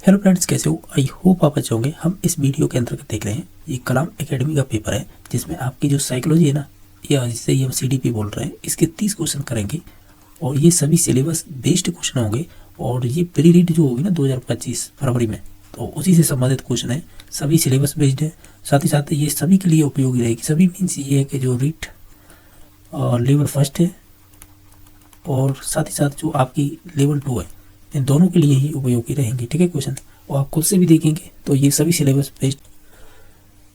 Hello friends, कैसे हो? I hope आप अच्छे होंगे। हम इस वीडियो के अंतर्गत देख रहे हैं ये कलाम एकेडमी का पेपर है, जिसमें आपकी जो साइकोलॉजी है ना, या जिसे हम CDP बोल रहे हैं, इसके 30 क्वेश्चन करेंगे और ये सभी सिलेबस बेस्ड क्वेश्चन होंगे। और ये प्री रीड जो होगी ना 2025 फरवरी में, तो उसी से संबंधित क्वेश्चन है। सभी सिलेबस बेस्ड है, साथ ही साथ ये सभी के लिए उपयोगी रहेगी। सभी मीन्स ये है कि जो रीट लेवल फर्स्ट है और साथ ही साथ जो आपकी लेवल 2 है, इन दोनों के लिए ही उपयोगी रहेंगे। ठीक है क्वेश्चन, और आप खुद से भी देखेंगे तो ये सभी सिलेबस बेस्ड।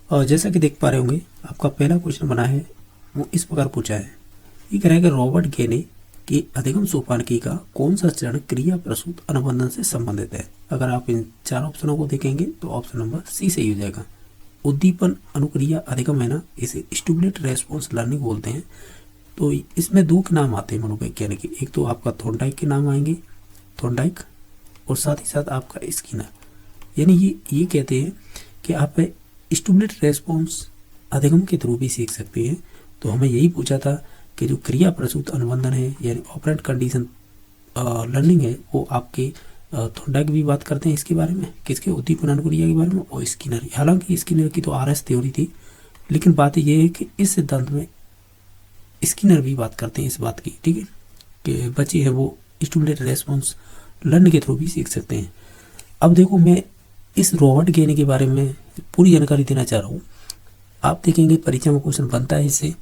और जैसा कि देख पा रहे होंगे, आपका पहला क्वेश्चन बना है, वो इस प्रकार पूछा है। ये कह रहा है कि रॉबर्ट गेने की अधिगम सोपानकी का कौन सा चरण क्रिया प्रसूत अनुबंधन से संबंधित है? अगर आप इन 4 ऑप्शनों को देखेंगे तो ऑप्शन नंबर सी सही हो जाएगा। उद्दीपन अनुक्रिया अधिगम है ना, इसे स्टिमुलेट रेस्पॉन्स लर्निंग बोलते हैं। तो इसमें 2 के नाम आते हैं मनोवैज्ञानिक के। एक तो आपका थॉर्नडाइक के नाम आएंगे, थॉर्नडाइक, और साथ ही साथ आपका स्किनर। यानी ये कहते हैं कि आप स्टिमुलेट रेस्पॉन्स अधिगम के थ्रू भी सीख सकते हैं। तो हमें यही पूछा था कि जो क्रिया प्रसूत अनुबंधन है यानी ऑपरेंट कंडीशन लर्निंग है, वो आपके थॉर्नडाइक भी बात करते हैं इसके बारे में, किसके? उद्दीपन अनुक्रिया के बारे में। और स्किनर, हालांकि स्किनर की तो RS थ्योरी थी, लेकिन बात यह है कि इस सिद्धांत में स्किनर भी बात करते हैं इस बात की, ठीक है, कि बच्चे हैं वो स्टिमुलेट रेस्पॉन्स लर्न के थ्रू भी सीख सकते हैं। अब देखो, मैं इस रॉबर्ट गेने के बारे में पूरी जानकारी देना चाह रहा हूँ। आप देखेंगे परीक्षा में क्वेश्चन बनता है इससे।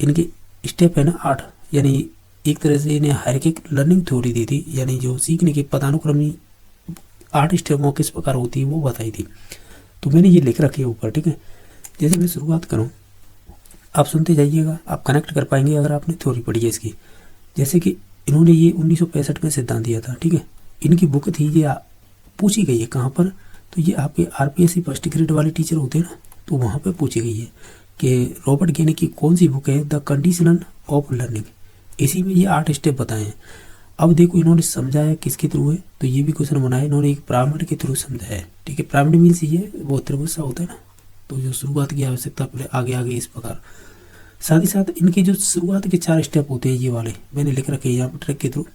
इनके स्टेप है ना 8, यानी एक तरह से इन्हें हायरार्किक लर्निंग थ्योरी दी थी, यानी जो सीखने की पदानुक्रमी 8 स्टेपों किस प्रकार होती है वो बताई थी। तो मैंने ये लिख रखी है ऊपर, ठीक है। जैसे मैं शुरुआत करूँ, आप सुनते जाइएगा, आप कनेक्ट कर पाएंगे अगर आपने थ्योरी पढ़ी है इसकी। जैसे कि इन्होंने ये 1965 में सिद्धांत दिया था, ठीक है। इनकी बुक थी, ये पूछी गई है कहाँ पर, तो ये आपके RPSC फर्स्ट ग्रेड वाले टीचर होते हैं ना, तो वहाँ पे पूछी गई है कि रॉबर्ट गेने की कौन सी बुक है, द कंडीशन ऑफ लर्निंग। इसी में ये 8 स्टेप बताए हैं। अब देखो, इन्होंने समझाया किसके थ्रू है, तो ये भी क्वेश्चन बनाया इन्होंने एक पिरामिड के थ्रू समझाया है, ठीक है। पिरामिड मीन्स ये वो त्रिभुज सा होता है ना, तो जो शुरुआत की आवश्यकता पहले आगे आगे इस प्रकार। साथ ही साथ इनके जो शुरुआत के 4 स्टेप होते हैं, ये वाले मैंने लिख रखे हैं यहाँ पर ट्रैक के थ्रू,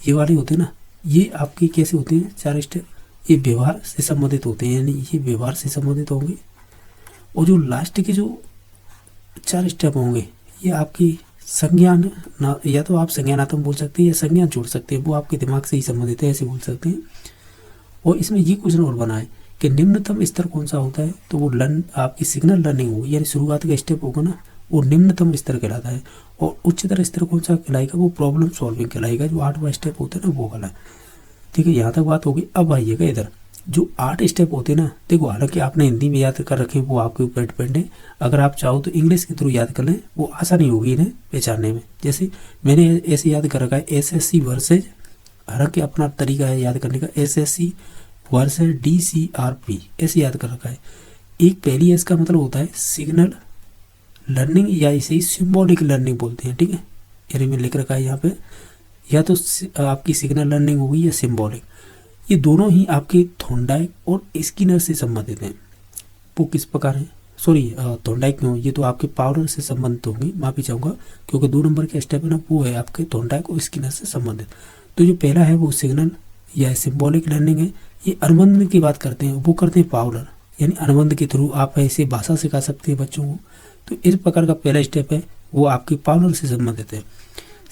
ये वाले होते हैं ना, ये आपके कैसे होते हैं 4 स्टेप, ये व्यवहार से संबंधित होते हैं, यानी ये व्यवहार से संबंधित होंगे। और जो लास्ट के जो 4 स्टेप होंगे, ये आपकी संज्ञान ना, या तो आप संज्ञानात्मक बोल सकते हैं या संज्ञान जोड़ सकते हैं, वो आपके दिमाग से ही संबंधित है, ऐसे बोल सकते हैं। और इसमें ये क्वेश्चन और बना है कि निम्नतम स्तर कौन सा होता है, तो वो आपकी सिग्नल लर्निंग होगी, यानी शुरुआत का स्टेप होगा ना, वो निम्नतम स्तर कहलाता है। और उच्चतर स्तर कौन सा कहलाएगा, वो प्रॉब्लम सॉल्विंग कहलाएगा, जो 8वां स्टेप होता है ना, वो वाला। ठीक है, यहाँ तक बात होगी। अब आइएगा इधर, जो 8 स्टेप होते हैं ना, देखो हालांकि आपने हिंदी में याद कर रखे, वो आपके ऊपर डिपेंड है। अगर आप चाहो तो इंग्लिश के थ्रू याद कर लें, वो आसानी होगी इन्हें पहचानने में। जैसे मैंने ऐसे याद कर रखा है, SSC वर्सेज, हालांकि अपना तरीका है याद करने का, SSC वर्सेज DCRP, ऐसे याद कर रखा है। एक पहली इसका मतलब होता है सिग्नल लर्निंग, या इसे सिंबॉलिक लर्निंग बोलते हैं, ठीक है। यानी मैं लिख रखा है यहाँ पे, या तो आपकी सिग्नल लर्निंग होगी या सिंबॉलिक। ये दोनों ही आपके थॉर्नडाइक और स्किनर से संबंधित हैं। वो किस प्रकार है, सॉरी थॉर्नडाइक में, ये तो आपके पावलर से संबंधित होंगे, माफी चाहूँगा, क्योंकि 2 नंबर के स्टेप है ना, वो है आपके थॉर्नडाइक और स्किनर से संबंधित। तो जो पहला है वो सिग्नल या सिंबॉलिक लर्निंग है। ये अनुबंध की बात करते हैं, वो करते हैं पावलर, यानी अनुबंध के थ्रू आप ऐसे भाषा सिखा सकते हैं बच्चों को। तो इस प्रकार का पहला स्टेप है, वो आपकी पावलर से संबंधित है।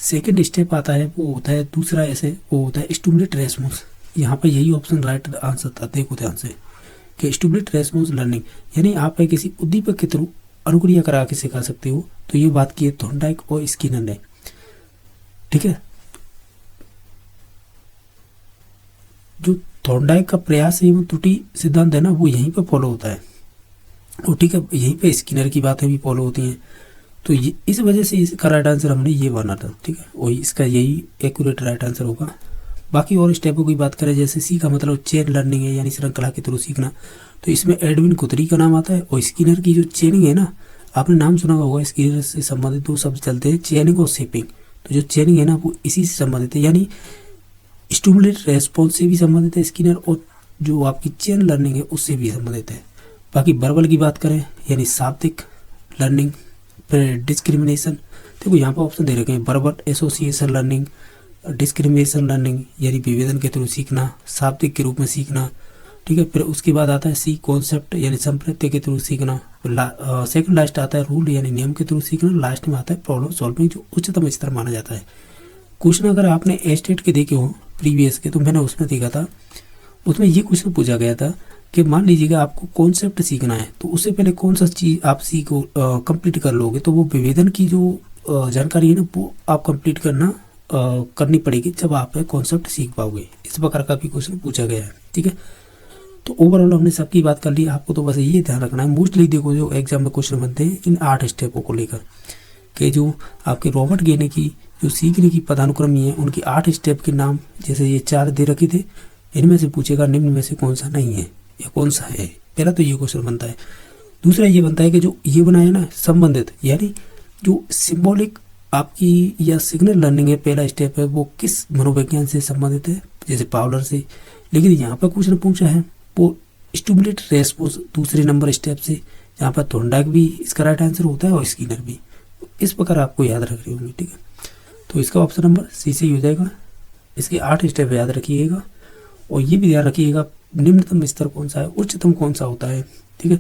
सेकंड स्टेप आता है, वो होता है दूसरा, ऐसे वो होता है स्टिमुलेट रेस्पॉन्स। यहाँ पर यही ऑप्शन राइट आंसर था, देखो ध्यान से, कि स्टिमुलेट रेस्पॉन्स लर्निंग, यानी आप किसी उद्दीपक के थ्रू अनुक्रिया करा के सिखा सकते हो। तो ये बात की है थॉर्नडाइक और स्किनर ने, ठीक है। जो थॉर्नडाइक का प्रयास एवं त्रुटि सिद्धांत है ना, वो यहीं पर फॉलो होता है, और ठीक है, यहीं पे स्किनर की बातें भी फॉलो होती हैं। तो ये इस वजह से इसका राइट आंसर हमने ये बना था, ठीक है, वही इसका यही एक्यूरेट राइट आंसर होगा। बाकी और स्टेपों की बात करें, जैसे सी का मतलब चेन लर्निंग है, यानी श्रृंखला के थ्रू सीखना, तो इसमें एडविन गुथरी का नाम आता है। और स्किनर की जो चेनिंग है ना, आपने नाम सुना होगा, स्किनर से संबंधित 2 शब्द चलते हैं, चेनिंग और शेपिंग। तो जो चेनिंग है ना, वो इसी से संबंधित है, यानी स्टिमुलेट रेस्पॉन्स से भी संबंधित है स्किनर, और जो आपकी चेन लर्निंग है उससे भी संबंधित है। बाकी वर्बल की बात करें, यानी शाब्दिक लर्निंग, डिस्क्रिमिनेशन, देखो यहाँ पर ऑप्शन दे रखे हैं, verbal association learning, discrimination learning, यानी विभेदन के थ्रू सीखना, शाब्दिक के रूप में सीखना। ठीक है। फिर उसके बाद आता है सी कॉन्सेप्ट यानी संप्रत्य के थ्रू सीखना। सेकंड लास्ट आता है रूल यानी नियम के थ्रू सीखना। लास्ट में आता है प्रॉब्लम सॉल्विंग जो उच्चतम स्तर माना जाता है। क्वेश्चन अगर आपने एस्टेट के देखे हो प्रीवियस के, तो मैंने उसमें देखा था, उसमें ये क्वेश्चन पूछा गया था कि मान लीजिएगा आपको कॉन्सेप्ट सीखना है तो उससे पहले कौन सा चीज़ आप सीखो कंप्लीट कर लोगे, तो वो विभेदन की जो जानकारी है ना वो आप कंप्लीट करनी पड़ेगी जब आप कॉन्सेप्ट सीख पाओगे। इस प्रकार का भी क्वेश्चन पूछा गया है, ठीक है। तो ओवरऑल हमने सबकी बात कर ली। आपको तो बस ये ध्यान रखना है, मोस्टली देखो जो एग्जाम में क्वेश्चन बनते हैं इन 8 स्टेपों को लेकर कि जो आपके रॉबर्ट गेने की जो सीखने की पदानुक्रमी है उनकी 8 स्टेप के नाम, जैसे ये 4 दे रखे थे, इनमें से पूछेगा निम्न में से कौन सा नहीं है या कौन सा है। पहला तो ये क्वेश्चन बनता है। दूसरा ये बनता है कि जो ये बनाया ना संबंधित, यानी जो सिंबॉलिक आपकी या सिग्नल लर्निंग है, पहला स्टेप है, वो किस मनोविज्ञान से संबंधित है, जैसे पावलर से। लेकिन यहाँ पर क्वेश्चन पूछा है वो स्टिमुलेट रेस्पॉन्स दूसरे नंबर स्टेप से, यहाँ पर थॉर्नडाइक भी इसका राइट आंसर होता है और स्किनर भी। इस प्रकार आपको याद रख रही होंगी, ठीक है। तो इसका ऑप्शन नंबर सी से ही हो जाएगा। इसके 8 स्टेप याद रखिएगा और ये भी याद रखिएगा निम्नतम स्तर कौन सा है, उच्चतम कौन सा होता है, ठीक है।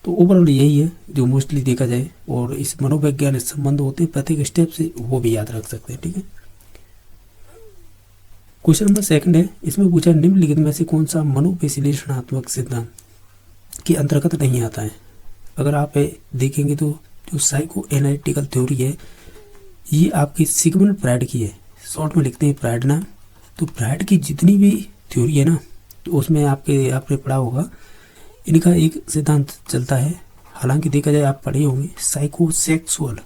तो ओवरऑल यही है जो मोस्टली देखा जाए, और इस मनोवैज्ञानिक संबंध होते हैं प्रत्येक स्टेप से, वो भी याद रख सकते हैं, ठीक है। क्वेश्चन नंबर 2 है, इसमें पूछा निम्नलिखित में से कौन सा मनोविश्लेषणात्मक सिद्धांत के अंतर्गत नहीं आता है। अगर आप देखेंगे तो जो साइको एनालिटिकल थ्योरी है ये आपकी सिगमंड फ्रायड की है, शॉर्ट में लिखते हैं फ्रायड नाम। तो फ्रायड की जितनी भी थ्योरी है ना, तो उसमें आपने पढ़ा होगा इनका एक सिद्धांत चलता है। हालांकि देखा जाए आप पढ़े होंगे साइकोसेक्सुअल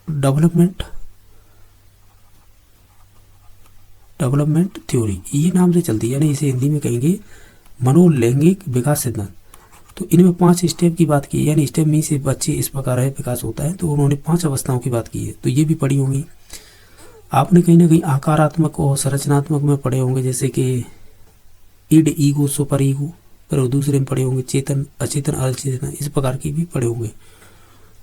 डेवलपमेंट थ्योरी, ये नाम से चलती है, यानी इसे हिंदी में कहेंगे मनोलैंगिक विकास सिद्धांत। तो इनमें 5 स्टेप की बात की है, यानी स्टेप में से बच्चे इस प्रकार है विकास होता है, तो उन्होंने 5 अवस्थाओं की बात की है। तो ये भी पढ़ी होंगी आपने, कहीं ना कहीं आकारात्मक और संरचनात्मक में पढ़े होंगे, जैसे कि इड, ईगो, सुपर ईगो, पर दूसरे में पढ़े होंगे चेतन, अचेतन, अचेतन, इस प्रकार की भी पढ़े होंगे।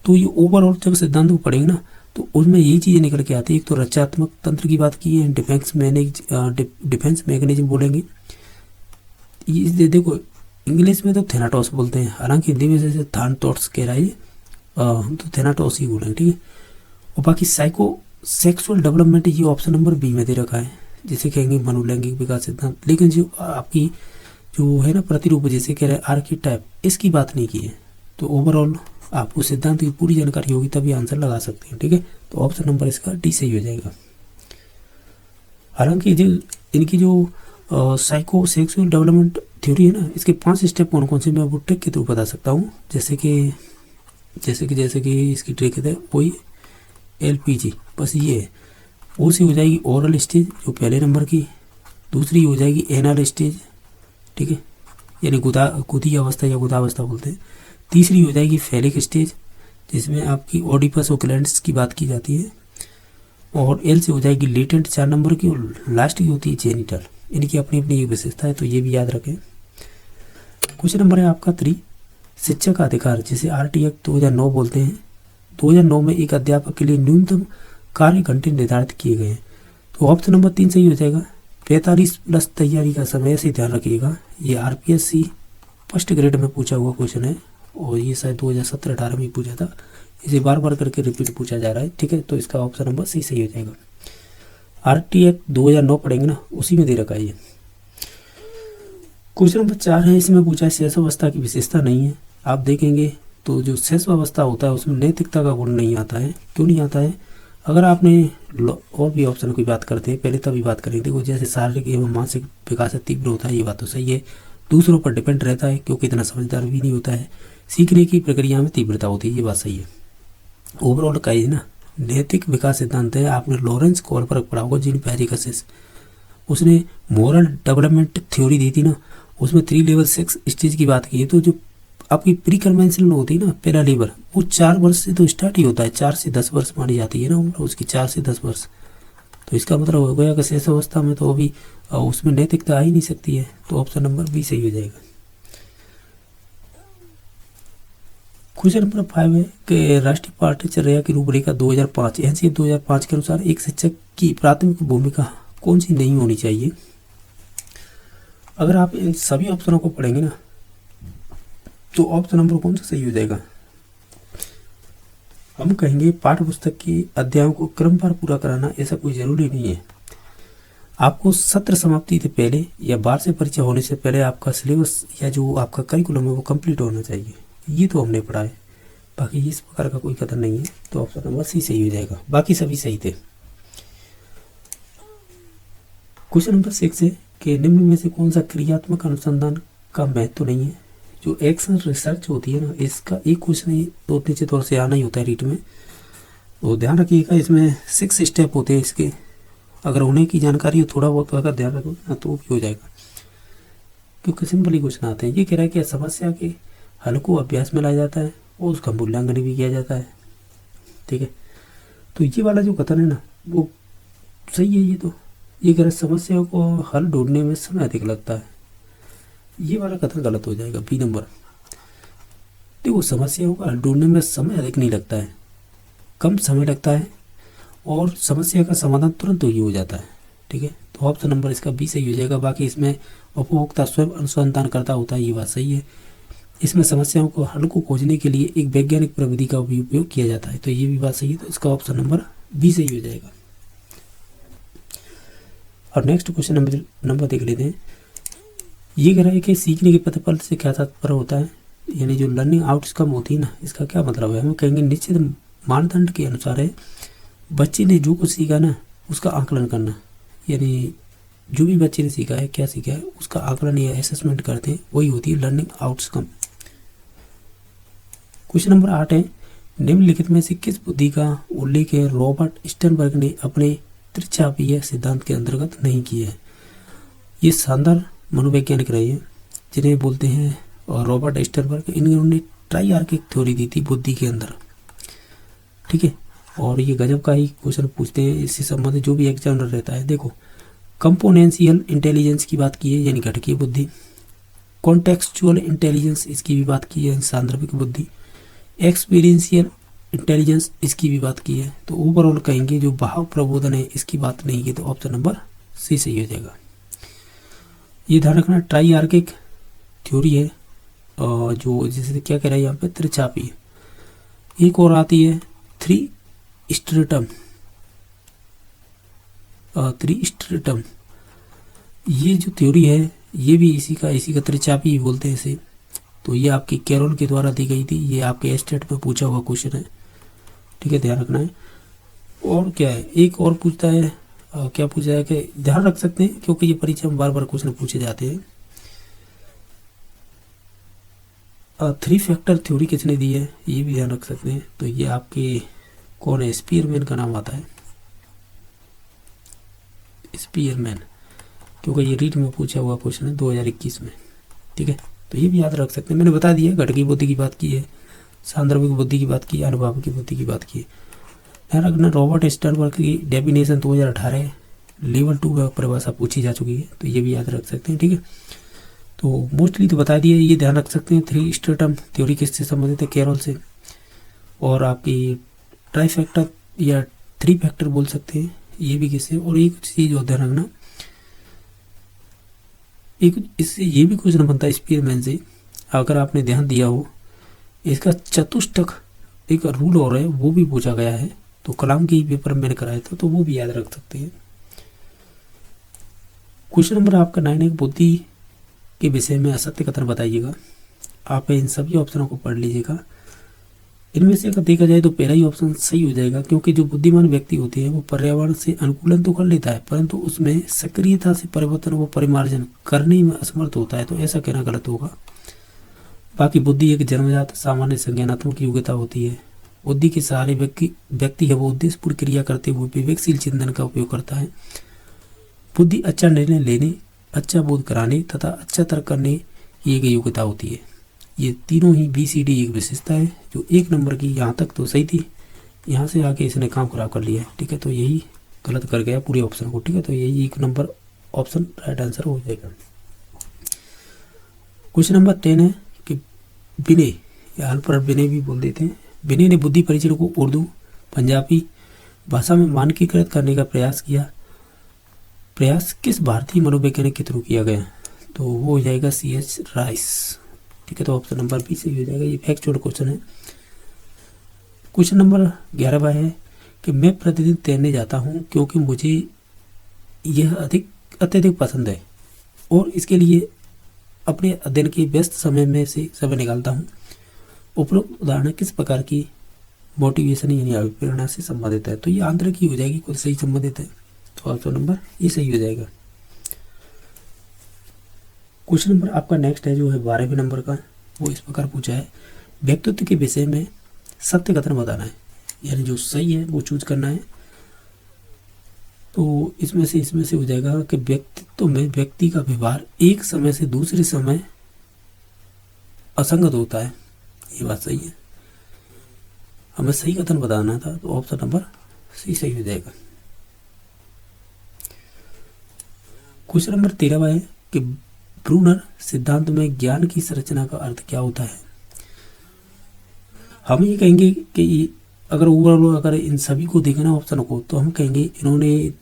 तो ये ओवरऑल जब सिद्धांत को पढ़ेंगे ना तो उसमें यही चीज़ें निकल के आती है। एक तो रचनात्मक तंत्र की बात की है, डिफेंस मैकेनिज्म बोलेंगे। ये देखो इंग्लिश में तो थेनाटोस बोलते हैं, हालांकि हिंदी में जैसे थानटोस कह रहा है, हम तो थेनाटोस ही बोलेंगे, ठीक है। और बाकी साइको सेक्सुअल डेवलपमेंट ये ऑप्शन नंबर बी में दे रखा है, जिसे कहेंगे मनोलैंगिक विकास सिद्धांत। लेकिन जो आपकी जो है ना प्रतिरूप, जैसे कह रहे हैं आर्कीटाइप, इसकी बात नहीं की है। तो ओवरऑल आपको सिद्धांत की पूरी जानकारी होगी तभी आंसर लगा सकते हैं, ठीक है। तो ऑप्शन नंबर इसका डी सही हो जाएगा। हालांकि जो इनकी जो साइको सेक्सुअल डेवलपमेंट थ्योरी है ना, इसके 5 स्टेप कौन कौन से मैं वो ट्रिक के थ्रू बता सकता हूँ। जैसे कि इसकी ट्रिक है वही LPG, बस ये है। ओ सी हो जाएगी ओरल स्टेज जो पहले नंबर की, दूसरी हो जाएगी एनल स्टेज, ठीक है, यानी गुदी अवस्था या गुदावस्था बोलते हैं। तीसरी हो जाएगी फेलिक स्टेज जिसमें आपकी ओडिपस और ग्लैंड्स की बात की जाती है, और एल से हो जाएगी लेटेंट 4 नंबर की, और लास्ट की होती है जेनिटल। इनकी अपनी अपनी एक विशेषता है, तो ये भी याद रखें। क्वेश्चन नंबर है आपका 3, शिक्षक का अधिकार, जिसे RT एक्ट 2009 बोलते हैं। 2009 में एक अध्यापक के लिए न्यूनतम कार्य घंटे निर्धारित किए गए हैं। तो ऑप्शन नंबर 3 सही हो जाएगा। 45 प्लस तैयारी का समय, से ध्यान रखिएगा। ये RPSC फर्स्ट ग्रेड में पूछा हुआ क्वेश्चन है, और ये शायद 2017-18 में पूछा था। इसे बार बार करके रिपीट पूछा जा रहा है, ठीक है। तो इसका ऑप्शन नंबर सी सही हो जाएगा। RT एक्ट 2009 पढ़ेंगे ना, उसी में दे रखा है ये। क्वेश्चन नंबर 4 है, इसमें पूछा है शैशवावस्था की विशेषता नहीं है। आप देखेंगे तो जो शैशवावस्था होता है उसमें नैतिकता का गुण नहीं आता है। क्यों नहीं आता है? अगर आपने और भी ऑप्शन की बात करते हैं, पहले तभी बात करेंगे। देखो जैसे शारीरिक एवं मानसिक विकास तीव्र होता है, ये बात तो सही है। दूसरों पर डिपेंड रहता है क्योंकि इतना समझदार भी नहीं होता है। सीखने की प्रक्रिया में तीव्रता होती है, ये बात सही है। ओवरऑल का ही ना नैतिक विकास सिद्धांत है। आपने लॉरेंस कोलबर्ग पढ़ा होगा, जीन पैरिकसिस, उसने मोरल डेवलपमेंट थ्योरी दी थी ना, उसमें 3 लेवल 6 स्टेज की बात की है। तो जो आपकी प्री कन्वेंशनल होती है ना, पहला लेवल, वो 4 वर्ष से तो स्टार्ट ही होता है। 4 से 10 वर्ष मानी जाती है ना उम्र उसकी, 4 से 10 वर्ष। तो इसका मतलब हो गया कि शेष अवस्था में तो अभी उसमें नैतिकता आ ही नहीं सकती है। तो ऑप्शन नंबर बी सही हो जाएगा। क्वेश्चन नंबर 5 है कि राष्ट्रीय पाठ्यचर्या की रूपरेखा 2005 NCF 2005 के अनुसार एक शिक्षक की प्राथमिक भूमिका कौन सी नहीं होनी चाहिए। अगर आप इन सभी ऑप्शनों को पढ़ेंगे ना तो ऑप्शन नंबर कौन सा सही हो जाएगा। हम कहेंगे पाठ्य पुस्तक के अध्यायों को क्रमवार पूरा कराना ऐसा कोई जरूरी नहीं है। आपको सत्र समाप्ति से पहले या वार्षिक परीक्षा होने से पहले आपका सिलेबस या जो आपका करिकुलम है वो कंप्लीट होना चाहिए। ये तो हमने पढ़ा है, बाकी इस प्रकार का कोई कदर नहीं है। तो ऑप्शन नंबर सी सही हो जाएगा, बाकी सभी सही थे। क्वेश्चन नंबर 6 है कि निम्न में से कौन सा क्रियात्मक अनुसंधान का महत्व तो नहीं है। जो एक्शन रिसर्च होती है ना, इसका एक क्वेश्चन ही दो नीचे तौर से आना ही होता है रीट में, तो ध्यान रखिएगा। इसमें 6 स्टेप होते हैं इसके, अगर उन्हें की जानकारी हो थोड़ा बहुत अगर ध्यान रखो ना तो भी हो जाएगा, क्योंकि सिंपल ही क्वेश्चन आते हैं। ये कह रहा है कि समस्या के हल को अभ्यास में लाया जाता है और उसका मूल्यांकन भी किया जाता है। ठीक है, तो ये वाला जो कथन है ना वो सही है। ये तो ये कह रहा है समस्या को हल ढूंढने में समय अधिक लगता है, ये वाला कथन गलत हो जाएगा। बी नंबर, देखो समस्याओं का हल ढूंढने में समय अधिक नहीं लगता है, कम समय लगता है और समस्या का समाधान तुरंत ही हो जाता है। ठीक है, तो ऑप्शन नंबर इसका बी सही हो जाएगा। बाकी इसमें उपभोक्ता स्वयं अनुसंधान करता होता है, ये बात सही है। इसमें समस्याओं को हल को खोजने के लिए एक वैज्ञानिक प्रविधि का भी उपयोग किया जाता है, तो ये भी बात सही है। तो इसका ऑप्शन नंबर बी सही हो जाएगा। और नेक्स्ट क्वेश्चन नंबर देख लेते हैं। ये कह रहा है कि सीखने के प्रतिफल से क्या तात्पर्य होता है, यानी जो लर्निंग आउटकम होती है ना, इसका क्या मतलब है। हम कहेंगे निश्चित मानदंड के अनुसार है बच्चे ने जो कुछ सीखा ना उसका आकलन करना, यानी जो भी बच्चे ने सीखा है, क्या सीखा है, उसका आकलन या असेसमेंट करते हैं, वही होती है लर्निंग आउटकम। क्वेश्चन नंबर 8 है निम्नलिखित में से किस बुद्धि का उल्लेख है रॉबर्ट स्टर्नबर्ग ने अपने त्रिचापीय सिद्धांत के अंतर्गत नहीं किया है। ये शानदार मनोवैज्ञानिक रहे हैं जिन्हें बोलते हैं और रॉबर्ट स्टर्नबर्ग। इन्होंने ट्राइआर्किक थ्योरी दी थी बुद्धि के अंदर। ठीक है, और ये गजब का ही क्वेश्चन पूछते हैं इससे संबंधित जो भी एग्जामिनर रहता है। देखो कंपोनेंशियल इंटेलिजेंस की बात की है यानी घटकीय बुद्धि, कॉन्टेक्सचुअल इंटेलिजेंस इसकी भी बात की है सांदर्भिक बुद्धि, एक्सपीरियंशियल इंटेलिजेंस इसकी भी बात की है। तो ओवरऑल कहेंगे जो भाव प्रबोधन है इसकी बात नहीं की, तो ऑप्शन नंबर सी सही हो जाएगा। ये ध्यान रखना ट्राइआर्किक थ्योरी है जो जिसे क्या कह रहा है यहाँ पे त्रिचापी। एक और आती है थ्री स्ट्रेटम। ये जो थ्योरी है ये भी इसी का त्रिचापी ही बोलते हैं इसे। तो ये आपकी कैरोल के द्वारा दी गई थी, ये आपके स्टेट में पूछा हुआ क्वेश्चन है। ठीक है, ध्यान रखना है। और क्या है, एक और पूछता है क्या पूछा है कि ध्यान रख सकते हैं क्योंकि ये परीक्षा में बार बार क्वेश्चन पूछे जाते हैं। 3 फैक्टर थ्योरी किसने दी है, ये भी ध्यान रख सकते हैं। तो ये आपके कौन है, स्पीयरमैन का नाम आता है, स्पीयरमैन, क्योंकि ये रीट में पूछा हुआ क्वेश्चन है 2021 में। ठीक है, तो ये भी याद रख सकते हैं। मैंने बता दिया घटकी बुद्धि की बात की है, सांदर्भिक बुद्धि की बात की है, अनुभव की बुद्धि की बात की है। ध्यान रखना रॉबर्ट स्टर्नबर्ग की डेफिनेशन 2018 लेवल 2 में परिभाषा पूछी जा चुकी है, तो ये भी याद रख सकते हैं। ठीक है, तो मोस्टली तो बता दिया, ये ध्यान रख सकते हैं। 3 स्ट्रेटम थ्योरी किससे संबंधित है, कैरोल से। और आपकी ट्राई फैक्टर या 3 फैक्टर बोल सकते हैं, ये भी किससे। और एक चीज़ और ध्यान रखना, एक इससे ये भी क्वेश्चन बनता है स्पीयरमैन से, अगर आपने ध्यान दिया हो, इसका चतुष्टक एक रूल और है वो भी पूछा गया है। तो कलाम के ही पेपर मैंने कराया था, तो वो भी याद रख सकते हैं। क्वेश्चन नंबर आपका 9 है बुद्धि के विषय में असत्य कथन बताइएगा। आप इन सभी ऑप्शनों को पढ़ लीजिएगा। इनमें से अगर देखा जाए तो पहला ही ऑप्शन सही हो जाएगा, क्योंकि जो बुद्धिमान व्यक्ति होते हैं वो पर्यावरण से अनुकूलन तो कर लेता है परंतु उसमें सक्रियता से परिवर्तन व परिमार्जन करने में असमर्थ होता है, तो ऐसा कहना गलत होगा। बाकी बुद्धि एक जन्मजात सामान्य संज्ञानात्मक योग्यता होती है। बुद्धि के सहारे व्यक्ति है वो उद्देश्यपूर्ण क्रिया करते हुए विवेकशील चिंतन का उपयोग करता है। बुद्धि अच्छा निर्णय लेने, अच्छा बोध कराने तथा अच्छा तर्क करने की एक योग्यता होती है। ये तीनों ही BCD एक विशेषता है जो 1 नंबर की, यहाँ तक तो सही थी, यहाँ से आके इसने काम खराब कर लिया है। ठीक है, तो यही गलत कर गया पूरे ऑप्शन को। ठीक है, तो यही 1 नंबर ऑप्शन राइट आंसर हो जाएगा। क्वेश्चन नंबर 10 है कि विनय या अल्फ्रेड विनय भी बोल देते हैं, विनय ने बुद्धि परीक्षण को उर्दू पंजाबी भाषा में मानकीकृत करने का प्रयास किया। प्रयास किस भारतीय मनोवैज्ञानिक के थ्रू किया गया? तो वो हो जाएगा C.H. राइस। ठीक है, तो ऑप्शन नंबर बी सही हो जाएगा। ये फैक्चुअल क्वेश्चन है। क्वेश्चन नंबर 11 है कि मैं प्रतिदिन तैरने जाता हूँ क्योंकि मुझे यह अत्यधिक पसंद है और इसके लिए अपने दिन के व्यस्त समय में से समय निकालता हूँ। उपरोक्त उदाहरण किस प्रकार की मोटिवेशन यानी अभिप्रेरणा से संबंधित है? तो ये आंतरिक ही हो जाएगी, खुद से ही संबंधित है। तो ऑप्शन नंबर ये सही हो जाएगा। क्वेश्चन नंबर आपका नेक्स्ट है जो है 12वें नंबर का, वो इस प्रकार पूछा है, व्यक्तित्व के विषय में सत्य कथन बताना है, यानी जो सही है वो चूज करना है। तो इसमें से हो जाएगा कि व्यक्तित्व में व्यक्ति का व्यवहार एक समय से दूसरे समय असंगत होता है। ये बात सही है, हमें सही कथन बताना था, तो ऑप्शन नंबर सी सही हो जाएगा। क्वेश्चन नंबर 13 है कि ब्रूनर सिद्धांत में ज्ञान की संरचना का अर्थ क्या होता है? हम ये कहेंगे कि अगर ओवरऑल अगर इन सभी को देखना ऑप्शन को, तो हम कहेंगे इन्होंने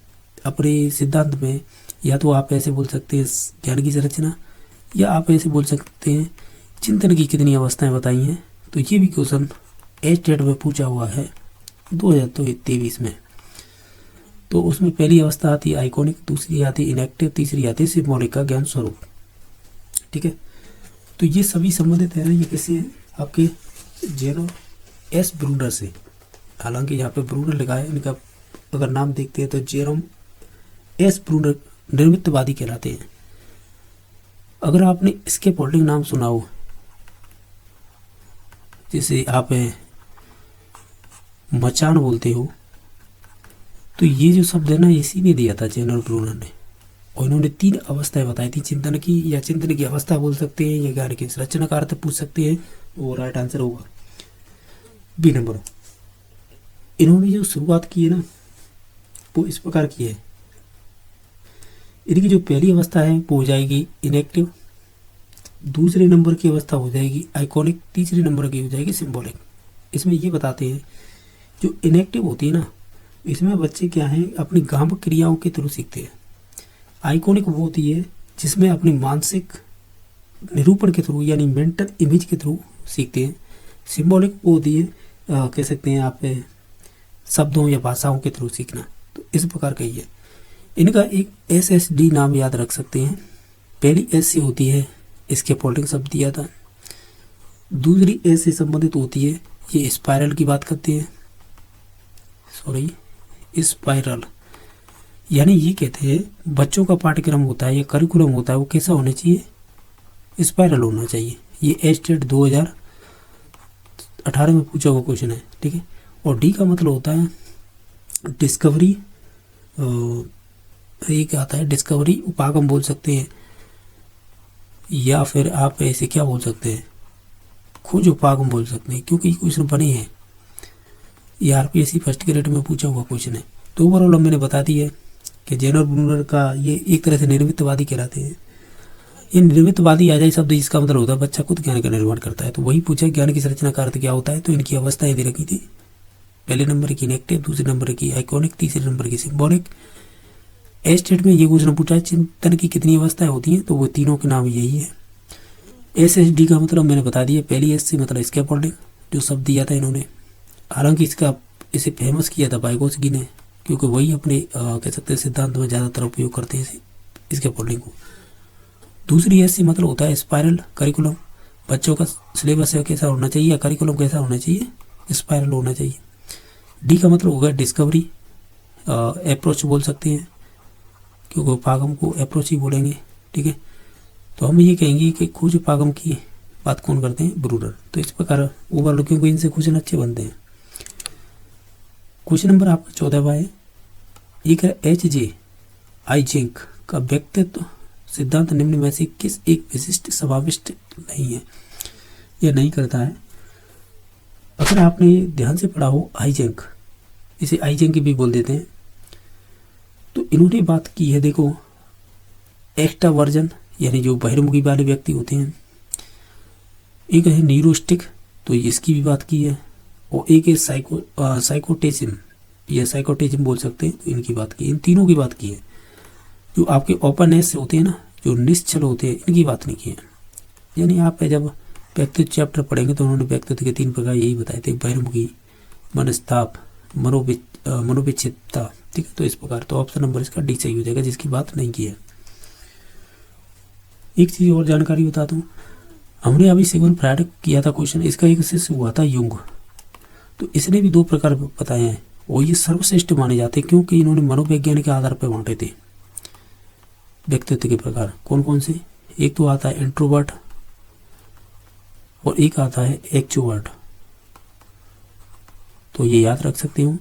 अपने सिद्धांत में, या तो आप ऐसे बोल सकते हैं ज्ञान की संरचना, या आप ऐसे बोल सकते हैं चिंतन की कितनी अवस्थाएं बताई हैं। तो ये भी क्वेश्चन एस्टेट में पूछा हुआ है 2023 में। तो उसमें पहली अवस्था आती है आइकॉनिक, दूसरी आती है इनएक्टिव, तीसरी आती है सिम्बॉलिक का ज्ञान स्वरूप। ठीक है, तो ये सभी संबंधित है ना, ये किससे है? आपके जेरो एस ब्रूनर से। हालांकि यहाँ पे ब्रूनर लिखा है, इनका अगर नाम देखते हैं तो जेरोम एस ब्रूनर निर्मितवादी कहलाते हैं। अगर आपने इसके पॉलिटिक नाम सुना हो, जैसे आप मचान बोलते हो, तो ये जो शब्द है ना, इसी ने दिया था जेनरल ब्रूनर ने, और इन्होंने 3 अवस्थाएं बताई थी, चिंतन की, या चिंतन की अवस्था बोल सकते हैं, या ज्ञान की संरचना का अर्थ पूछ सकते हैं। वो राइट आंसर होगा बी नंबर। इन्होंने जो शुरुआत की है ना, वो इस प्रकार की है। इनकी जो पहली अवस्था है वो हो जाएगी इनएक्टिव, दूसरे नंबर की अवस्था हो जाएगी आइकॉनिक, तीसरे नंबर की हो जाएगी सिंबॉलिक। इसमें ये बताते हैं जो इनएक्टिव होती है ना, इसमें बच्चे क्या हैं, अपनी गांभ क्रियाओं के थ्रू सीखते हैं। आइकॉनिक वो होती है जिसमें अपनी मानसिक निरूपण के थ्रू यानी मेंटल इमेज के थ्रू सीखते हैं। सिंबॉलिक वो होती है कह सकते हैं आप शब्दों या भाषाओं के थ्रू सीखना। तो इस प्रकार का ही है। इनका एक SSD नाम याद रख सकते हैं। पहली S से होती है इसके पॉलिटिक शब्द दिया था, दूसरी S से संबंधित होती है, ये स्पाइरल की बात करते हैं, सॉरी स्पाइरल, यानी ये कहते हैं बच्चों का पाठ्यक्रम होता है या करिकुलम होता है वो कैसा होना चाहिए, स्पाइरल होना चाहिए। ये एस्टेट 2018 में पूछा हुआ क्वेश्चन है। ठीक है, और डी का मतलब होता है डिस्कवरी, एक आता है डिस्कवरी उपागम बोल सकते हैं, या फिर आप ऐसे क्या बोल सकते हैं, खोज उपागम बोल सकते हैं, क्योंकि क्वेश्चन बने हैं, ये RPSC फर्स्ट ग्रेड में पूछा हुआ क्वेश्चन है। तो ओवरऑल मैंने बता दी है कि जेनरल ब्रूनर का ये एक तरह से निर्मितवादी कहलाते हैं। ये निर्मितवादी आ जाए शब्द, इसका मतलब होता है बच्चा खुद ज्ञान का निर्माण करता है। तो वही पूछा ज्ञान की संरचना का अर्थ क्या होता है, तो इनकी अवस्थाएं दे रखी थी, पहले नंबर की इनएक्टिव, दूसरे नंबर की आइकॉनिक, तीसरे नंबर की सिंबॉलिक। एस्टेट में ये क्वेश्चन पूछा है चिंतन की कितनी अवस्थाएं होती हैं, तो वो तीनों के नाम यही है। SSD का मतलब मैंने बता दिया, पहली S से मतलब स्कैफोल्डिंग जो शब्द दिया था इन्होंने। हालांकि इसे फेमस किया था वाइगोत्स्की ने, क्योंकि वही अपने कह सकते हैं सिद्धांत में ज़्यादातर उपयोग करते हैं स्कैफोल्डिंग को। दूसरी S से मतलब होता है स्पाइरल करिकुलम, बच्चों का सिलेबस कैसा होना चाहिए या करिकुलम कैसा होना चाहिए, स्पाइरल होना चाहिए। डी का मतलब होगा डिस्कवरी अप्रोच बोल सकते हैं, क्योंकि उपागम को अप्रोच ही बोलेंगे। ठीक है, तो हम ये कहेंगे कि खोज उपागम की बात कौन करते हैं, ब्रूनर। तो इस प्रकार ओवरऑल क्योंकि इनसे क्वेश्चन अच्छे बनते हैं। क्वेश्चन नंबर आपका 14वां है, एक है H.J. आइजेंक का व्यक्तित्व सिद्धांत निम्न में से किस एक विशिष्ट समाविष्ट नहीं है या नहीं करता है। अगर आपने ध्यान से पढ़ा हो आइजेंक, इसे आइजेंक भी बोल देते हैं, तो इन्होंने बात की है, देखो एक्स्ट्रावर्जन यानी जो बहिर्मुखी वाले व्यक्ति होते हैं, एक है न्यूरोस्टिक, तो इसकी भी बात की है, और एक है साइकोटिज्म या साइकोटिज्म बोल सकते हैं, तो इनकी बात की, इन तीनों की बात की है। जो आपके ओपननेस होते हैं ना, जो निश्चल होते हैं, इनकी बात नहीं की है। यानी आप जब व्यक्तित्व चैप्टर पढ़ेंगे तो उन्होंने व्यक्तित्व के 3 प्रकार यही बताए थे, बहिर्मुखी, मनस्ताप, मनोविक्षिप्तता। ठीक है, तो इस प्रकार तो ऑप्शन नंबर इसका डी सही हो जाएगा, जिसकी बात नहीं की है। एक चीज और जानकारी बता दूं, हमने अभी सिगमंड फ्रायड किया था क्वेश्चन, इसका एक शिष्य हुआ था युंग, तो इसने भी 2 प्रकार बताए हैं और ये सर्वश्रेष्ठ माने जाते हैं क्योंकि इन्होंने मनोवैज्ञानिक के आधार पर बांटे थे व्यक्तित्व के प्रकार। कौन कौन से? एक तो आता है इंट्रोवर्ट और एक आता है एक्सट्रोवर्ट, तो ये याद रख सकते हो।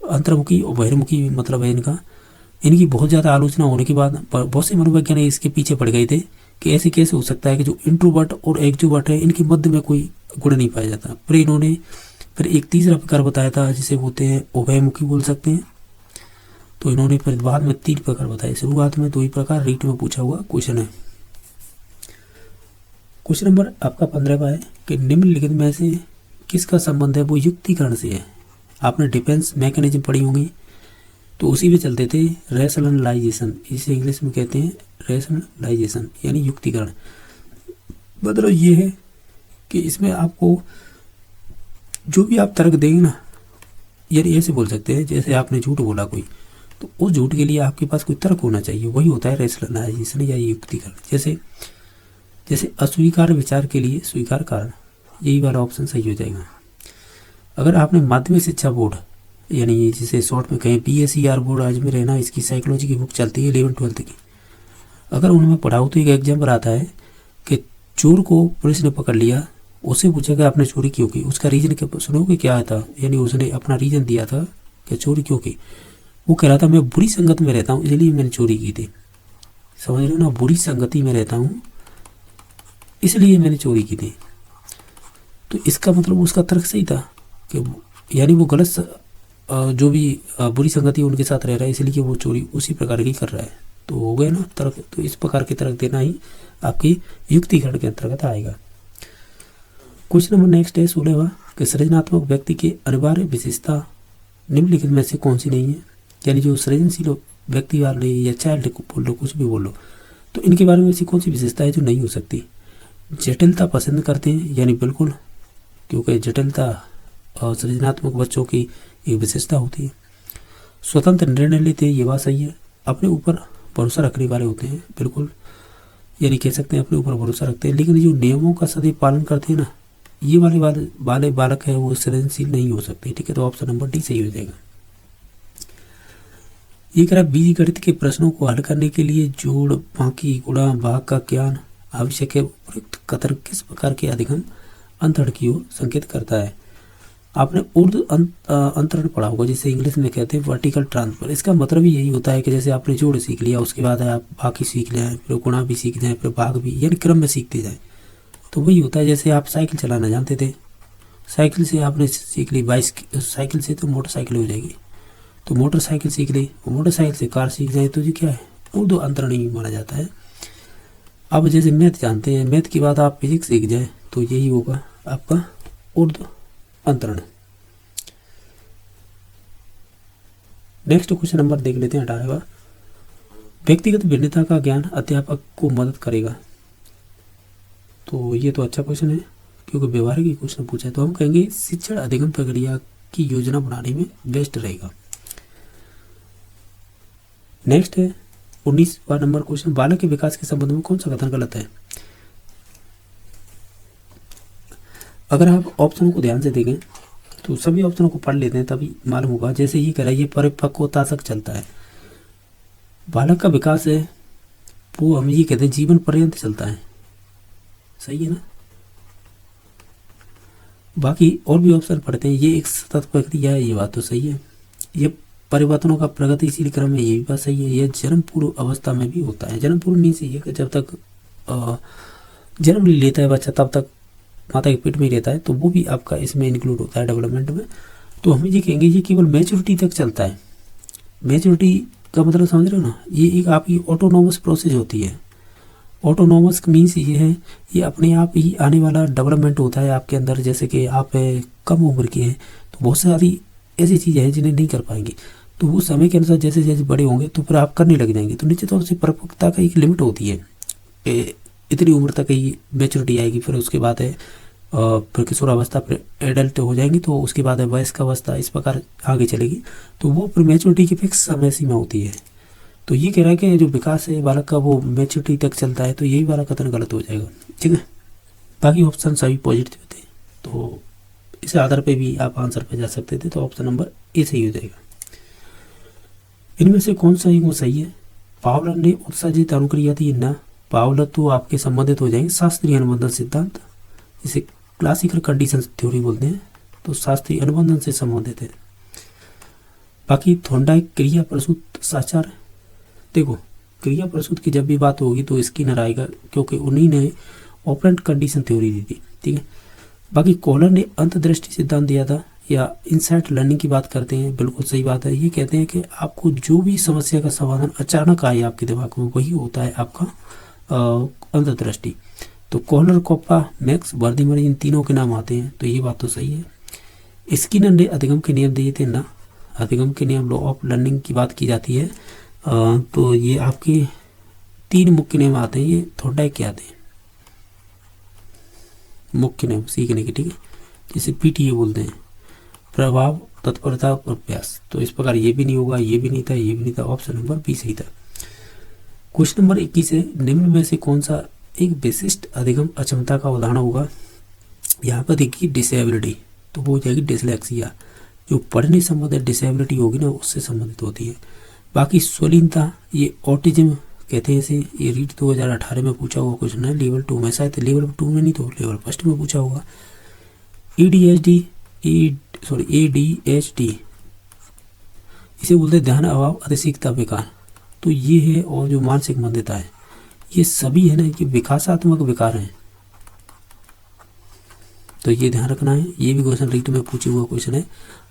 अंतर्मुखी और बहिर्मुखी मतलब है इनकी बहुत ज़्यादा आलोचना होने के बाद बहुत से मनोवैज्ञानिक इसके पीछे पड़ गए थे कि ऐसे कैसे हो सकता है कि जो इंट्रोवर्ट और एक्सट्रोवर्ट है इनके मध्य में कोई गुण नहीं पाया जाता। फिर इन्होंने एक तीसरा प्रकार बताया था जिसे बोलते हैं उभयमुखी बोल सकते हैं। तो इन्होंने फिर बाद में 3 प्रकार बताए, शुरुआत में 2 ही प्रकार रीट में पूछा हुआ क्वेश्चन है। क्वेश्चन नंबर आपका 15वां है कि निम्नलिखित में से किसका संबंध है वो युक्तिकरण से है। आपने डिफेंस मैकेनिज्म पढ़ी होंगी, तो उसी में चलते थे रैशनलाइजेशन, इसे इंग्लिश में कहते हैं रैशनलाइजेशन यानी युक्तिकरण। मतलब ये है कि इसमें आपको जो भी आप तर्क देंगे ना, यानी ऐसे बोल सकते हैं जैसे आपने झूठ बोला कोई, तो उस झूठ के लिए आपके पास कोई तर्क होना चाहिए, वही होता है रैशनलाइजेशन या युक्तिकरण। जैसे अस्वीकार विचार के लिए स्वीकार कारण, यही वाला ऑप्शन सही हो जाएगा। अगर आपने माध्यमिक शिक्षा बोर्ड यानी जिसे शॉर्ट में कहें PSER बोर्ड अजमेर है ना, इसकी साइकोलॉजी की बुक चलती है 11वीं-12वीं की, अगर उनमें पढ़ाओ तो एक एग्जाम्पल आता है कि चोर को पुलिस ने पकड़ लिया, उससे पूछा कि आपने चोरी क्यों की, उसका रीजन क्या सुनोगे क्या था, यानी उसने अपना रीजन दिया था कि चोरी क्यों की। वो कह रहा था मैं बुरी संगत में रहता हूँ इसलिए मैंने चोरी की थी। समझ रहे हो ना, बुरी संगति में रहता हूँ इसलिए मैंने चोरी की थी। तो इसका मतलब उसका तर्क सही था कि यानी वो गलत जो भी बुरी संगति उनके साथ रह रहा है इसलिए वो चोरी उसी प्रकार की कर रहा है, तो हो गया ना तर्क। तो इस प्रकार के तर्क देना ही आपकी युक्तिकरण के अंतर्गत आएगा। क्वेश्चन नंबर नेक्स्ट है 16वां कि सृजनात्मक व्यक्ति की अनिवार्य विशेषता निम्नलिखित में से कौन सी नहीं है। यानी जो सृजनशील व्यक्ति वाले या चाइल्ड को बोल लो, कुछ भी बोल लो, तो इनके बारे में ऐसी कौन सी विशेषता है जो नहीं हो सकती। जटिलता पसंद करते हैं, यानी बिल्कुल, क्योंकि जटिलता और सृजनात्मक बच्चों की एक विशेषता होती है। स्वतंत्र निर्णय लेते हैं, ये बात सही है। अपने ऊपर भरोसा रखने वाले होते हैं, बिल्कुल, यानी कह सकते हैं अपने ऊपर भरोसा रखते हैं। लेकिन जो नियमों का सदैव पालन करते हैं ना, ये वाले बालक है वो सृजनशील नहीं हो सकते। ठीक है, तो ऑप्शन नंबर डी सही हो जाएगा। ये कह रहा बीजगणित के प्रश्नों को हल करने के लिए जोड़, बाकी, गुणा, भाग का ज्ञान आवश्यक है। उपयुक्त कतर किस प्रकार के अधिगम अंतरण की ओर संकेत करता है। आपने उर्दू अंतरण पढ़ा होगा जिसे इंग्लिश में कहते हैं वर्टिकल ट्रांसफर। इसका मतलब ही यही होता है कि जैसे आपने जोड़ सीख लिया, उसके बाद आप बाकी सीख लें, फिर गुणा भी सीख जाएं, फिर भाग भी, यानी क्रम में सीखते जाएं। तो वही होता है जैसे आप साइकिल चलाना जानते थे, साइकिल से आपने सीख ली, साइकिल से तो मोटरसाइकिल हो जाएगी, तो मोटरसाइकिल सीख ली, मोटरसाइकिल से कार सीख जाए, तो ये क्या है, उर्दू अंतरण ही माना जाता है। अब जैसे मैथ जानते हैं, मैथ की बात आप फिजिक्स सीख जाए तो यही होगा आपका उर्दू अंतरण। नेक्स्ट क्वेश्चन नंबर देख लेते हैं 18वां। व्यक्तिगत भिन्नता का ज्ञान अध्यापक को मदद करेगा। तो ये तो अच्छा क्वेश्चन है क्योंकि व्यवहारिक क्वेश्चन पूछा है, तो हम कहेंगे शिक्षण अधिगम प्रक्रिया की योजना बनाने में बेस्ट रहेगा। नेक्स्ट है 19वां नंबर क्वेश्चन। बालक के विकास के संबंध में कौन सा कथन गलत है। अगर आप ऑप्शनों को ध्यान से देखें तो सभी ऑप्शनों को पढ़ लेते हैं तभी मालूम होगा। जैसे ये कह रहा है ये परिपक्वता तक चलता है, बालक का विकास है वो हम ये कहते हैं जीवन पर्यंत चलता है, सही है ना। बाकी और भी ऑप्शन पढ़ते हैं, ये एक सतत प्रक्रिया है, ये बात तो सही है। ये परिवर्तनों का प्रगतिशील क्रम है, ये भी बात सही है। यह जन्म पूर्व अवस्था में भी होता है। जन्म पूर्व नहीं चाहिए कि जब तक जन्म नहीं लेता है बच्चा तब तक माता के पेट में ही रहता है, तो वो भी आपका इसमें इंक्लूड होता है डेवलपमेंट में। तो हम ये कहेंगे ये केवल मैच्योरिटी तक चलता है। मैच्योरिटी का मतलब समझ रहे हो ना, ये एक आपकी ऑटोनोमस प्रोसेस होती है। ऑटोनोमस मीन्स ये है ये अपने आप ही आने वाला डेवलपमेंट होता है आपके अंदर। जैसे कि आप कम उम्र के हैं तो बहुत सारी ऐसी चीज़ें हैं जिन्हें नहीं कर पाएंगे, तो वो समय के अनुसार जैसे जैसे बड़े होंगे तो फिर आप करने लग जाएंगे। तो निश्चित तौर से परिपक्वता का एक लिमिट होती है, इतनी उम्र तक ही मैच्योरिटी आएगी, फिर उसके बाद है फिर किशोरावस्था, फिर एडल्ट हो जाएंगी, तो उसके बाद है वयस्क अवस्था, इस प्रकार आगे चलेगी। तो वो फिर मैच्योरिटी की फिक्स समय सीमा होती है। तो ये कह रहा है कि जो विकास है बालक का वो मैच्योरिटी तक चलता है, तो यही वाला कथन गलत हो जाएगा। ठीक है, बाकी ऑप्शन सभी पॉजिटिव थे, तो इस आधार पे भी आप आंसर पे जा सकते थे। तो ऑप्शन नंबर ए सही हो जाएगा। इनमें से कौन सा ही वो सही है? पावलर ने उत्सर्जित अनुक्रिया थी ना। पावलर तो आपके संबंधित हो जाएंगे शास्त्रीय अनुबंधन सिद्धांत, इसे क्लासिकल कंडीशन थ्योरी बोलते हैं, तो शास्त्रीय अनुबंधन से संबंधित है। बाकी थॉर्नडाइक क्रिया प्रसूत साचार, देखो क्रिया प्रसूत की जब भी बात होगी तो स्किनर आएगा, क्योंकि उन्हीं ने ऑपरेंट कंडीशन थ्योरी दी थी। ठीक है, बाकी कॉलर ने अंतर्दृष्टि सिद्धांत दिया था, या इंसाइट लर्निंग की बात करते हैं, बिल्कुल सही बात है। ये कहते हैं कि आपको जो भी समस्या का समाधान अचानक आए आपके दिमाग में, वही होता है आपका अंतर्दृष्टि। तो कॉलर, कोप्पा, मैक्स, वर्दीमर, इन तीनों के नाम आते हैं, तो ये बात तो सही है। स्किनर ने अधिगम के नियम दिए थे ना। अधिगम के नियम, लॉ ऑफ लर्निंग की बात की जाती है। तो ये आपके 3 मुख्य नियम आते हैं, ये थॉर्नडाइक के आते हैं, मुख्य नियम सीखने के। ठीक है, जिसे पीटीए बोलते हैं, प्रभाव, तत्परता, अभ्यास। तो इस प्रकार ये भी नहीं होगा, ये भी नहीं था, ये भी नहीं था, ऑप्शन नंबर बी सही था। क्वेश्चन नंबर 21 है, निम्न में से कौन सा एक विशिष्ट अधिगम अक्षमता का उदाहरण होगा? यहाँ पर देखिए डिसेबिलिटी, तो वो हो जाएगी डिसलेक्सिया। जो पढ़ने संबंधित डिसेबिलिटी होगी ना, उससे संबंधित होती है। बाकी स्वलीनता, ये ऑटिज्म कहते हैं इसे। ये रीट 2018 में पूछा हुआ क्वेश्चन है, लेवल 2 में, शायद लेवल 2 में नहीं तो लेवल 1 में पूछा होगा। ADHD, ADHD इसे बोलते हैं ध्यान अभाव अतिशीघ्रता विकार। तो ये है, और जो मानसिक मंदता है, ये सभी है ना, ये विकासात्मक विकार हैं, तो ये ध्यान रखना है। ये भी क्वेश्चन रीट में पूछे हुआ क्वेश्चन है।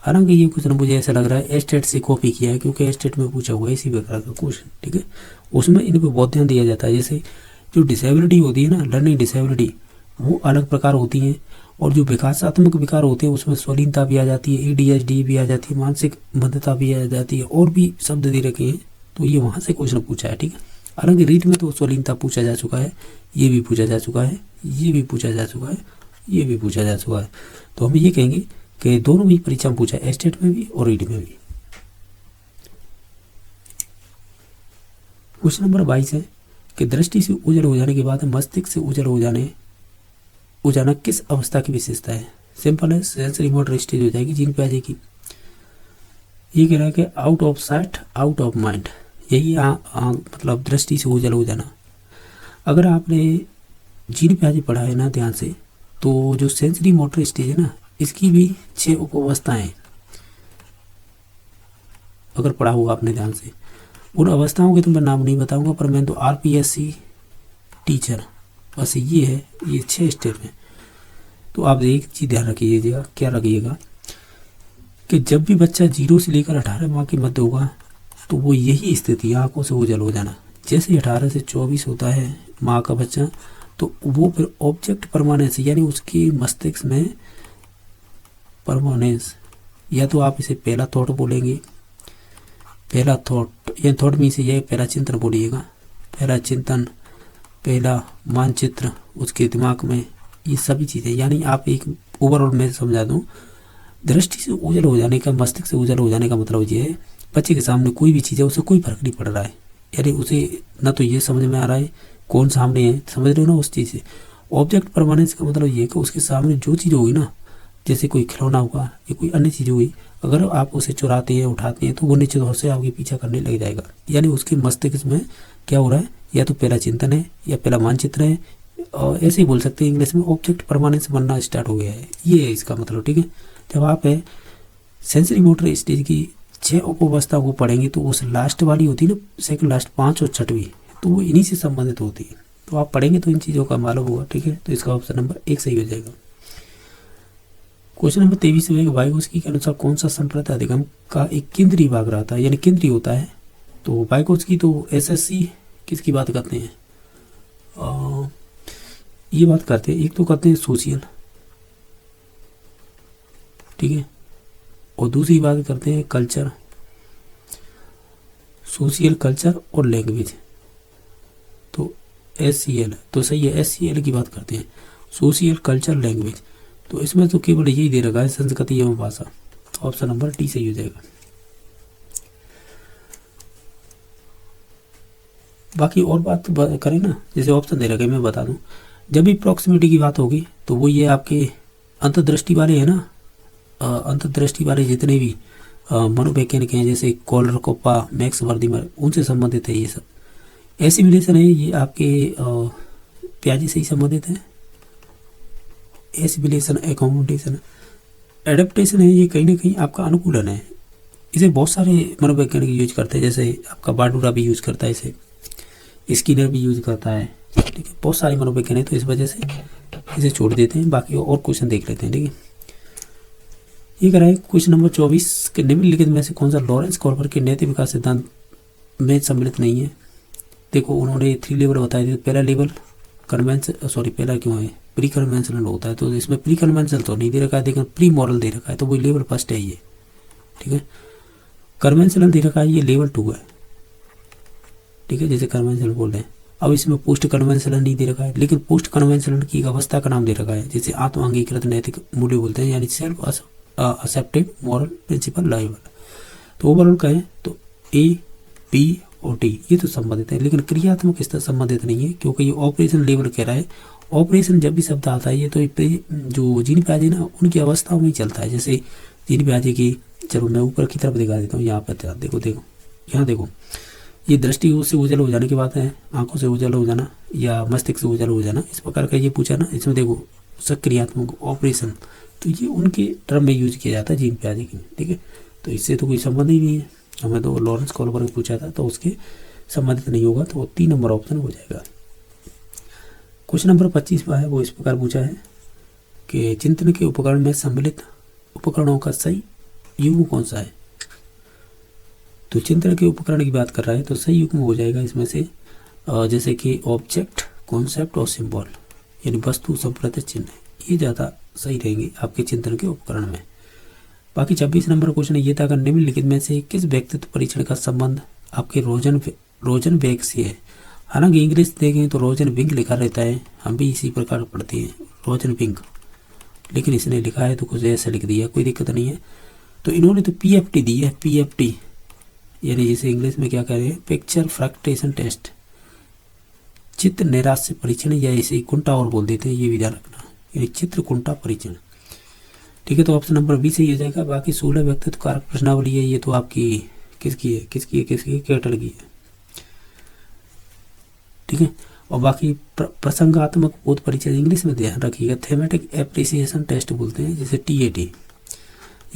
हालांकि ये क्वेश्चन मुझे ऐसा लग रहा है एस्टेट से कॉपी किया है, क्योंकि एस्टेट में पूछा हुआ है इसी प्रकार का क्वेश्चन। ठीक है, उसमें इन पर बहुत ध्यान दिया जाता है। जैसे जो डिसेबिलिटी होती है ना, लर्निंग डिसेबिलिटी, वो अलग प्रकार होती हैं, और जो विकासात्मक विकार होते हैं उसमें स्वलीनता भी आ जाती है, ADHD भी आ जाती है, मानसिक मंदता भी आ जाती है, और भी शब्द दे रखे हैं। तो ये वहाँ से क्वेश्चन पूछा है। ठीक है, हालांकि रीट में तो स्वलीनता पूछा जा चुका है, ये भी पूछा जा चुका है, ये भी पूछा जा चुका है, ये भी पूछा जा चुका है। तो हम ये कहेंगे कि दोनों भी परीक्षा में पूछा है, एस्टेट में भी और रीट में भी। क्वेश्चन नंबर 22 है कि दृष्टि से उजल हो जाने के बाद मस्तिष्क से उजल हो जाना किस अवस्था की विशेषता है? सिंपल है, सेंसरी मोटर स्टेज हो जाएगी, जीन पे आ जाएगी। ये कह रहा है कि out of site, out of mind, यही मतलब दृष्टि से उजल हो जाना। अगर आपने जीन पे पढ़ा है ना ध्यान से, तो जो सेंसरी मोटर स्टेज है ना, इसकी भी 6 उपावस्थाएं, अगर पढ़ा हुआ आपने ध्यान से। उन अवस्थाओं के तो मैं नाम नहीं बताऊंगा, पर मैं तो RPSC टीचर, बस ये है, ये 6 स्टेप है। तो आप एक चीज ध्यान रखिएगा, क्या रखिएगा कि जब भी बच्चा 0 से लेकर 18 माह के मध्य होगा, तो वो यही स्थिति, आंखों से ओझल हो जाना। जैसे 18 से 24 होता है माँ का बच्चा, तो वो फिर ऑब्जेक्ट परमानेंस, यानी उसके मस्तिष्क में परमानेंस, या तो आप इसे पहला थॉट बोलेंगे, पहला थॉट, या थॉट में से यह पहला चिंतन बोलिएगा, पहला चिंतन, पहला मानचित्र उसके दिमाग में, ये सभी चीज़ें। यानी आप एक ओवरऑल मैं समझा दूँ, दृष्टि से ओझल हो जाने का, मस्तिष्क से ओझल हो जाने का मतलब ये है, बच्चे के सामने कोई भी चीज़ है, उसे कोई फर्क नहीं पड़ रहा है, यानी उसे ना तो ये समझ में आ रहा है कौन सामने है, समझ रहे हो ना उस चीज़ से। ऑब्जेक्ट परमानेंस का मतलब ये है कि उसके सामने जो चीज़ होगी ना, जैसे कोई खिलौना होगा या कोई अन्य चीज़ हुई, अगर आप उसे चुराते हैं, उठाते हैं, तो वो निश्चित तौर से आपके पीछा करने लग जाएगा। यानी उसके मस्तिष्क में क्या हो रहा है, या तो पहला चिंतन है या पहला मानचित्र है, और ऐसे ही बोल सकते हैं इंग्लिश में, ऑब्जेक्ट परमानेंस बनना स्टार्ट हो गया है, ये है इसका मतलब। ठीक है, जब आप सेंसरी मोटर स्टेज की 6 उपावस्था को पढ़ेंगे, तो उस लास्ट वाली होती है ना, सेकंड लास्ट, 5 और 6वीं, तो वो इन्हीं से संबंधित होती है। तो आप पढ़ेंगे तो इन चीज़ों का मालूम होगा। ठीक है, तो इसका ऑप्शन नंबर 1 सही हो जाएगा। क्वेश्चन नंबर 23 में वाइगोत्स्की के अनुसार कौन सा संप्रदाय अधिगम का एक केंद्रीय भाग रहता है, यानी केंद्रीय होता है? तो वाइगोत्स्की तो SSC किसकी बात करते हैं, ये बात करते हैं, एक तो करते हैं सोशल, ठीक है, और दूसरी बात करते हैं कल्चर, सोशल कल्चर और लैंग्वेज, तो SCL, तो सही है, SCL की बात करते हैं, सोशल कल्चर लैंग्वेज। तो इसमें तो केवल यही दे रखा है, संस्कृति एवं भाषा, तो ऑप्शन नंबर डी सही हो जाएगा। बाकी और बात करें ना, जैसे ऑप्शन दे रखे मैं बता दूं, जब भी प्रॉक्सिमिटी की बात होगी तो वो ये आपके अंतर्दृष्टि वाले है ना, अंतर्दृष्टि वाले जितने भी मनोवैज्ञानिक हैं, जैसे कॉलर कोप्पा, मैक्स वर्दीमर, उनसे संबंधित है ये सब। एसिमिलेशन है ये आपके प्याजी से ही संबंधित है। एसिमिलेशन, एकोमोडेशन, एडेप्टेशन है ये कहीं ना कहीं आपका अनुकूलन है। इसे बहुत सारे मनोवैज्ञानिक यूज करते हैं, जैसे आपका बाडूरा भी यूज करता है इसे, स्किनर भी यूज करता है, ठीक है, बहुत सारे मनोवैज्ञानिक, तो इस वजह से इसे छोड़ देते हैं। बाकी और क्वेश्चन देख लेते हैं, ठीक है। ये करा है क्वेश्चन नंबर 24 के निम्नलिखित में से कौन सा लॉरेंस कॉल्बर के नैतिक विकास सिद्धांत में सम्मिलित नहीं है। देखो उन्होंने 3 लेवल बताए थे। पहला लेवल पहला क्यों है, प्री कन्वेंशनल होता है, तो इसमें प्री कन्वेंशनल तो नहीं दे रखा है, लेकिन प्री मॉरल दे रखा है, तो वही लेवल फर्स्ट है ये, ठीक है। कन्वेंशनल दे रखा है, ये लेवल 2 है, ठीक है, जैसे कन्वेंशनल बोल रहे हैं। अब इसमें पोस्ट कन्वेंशनल नहीं दे रखा है, लेकिन पोस्ट कन्वेंशनल की एक अवस्था का नाम दे रखा है, जैसे आत्म अंगीकृत नैतिक मूल्य बोलते हैं, यानी self accepted moral principle liable. तो ओवरऑल कहें तो A, B और D ये तो संबंधित है, लेकिन क्रियात्मक स्तर संबंधित नहीं है, क्योंकि ये ऑपरेशन लेवल कह रहा है। ऑपरेशन जब भी शब्द आता है ये तो जो जीन प्याजे ना उनकी अवस्थाओं में ही चलता है। जैसे जीन प्याजे की, चलो मैं ऊपर की तरफ दिखा देता हूँ, यहाँ पर देखो यहाँ देखो, ये दृष्टि से उजल हो जाने की बात है, आंखों से उजल हो जाना या मस्तिष्क से उजल हो जाना, इस प्रकार का ये पूछा ना। इसमें देखो सक्रियात्मक ऑपरेशन, तो ये उनके टर्म में यूज किया जाता है जीन प्याजे की, ठीक है। तो इससे तो कोई संबंध ही नहीं है। हमें तो लॉरेंस कॉल्बर ने पूछा था, तो उसके संबंधित नहीं होगा, तो 3 नंबर ऑप्शन हो जाएगा। क्वेश्चन नंबर 25 है, वो इस प्रकार पूछा है कि चिंतन के उपकरण में सम्मिलित उपकरणों का सही युग्म कौन सा है। तो चिंतन के उपकरण की बात कर रहा है, तो सही युग्म हो जाएगा इसमें से जैसे कि ऑब्जेक्ट, कॉन्सेप्ट और सिंबल, यानी वस्तु, संप्रति, चिन्ह, ये ज़्यादा सही रहेंगे आपके चिंतन के उपकरण में। बाकी 26 नंबर क्वेश्चन ये था कि निम्नलिखित में से किस व्यक्तित्व परीक्षण का संबंध आपके रोजनबेर्ग से है। हालांकि इंग्लिश देखें तो रोजनविंग लिखा रहता है, हम भी इसी प्रकार पढ़ते हैं रोजनविंग, लेकिन इसने लिखा है तो कुछ ऐसा लिख दिया, कोई दिक्कत नहीं है। तो इन्होंने तो PFT दी है, PFT यानी जैसे इंग्लिश में क्या कह रहे हैं, पिक्चर फ्रैक्टेशन टेस्ट, चित्र नैराश्य परीक्षण, या इसे कुंटा और बोल देते हैं, ये भी ध्यान रखना, यानी चित्र कुंटा परीक्षण, ठीक है। तो ऑप्शन नंबर बी सही हो जाएगा। बाकी 16 व्यक्तित्व कारक प्रश्नावली है, ये तो आपकी किसकी है, कैटल की है, ठीक है। और बाकी प्रसंगात्मक बोध परीक्षण इंग्लिश में ध्यान रखिएगा, थेमेटिक एप्रिसिएशन टेस्ट बोलते हैं, जैसे TAT,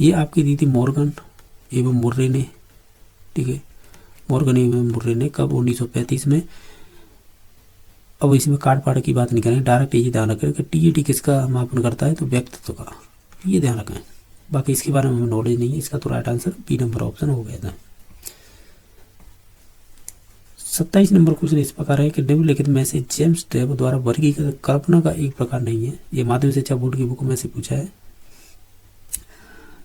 ये आपकी दी थी मॉर्गन एवं मुर्रे ने, ठीक है, मॉर्गन एवं मुर्रे ने, कब 1935 में। अब इसमें काट पाट की बात नहीं करें, डायरेक्ट ये ध्यान रखें कि TAT किसका मापन करता है, तो व्यक्तित्व का, ये ध्यान रखें। बाकी इसके बारे में हमें नॉलेज नहीं है, इसका तो right answer B number option हो गया था। 27 नंबर क्वेश्चन इस प्रकार है कि निम्नलिखित में से जेम्स ड्रेव द्वारा वर्गीकृत कल्पना का एक प्रकार नहीं है। ये माध्यमिक शिक्षा बोर्ड की बुक में से पूछा है।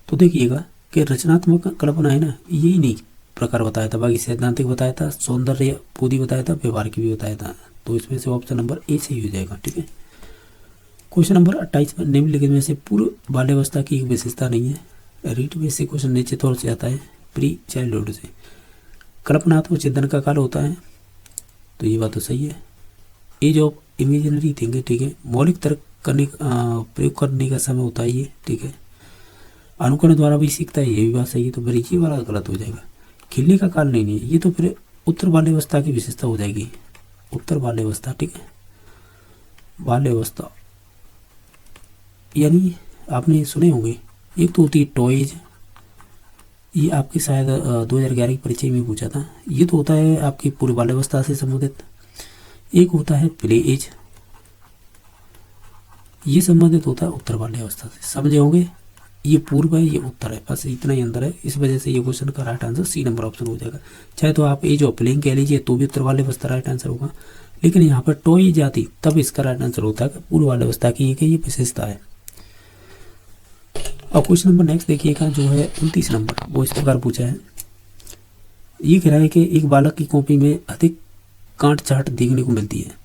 तो देखिएगा कि रचनात्मक कल्पना है ना, यही नहीं प्रकार बताया था, बाकी सैद्धांतिक बताया था, सौंदर्य बोधी बताया था, व्यवहार की भी बताया था। तो इसमें से ऑप्शन नंबर ए सही हो जाएगा, ठीक है। क्वेश्चन नंबर 28 में निम्नलिखित में से पूर्व बाल्यावस्था की एक विशेषता नहीं है। रीट में से क्वेश्चन निश्चित तौर से आता है प्री चाइल्डहुड से। कल्पनात्मक चिंतन का काल होता है, तो ये बात तो सही है। एज ऑफ इमेजिनरी थिंकिंग, ठीक है। मौलिक तर्क करने प्रयोग करने का समय होता है ये, ठीक है। अनुकरण द्वारा भी सीखता है, ये भी बात सही है, तो फिर ये वाला गलत हो जाएगा। खिलने का काल नहीं है, ये तो फिर उत्तर बाल्यावस्था की विशेषता हो जाएगी, उत्तर बाल्यावस्था, ठीक है। बाल्यावस्था यानी आपने सुने होंगे, एक तो होती है टॉयज, ये आपकी शायद 2011 की परीक्षा में पूछा था, ये तो होता है आपकी पूर्व बाल्यावस्था से संबंधित। एक होता है प्ले एज, ये संबंधित होता है उत्तर बाल्यावस्था से, समझे होंगे। ये पूर्व है, ये उत्तर है, बस इतना ही अंदर है। इस वजह से ये क्वेश्चन का right answer C number option हो जाएगा। चाहे तो आप एज ऑफ प्लेइंग कह लीजिए तो भी उत्तर बाल्यावस्था राइट आंसर होगा, लेकिन यहाँ पर टॉयज आती तब इसका राइट आंसर होता है पूर्व बाल्यावस्था की ये विशेषता है। अब क्वेश्चन नंबर नेक्स्ट देखिएगा, जो है 29 नंबर, वो इस प्रकार पूछा है ये कह रहा है कि एक बालक की कॉपी में अधिक काट छाट देखने को मिलती है।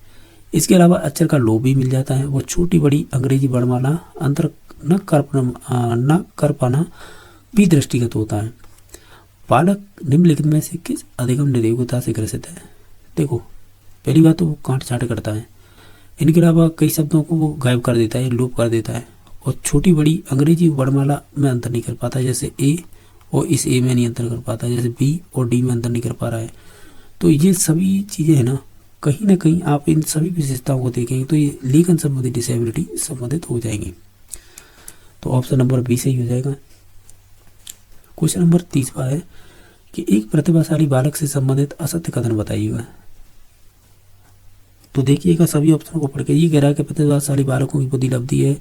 इसके अलावा अक्षर का लोभ भी मिल जाता है। वो छोटी बड़ी अंग्रेजी वर्णमाला अंतर न कर पाना भी दृष्टिगत होता है। बालक निम्नलिखित में से किस अधिगम निरोगता से ग्रसित है? देखो, पहली बात तो वो काट छाट करता है। इनके अलावा कई शब्दों को वो गायब कर देता है, लोप कर देता है। और छोटी बड़ी अंग्रेजी वर्णमाला में अंतर नहीं कर पाता, जैसे ए और इस ए में नहीं अंतर कर पाता, जैसे बी और डी में अंतर नहीं कर पा रहा है। तो ये सभी चीज़ें हैं ना कहीं आप इन सभी विशेषताओं को देखेंगे तो ये लेखन संबंधी डिसेबिलिटी संबंधित हो जाएंगी। तो ऑप्शन नंबर बी सही हो जाएगा। क्वेश्चन नंबर 30 है कि एक प्रतिभाशाली बालक से संबंधित असत्य कथन बताइएगा। तो देखिएगा सभी ऑप्शनों को पढ़ के। ये कह रहा है कि प्रतिभाशाली बालकों की बुद्धि लब्धि है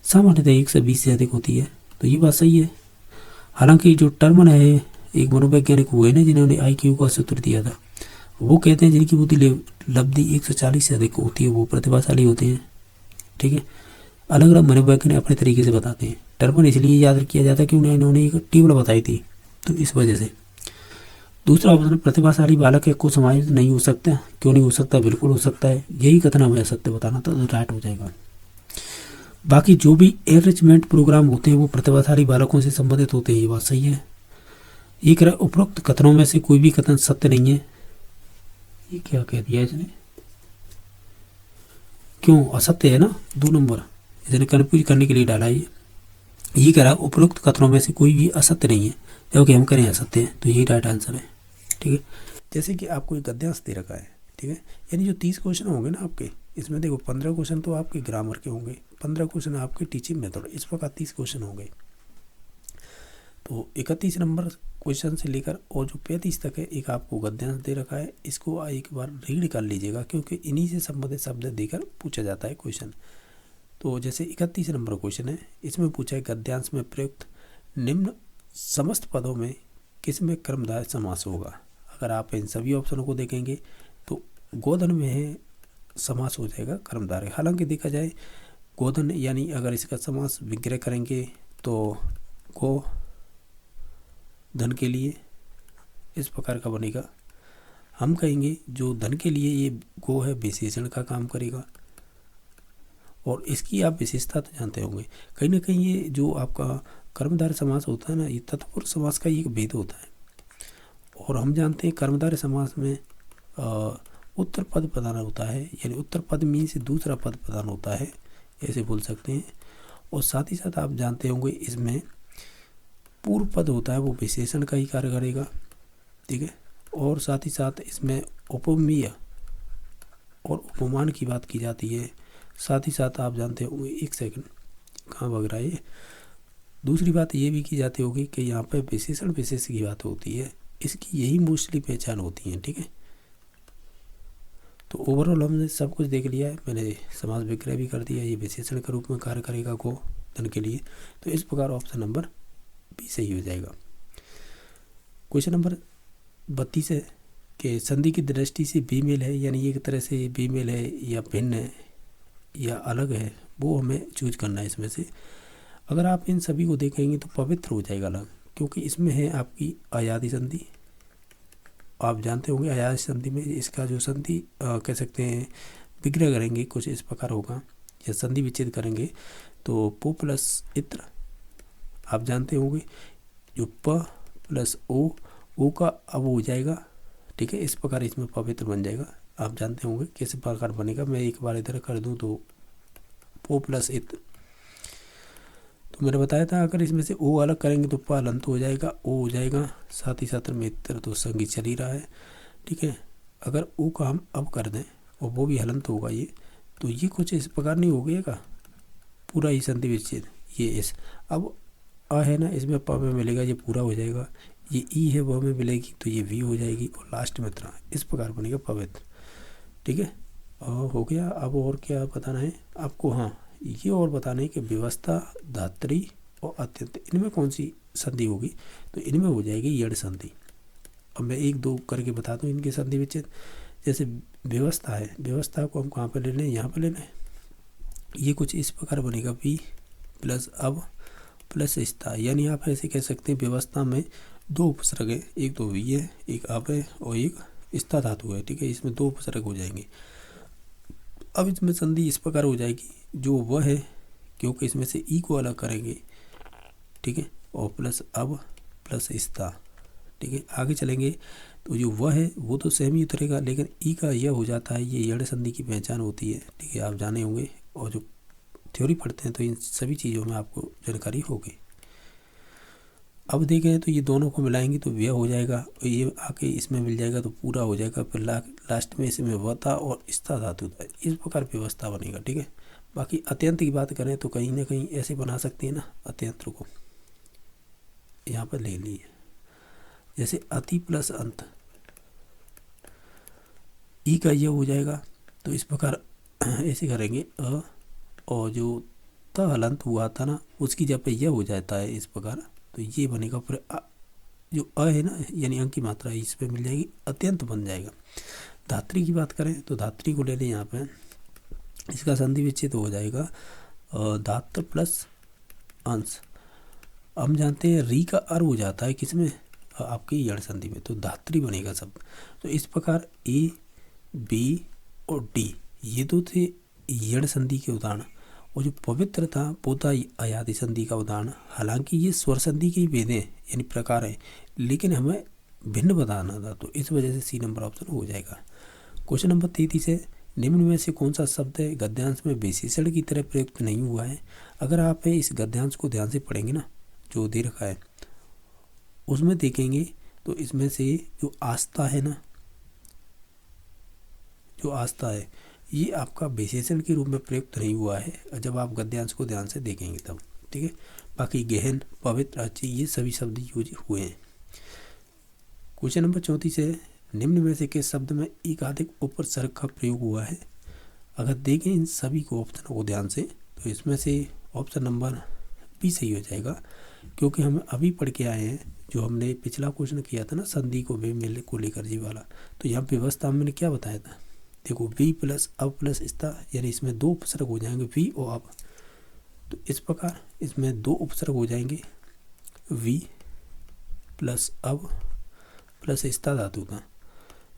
सामान्यतः 1 से 20 से अधिक होती है। तो ये बात सही है। हालांकि जो टर्मन है एक मनोवैज्ञानिक हुए ना जिन्होंने IQ का सूत्र दिया था, वो कहते हैं जिनकी बुद्धि लब्धि 140 से अधिक होती है वो प्रतिभाशाली होते हैं। ठीक है, अलग अलग मनोवैज्ञानिक अपने तरीके से बताते हैं। टर्मन इसलिए याद किया जाता है कि उन्होंने एक टेबल बताई थी, तो इस वजह से। दूसरा ऑप्शन, प्रतिभाशाली बालक को समायोजित नहीं हो सकता। क्यों नहीं हो सकता? बिल्कुल हो सकता है। यही कथन हमें सत्य बताना था, तो राइट हो जाएगा। बाकी जो भी एनरिचमेंट प्रोग्राम होते हैं वो प्रतिभाशाली बालकों से संबंधित होते हैं, ये बात सही है। एक उपरोक्त कथनों में से कोई भी कथन सत्य नहीं है। ये क्या कह दिया इसने? क्यों असत्य है ना? 2 नंबर इसने कन्फ्यूज करने के लिए डाला है। ये कह रहा है उपरोक्त कथनों में से कोई भी असत्य नहीं है, क्योंकि हम करें असत्य है, तो यही राइट आंसर है। ठीक है, जैसे कि आपको एक गद्यांश दे रखा है। ठीक है, यानी जो 30 क्वेश्चन होंगे ना आपके, इसमें देखो 15 क्वेश्चन तो आपके ग्रामर के होंगे, 15 क्वेश्चन आपके टीचिंग मेथड, इस प्रकार 30 क्वेश्चन होंगे। तो 31 नंबर क्वेश्चन से लेकर और जो 35 तक है एक आपको गद्यांश दे रखा है। इसको एक बार रीड कर लीजिएगा, क्योंकि इन्हीं से संबंधित शब्द देकर पूछा जाता है क्वेश्चन। तो जैसे 31 नंबर क्वेश्चन है, इसमें पूछा है गद्यांश में प्रयुक्त निम्न समस्त पदों में किसमें कर्मधारय समास होगा। अगर आप इन सभी ऑप्शनों को देखेंगे तो गोधन में है समास हो जाएगा कर्मधारय। हालांकि देखा जाए गोधन यानी अगर इसका समास विग्रह करेंगे तो गो धन के लिए इस प्रकार का बनेगा। हम कहेंगे जो धन के लिए ये गो है विशेषण का काम करेगा। और इसकी आप विशेषता तो जानते होंगे, कहीं ना कहीं ये जो आपका कर्मधारय समास होता है ना, ये तत्पुरुष समास का एक भेद होता है। और हम जानते हैं कर्मधारय समास में उत्तर पद प्रधान होता है, यानी उत्तर पद में से दूसरा पद प्रधान होता है, ऐसे बोल सकते हैं। और साथ ही साथ आप जानते होंगे इसमें पूर्व पद होता है वो विशेषण का ही कार्य करेगा। ठीक है, और साथ ही साथ इसमें उपमेय और उपमान की बात की जाती है। साथ ही साथ आप जानते होंगे, एक सेकंड कहाँ भाग रहा है ये, दूसरी बात ये भी की जाती होगी कि यहाँ पे विशेषण विशेष की बात होती है, इसकी यही मोस्टली पहचान होती है। ठीक है, तो ओवरऑल हमने सब कुछ देख लिया है। मैंने समास विग्रह भी कर दिया, ये विशेषण के रूप में कार्य करेगा गो धन के लिए। तो इस प्रकार ऑप्शन नंबर बी सही हो जाएगा। क्वेश्चन नंबर 32 है कि संधि की दृष्टि से बीमेल है, यानी एक तरह से बीमेल है या भिन्न है या अलग है, वो हमें चूज करना है इसमें से। अगर आप इन सभी को देखेंगे तो पवित्र हो जाएगा अलग, क्योंकि इसमें है आपकी अयादि संधि। आप जानते होंगे अयादि संधि में इसका जो संधि कह सकते हैं विग्रह करेंगे कुछ इस प्रकार होगा, या संधि विच्छेद करेंगे तो पो प्लस इत्र आप जानते होंगे, जो प प्लस ओ का अब हो जाएगा। ठीक है, इस प्रकार इसमें पवित्र बन जाएगा। आप जानते होंगे किस प्रकार बनेगा, मैं एक बार इधर कर दूं तो पो प्लस इत्र। तो मैंने बताया था अगर इसमें से ओ अलग करेंगे तो प हलंत हो जाएगा, ओ हो जाएगा, साथ ही साथ में इत्र तो संगी चल ही रहा है। ठीक है, अगर ओ का हम अब कर दें और वो भी हलंत होगा ये, तो ये कुछ इस प्रकार नहीं हो गएगा पूरा ही संधि विच्छेद। ये इस अब आ है ना, इसमें प में मिलेगा, ये पूरा हो जाएगा। ये ई है वह में मिलेगी तो ये वी हो जाएगी, और लास्ट में त्र, इस प्रकार बनेगा पवित्र। ठीक है, हो गया। अब और क्या बताना है आपको? हाँ, ये और बताना है कि व्यवस्था, धात्री और अत्यंत, इनमें कौन सी संधि होगी? तो इनमें हो जाएगी यड़ संधि। अब मैं एक दो करके बता दूँ इनके संधि विच्छेद। जैसे व्यवस्था है, व्यवस्था को हम कहाँ पर ले लें? यहाँ पर ले लें। ये कुछ इस प्रकार बनेगा, वी प्लस अब प्लस स्था, यानी आप ऐसे कह सकते हैं व्यवस्था में दो उपसर्ग है, एक तो वी है, एक अप है और एक स्था धातु है, ठीक है। इसमें दो उपसर्ग हो जाएंगे। अब इसमें संधि इस प्रकार हो जाएगी, जो वह है, क्योंकि इसमें से ई को अलग करेंगे, ठीक है, और प्लस अब प्लस स्था, ठीक है। आगे चलेंगे तो जो वह है वो तो सेम ही उतरेगा, लेकिन ई का यह हो जाता है, ये यड़ संधि की पहचान होती है, ठीक है, आप जाने होंगे और जो थ्योरी पढ़ते हैं तो इन सभी चीज़ों में आपको जानकारी होगी। अब देखें तो ये दोनों को मिलाएंगे तो व्यय हो जाएगा, और ये आके इसमें मिल जाएगा तो पूरा हो जाएगा। फिर लास्ट में इसमें वता और स्था धातु था, इस प्रकार व्यवस्था बनेगा, ठीक है। बाकी अत्यंत की बात करें तो कहीं ना कहीं ऐसे बना सकते हैं ना, अत्यंत को यहाँ पर ले लिए, जैसे अति प्लस अंत, ई का यह हो जाएगा तो इस प्रकार ऐसे करेंगे अ, और जो त हलंत हुआ था ना उसकी जब पे यह हो जाता है इस प्रकार, तो ये बनेगा। फिर जो अ है ना, यानी अंक की मात्रा इस पे मिल जाएगी, अत्यंत बन जाएगा। धात्री की बात करें तो धात्री को ले लें यहाँ पे, इसका संधि विच्छेद हो जाएगा धात्र प्लस अंश। हम जानते हैं री का अर हो जाता है किसमें, आपकी यड़ संधि में, तो धात्री बनेगा शब्द। तो इस प्रकार ए बी और डी ये दो थे यड़ संधि के उदाहरण, और जो पवित्र था वो था अयादि संधि का उदाहरण। हालांकि ये स्वर संधि के ही भेद हैं, यानी प्रकार हैं, लेकिन हमें भिन्न बताना था, तो इस वजह से सी नंबर ऑप्शन हो जाएगा। क्वेश्चन नंबर 33 है, निम्न में से कौन सा शब्द है गद्यांश में विशेषण की तरह प्रयुक्त नहीं हुआ है। अगर आप इस गद्यांश को ध्यान से पढ़ेंगे ना, जो दे रखा है उसमें देखेंगे तो इसमें से जो आस्था है ना, जो आस्था है ये आपका विशेषण के रूप में प्रयुक्त नहीं हुआ है, जब आप गद्यांश को ध्यान से देखेंगे तब, ठीक है। बाकी गहन, पवित्र, अच्छी ये सभी शब्द यूज हुए हैं। क्वेश्चन नंबर 34 है, निम्न में से किस शब्द में एकाधिक उपसर्ग का प्रयोग हुआ है। अगर देखें इन सभी को ऑप्शन को ध्यान से, तो इसमें से ऑप्शन नंबर बी सही हो जाएगा, क्योंकि हम अभी पढ़ के आए हैं, जो हमने पिछला क्वेश्चन किया था ना संधि को वे मेले को लेकर जी वाला, तो यहाँ व्यवस्था मैंने क्या बताया था, देखो वी प्लस अब प्लस स्था, यानी इसमें दो उपसर्ग हो जाएंगे वी और अब, तो इस प्रकार इसमें दो उपसर्ग हो जाएंगे वी प्लस अब प्लस स्था धातु का,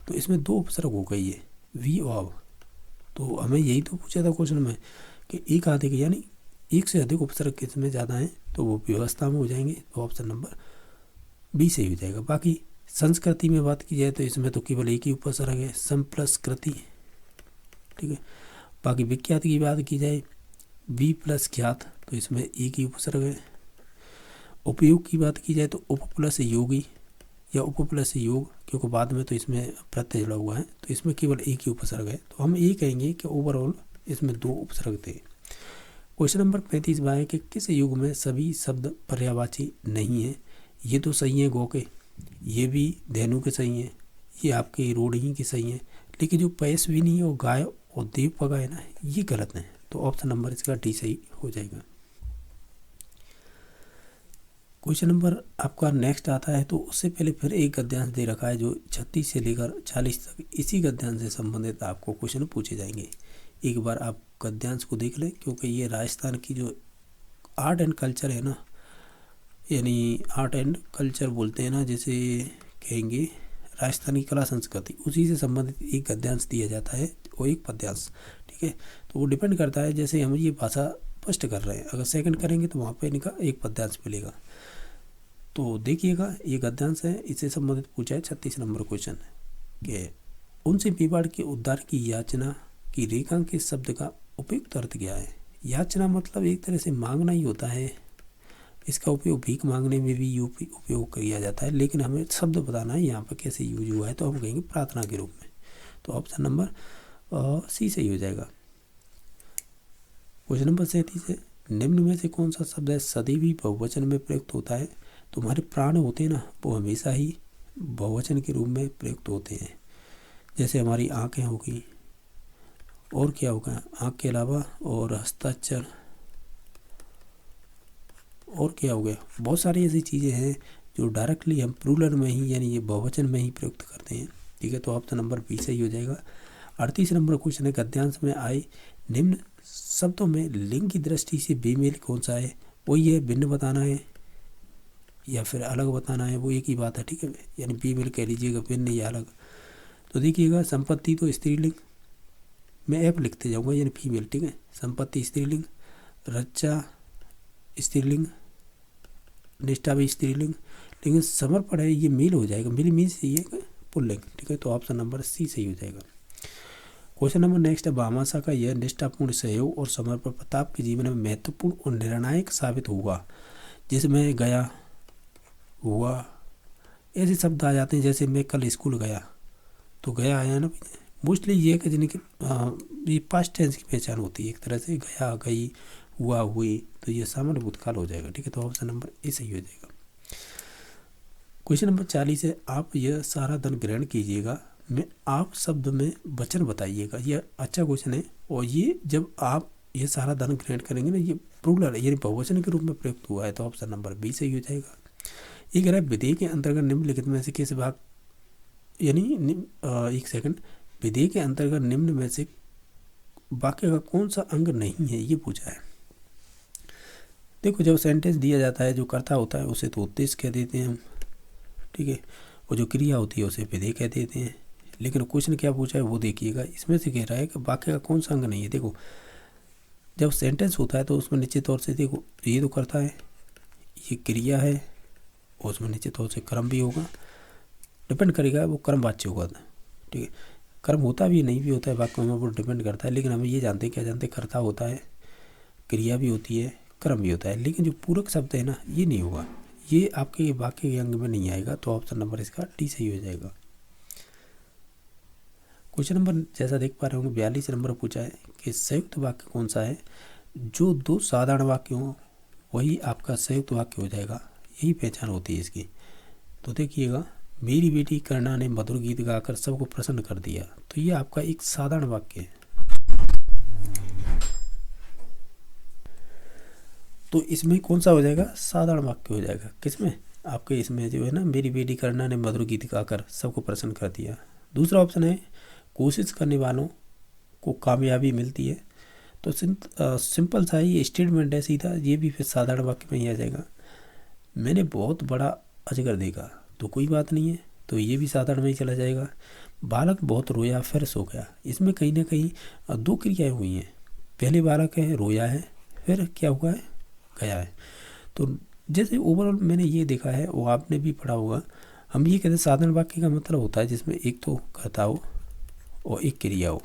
तो इसमें दो उपसर्ग हो गई है वी और अब। तो हमें यही तो पूछा था क्वेश्चन में कि एक अधिक, यानी एक से अधिक उपसर्ग किसमें ज़्यादा है, तो वो व्यवस्था में हो जाएंगे, तो ऑप्शन नंबर बी सही हो जाएगा। बाकी संस्कृति में बात की जाए तो इसमें तो केवल एक ही उपसर्ग है, सम प्लस कृति, ठीक है। बाकी विख्यात की बात की जाए वी प्लस ख्यात, तो इसमें एक ही उपसर्ग है। उपयोग की बात की जाए तो उप प्लस योगी या उप प्लस योग, क्योंकि बाद में तो इसमें प्रत्यय जुड़ा हुआ है, तो इसमें केवल एक ही उपसर्ग है, तो हम ये कहेंगे कि ओवरऑल इसमें दो उपसर्ग थे। क्वेश्चन नंबर 35 है कि किस युग में सभी शब्द पर्यायवाची नहीं है। ये तो सही है गौ के, ये भी धेनु के सही है, ये आपके रोढ़ी के सही है, लेकिन जो पयस्विनी और गाय और देव पगा है ना, ये गलत है, तो ऑप्शन नंबर इसका डी सही हो जाएगा। क्वेश्चन नंबर आपका नेक्स्ट आता है, तो उससे पहले फिर एक गद्यांश दे रखा है जो 36 से लेकर 40 तक इसी गद्यांश से संबंधित आपको क्वेश्चन पूछे जाएंगे। एक बार आप गद्यांश को देख लें, क्योंकि ये राजस्थान की जो आर्ट एंड कल्चर है ना, यानी आर्ट एंड कल्चर बोलते हैं ना, जैसे कहेंगे राजस्थानी कला संस्कृति, उसी से संबंधित एक गद्यांश दिया जाता है और एक पद्यांश, ठीक है। तो वो डिपेंड करता है, जैसे हम ये भाषा फर्स्ट कर रहे हैं, अगर सेकंड करेंगे तो वहाँ पे इनका एक पद्यांश मिलेगा। तो देखिएगा ये गद्यांश है, इससे संबंधित पूछा है 36 नंबर क्वेश्चन कि उनसे विवाद के उद्धार की याचना की रेखांकित शब्द का उपयुक्त अर्थ क्या है। याचना मतलब एक तरह से मांगना ही होता है, इसका उपयोग भीख मांगने में भी उपयोग किया जाता है, लेकिन हमें शब्द बताना है यहाँ पर कैसे यूज हुआ है, तो हम कहेंगे प्रार्थना के रूप में, तो ऑप्शन नंबर सी सही हो जाएगा। क्वेश्चन नंबर 37 है, निम्न में से कौन सा शब्द है सदैव बहुवचन में प्रयुक्त होता है। तुम्हारे प्राण होते हैं ना, वो हमेशा ही बहुवचन के रूप में प्रयुक्त होते हैं, जैसे हमारी आँखें होगी, और क्या होगा आँख के अलावा, और हस्ताक्षर, और क्या हो गया, बहुत सारी ऐसी चीज़ें हैं जो डायरेक्टली हम प्लूरल में ही, यानी ये बहुवचन में ही प्रयुक्त करते हैं, ठीक है। तो ऑप्शन नंबर बी सही हो जाएगा। 38 नंबर क्वेश्चन है, गद्यांश में आए निम्न शब्दों में लिंग की दृष्टि से बेमेल कौन सा है। वो ये भिन्न बताना है, या फिर अलग बताना है, वो एक ही बात है, ठीक है। यानी फीमेल कह लीजिएगा, भिन्न या अलग। तो देखिएगा संपत्ति तो स्त्रीलिंग, मैं ऐप लिखते जाऊँगा यानी फीमेल, ठीक है। संपत्ति स्त्रीलिंग, रक्षा स्त्रीलिंग, निष्ठा भी स्त्रीलिंग, लेकिन समर्पण है ये मेल हो जाएगा, मेल मीन्स ये पुल्लिंग, ठीक है। तो ऑप्शन नंबर सी सही हो जाएगा। क्वेश्चन नंबर नेक्स्ट है, भामाशा का यह निष्ठापूर्ण सहयोग और समर्पण प्रताप के जीवन में महत्वपूर्ण और निर्णायक साबित हुआ, जिसमें गया, हुआ, ऐसे शब्द आ जाते हैं। जैसे मैं कल स्कूल गया, तो गया आया ना, मोस्टली ये है कि जिनकी ये पास्ट टेंस की पहचान होती है एक तरह से, गया, गई, हुआ, हुई, तो ये सामान्य भूतकाल हो जाएगा, ठीक है। तो ऑप्शन नंबर ए सही हो जाएगा। क्वेश्चन नंबर 40 है, आप यह सारा धन ग्रहण कीजिएगा, मैं आप शब्द में वचन बताइएगा। यह अच्छा क्वेश्चन है, और ये जब आप ये सारा धन ग्रहण करेंगे ना, ये प्लूरल यानी बहुवचन के रूप में प्रयुक्त हुआ है, तो ऑप्शन नंबर बी सही हो जाएगा। ये कह रहा है विधेय के अंतर्गत निम्नलिखित में से किस भाग, यानी एक सेकंड, विधेय के अंतर्गत निम्न में से वाक्य का कौन सा अंग नहीं है, ये पूछा है। देखो, जब सेंटेंस दिया जाता है, जो कर्ता होता है उसे तो उद्देश्य कह देते हैं हम, ठीक है, और जो क्रिया होती है उसे विधेय कह देते हैं। लेकिन क्वेश्चन क्या पूछा है वो देखिएगा, इसमें से कह रहा है कि वाक्य का कौन सा अंग नहीं है। देखो, जब सेंटेंस होता है तो उसमें निश्चित तौर से, देखो ये तो कर्ता है, ये क्रिया है, और उसमें निश्चित तौर से कर्म भी होगा, डिपेंड करेगा, वो कर्म वाच्य होगा, ठीक है। कर्म होता भी नहीं भी होता है वाक्य में, वो डिपेंड करता है। लेकिन हम ये जानते हैं, क्या जानते हैं, कर्ता होता है, क्रिया भी होती है, कर्म भी होता है, लेकिन जो पूरक शब्द है ना, ये नहीं होगा, ये आपके वाक्य के अंग में नहीं आएगा। तो ऑप्शन नंबर इसका डी सही हो जाएगा। क्वेश्चन नंबर जैसा देख पा रहे होंगे 42 नंबर पूछा है कि संयुक्त वाक्य कौन सा है, जो दो साधारण वाक्य हों वही आपका संयुक्त वाक्य हो जाएगा, यही पहचान होती है इसकी। तो देखिएगा, मेरी बेटी करुणा ने मधुर गीत गाकर सबको प्रसन्न कर दिया, तो ये आपका एक साधारण वाक्य है। तो इसमें कौन सा हो जाएगा, साधारण वाक्य हो जाएगा। किसमें, आपके इसमें जो है ना, मेरी बेटी करुणा ने मधुर गीत गाकर सबको प्रसन्न कर दिया। दूसरा ऑप्शन है, कोशिश करने वालों को कामयाबी मिलती है। तो सिंपल सा ये स्टेटमेंट है सीधा, ये भी फिर साधारण वाक्य में ही आ जाएगा। मैंने बहुत बड़ा अजगर देखा, तो कोई बात नहीं है, तो ये भी साधारण में ही चला जाएगा। बालक बहुत रोया फिर सो गया, इसमें कहीं ना कहीं दो क्रियाएं हुई हैं। पहले बालक है, रोया है, फिर क्या हुआ है, गया है। तो जैसे ओवरऑल मैंने ये देखा है, वो आपने भी पढ़ा होगा, हम ये कहते हैं साधारण वाक्य का मतलब होता है जिसमें एक तो कर्ता हो और एक क्रिया हो।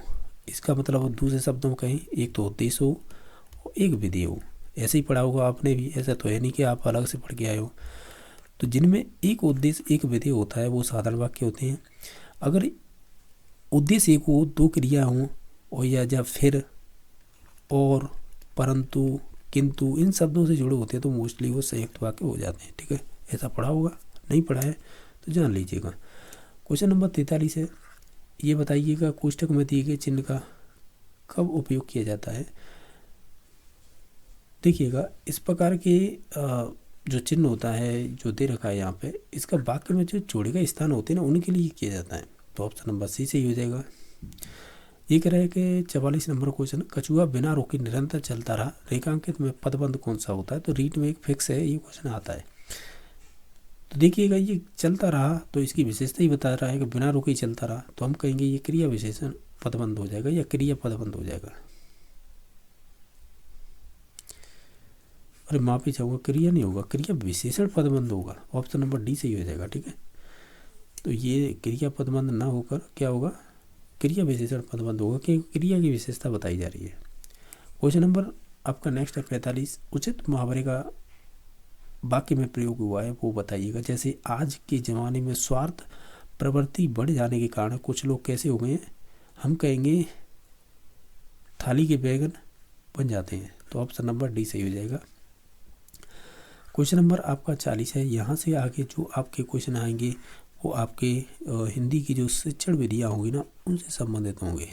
इसका मतलब दूसरे शब्दों में कहीं एक तो उद्देश्य हो और एक विधेय हो। ऐसे ही पढ़ा होगा आपने भी, ऐसा तो है नहीं कि आप अलग से पढ़ के आए हो। तो जिनमें एक उद्देश्य एक विधेय होता है वो साधारण वाक्य होते हैं। अगर उद्देश्य एक हो, दो क्रिया हों, और या जब फिर, और, परंतु, किंतु, इन शब्दों से जुड़े होते हैं तो मोस्टली वो संयुक्त वाक्य हो जाते हैं, ठीक है। ऐसा पढ़ा होगा, नहीं पढ़ा है तो जान लीजिएगा। क्वेश्चन नंबर 43 है, ये बताइएगा कोष्ठक में दिए गए चिन्ह का कब उपयोग किया जाता है। देखिएगा, इस प्रकार के जो चिन्ह होता है जो दे रखा है यहाँ पे, इसका वाक्य में जो जोड़े का स्थान होते हैं ना, उनके लिए किया जाता है। तो ऑप्शन नंबर सी से ही हो जाएगा। ये कह रहा है कि 44 नंबर क्वेश्चन, कछुआ बिना रोके निरंतर चलता रहा, रेखांकित में पदबंध कौन सा होता है। तो रीड में एक फिक्स है, ये क्वेश्चन आता है। तो देखिएगा, ये चलता रहा तो इसकी विशेषता ही बता रहा है कि बिना रोके ही चलता रहा, तो हम कहेंगे ये क्रिया विशेषण पदबंध हो जाएगा या क्रिया पदबंध हो जाएगा। अरे माफी चाहूँगा, क्रिया नहीं होगा, क्रिया विशेषण पदबंध होगा। ऑप्शन नंबर डी सही हो जाएगा, ठीक है। तो ये क्रिया पदबंध ना होकर क्या होगा, क्रिया विशेषण पदबंध होगा, क्योंकि क्रिया की विशेषता बताई जा रही है। क्वेश्चन नंबर आपका नेक्स्ट है 45, उचित मुहावरे का वाक्य में प्रयोग हुआ है वो बताइएगा। जैसे आज के ज़माने में स्वार्थ प्रवृत्ति बढ़ जाने के कारण कुछ लोग कैसे हो गए हैं, हम कहेंगे थाली के बैगन बन जाते हैं। तो ऑप्शन नंबर डी सही हो जाएगा। क्वेश्चन नंबर आपका 40 है, यहाँ से आगे जो आपके क्वेश्चन आएंगे वो आपके हिंदी की जो शिक्षण विधियाँ होंगी ना, उनसे संबंधित होंगे।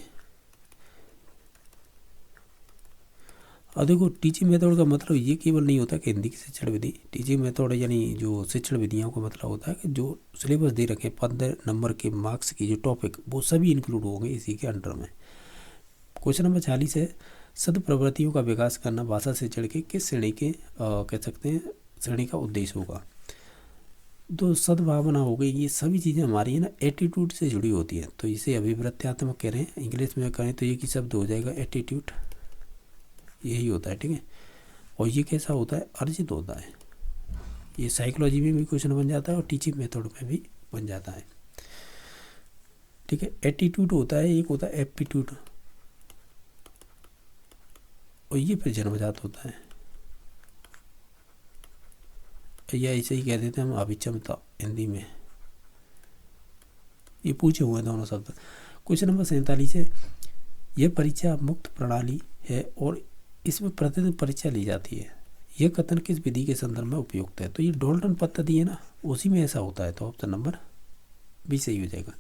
और देखो, टीचिंग मेथड का मतलब ये केवल नहीं होता कि हिंदी की शिक्षण विधि, टीचिंग मेथड यानी जो शिक्षण विधियों का मतलब होता है कि जो सिलेबस दे रखे 15 नंबर के मार्क्स की जो टॉपिक, वो सभी इंक्लूड होंगे इसी के अंडर में। क्वेश्चन नंबर 40 है, सद प्रवृत्तियों का विकास करना भाषा शिक्षण के किस श्रेणी के कह सकते हैं श्रेणी का उद्देश्य होगा। तो सद्भावना हो गई, ये सभी चीज़ें हमारी है ना एटीट्यूड से जुड़ी होती है। तो इसे अभिवृत्त्यात्मक कह रहे हैं, इंग्लिश में कहें तो ये की शब्द हो जाएगा एटीट्यूड, यही होता है, ठीक है। और ये कैसा होता है, अर्जित होता है। ये साइकोलॉजी में भी क्वेश्चन बन जाता है और टीचिंग मेथड में भी बन जाता है, ठीक है। एटीट्यूड होता है, एक होता है एप्टीट्यूड, और ये फिर जन्मजात होता है, या ऐसे ही कह देते हैं हम अभिक्षमता हिंदी में। ये पूछे हुए हैं दोनों शब्द। क्वेश्चन नंबर 47 है, यह परीक्षा मुक्त प्रणाली है और इसमें प्रतिदिन परीक्षा ली जाती है, यह कथन किस विधि के संदर्भ में उपयुक्त है। तो ये डॉल्टन पद्धति है ना, उसी में ऐसा होता है, तो ऑप्शन नंबर बी सही हो जाएगा।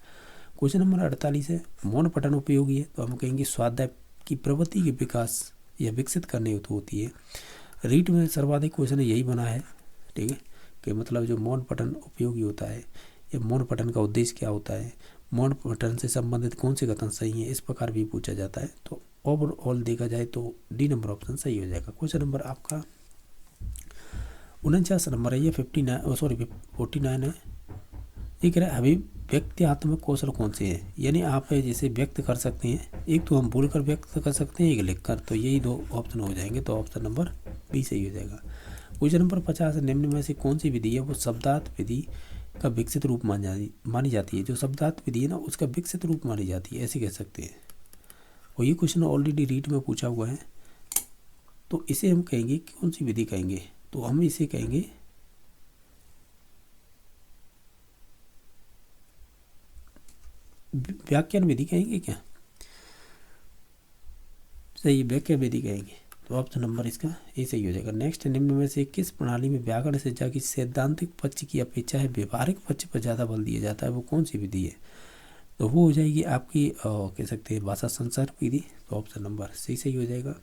क्वेश्चन नंबर 48 है, मौन पठन उपयोगी है, तो हम कहेंगे स्वाध्याय की प्रवृत्ति के विकास या विकसित करने हेतु होती है। रीट में सर्वाधिक क्वेश्चन यही बना है, ठीक है, कि मतलब जो मौन पठन उपयोगी होता है, या मौन पठन का उद्देश्य क्या होता है, मौन पठन से संबंधित कौन से कथन सही है, इस प्रकार भी पूछा जाता है। तो ओवरऑल देखा जाए तो डी नंबर ऑप्शन सही हो जाएगा। क्वेश्चन नंबर आपका 49 नंबर है, ये 49 है। ये कह रहा है अभिव्यक्त्यात्मक कौशल कौन से हैं, यानी आप जैसे व्यक्त कर सकते हैं, एक तो हम बोलकर व्यक्त कर सकते हैं, एक लिखकर, तो यही दो ऑप्शन हो जाएंगे, तो ऑप्शन नंबर बी सही हो जाएगा। क्वेश्चन नंबर 50 निम्न में से कौन सी विधि है वो शब्दार्थ विधि का विकसित रूप मानी जाती है। जो शब्दार्थ विधि है ना उसका विकसित रूप मानी जाती है, ऐसे कह सकते हैं। और ये क्वेश्चन ऑलरेडी रीट में पूछा हुआ है, तो इसे हम कहेंगे कौन सी विधि कहेंगे, तो हम इसे कहेंगे व्याख्यान विधि कहेंगे क्या, सही, व्याख्या विधि कहेंगे, तो ऑप्शन नंबर इसका ए सही हो जाएगा। नेक्स्ट, निम्न में से किस प्रणाली में व्याकरण शिक्षा की सैद्धांतिक पक्ष की अपेक्षा है व्यवहारिक पक्ष पर ज़्यादा बल दिया जाता है, वो कौन सी विधि है। तो वो हो जाएगी आपकी कह सकते हैं भाषा संचार विधि, तो ऑप्शन नंबर सी सही हो जाएगा।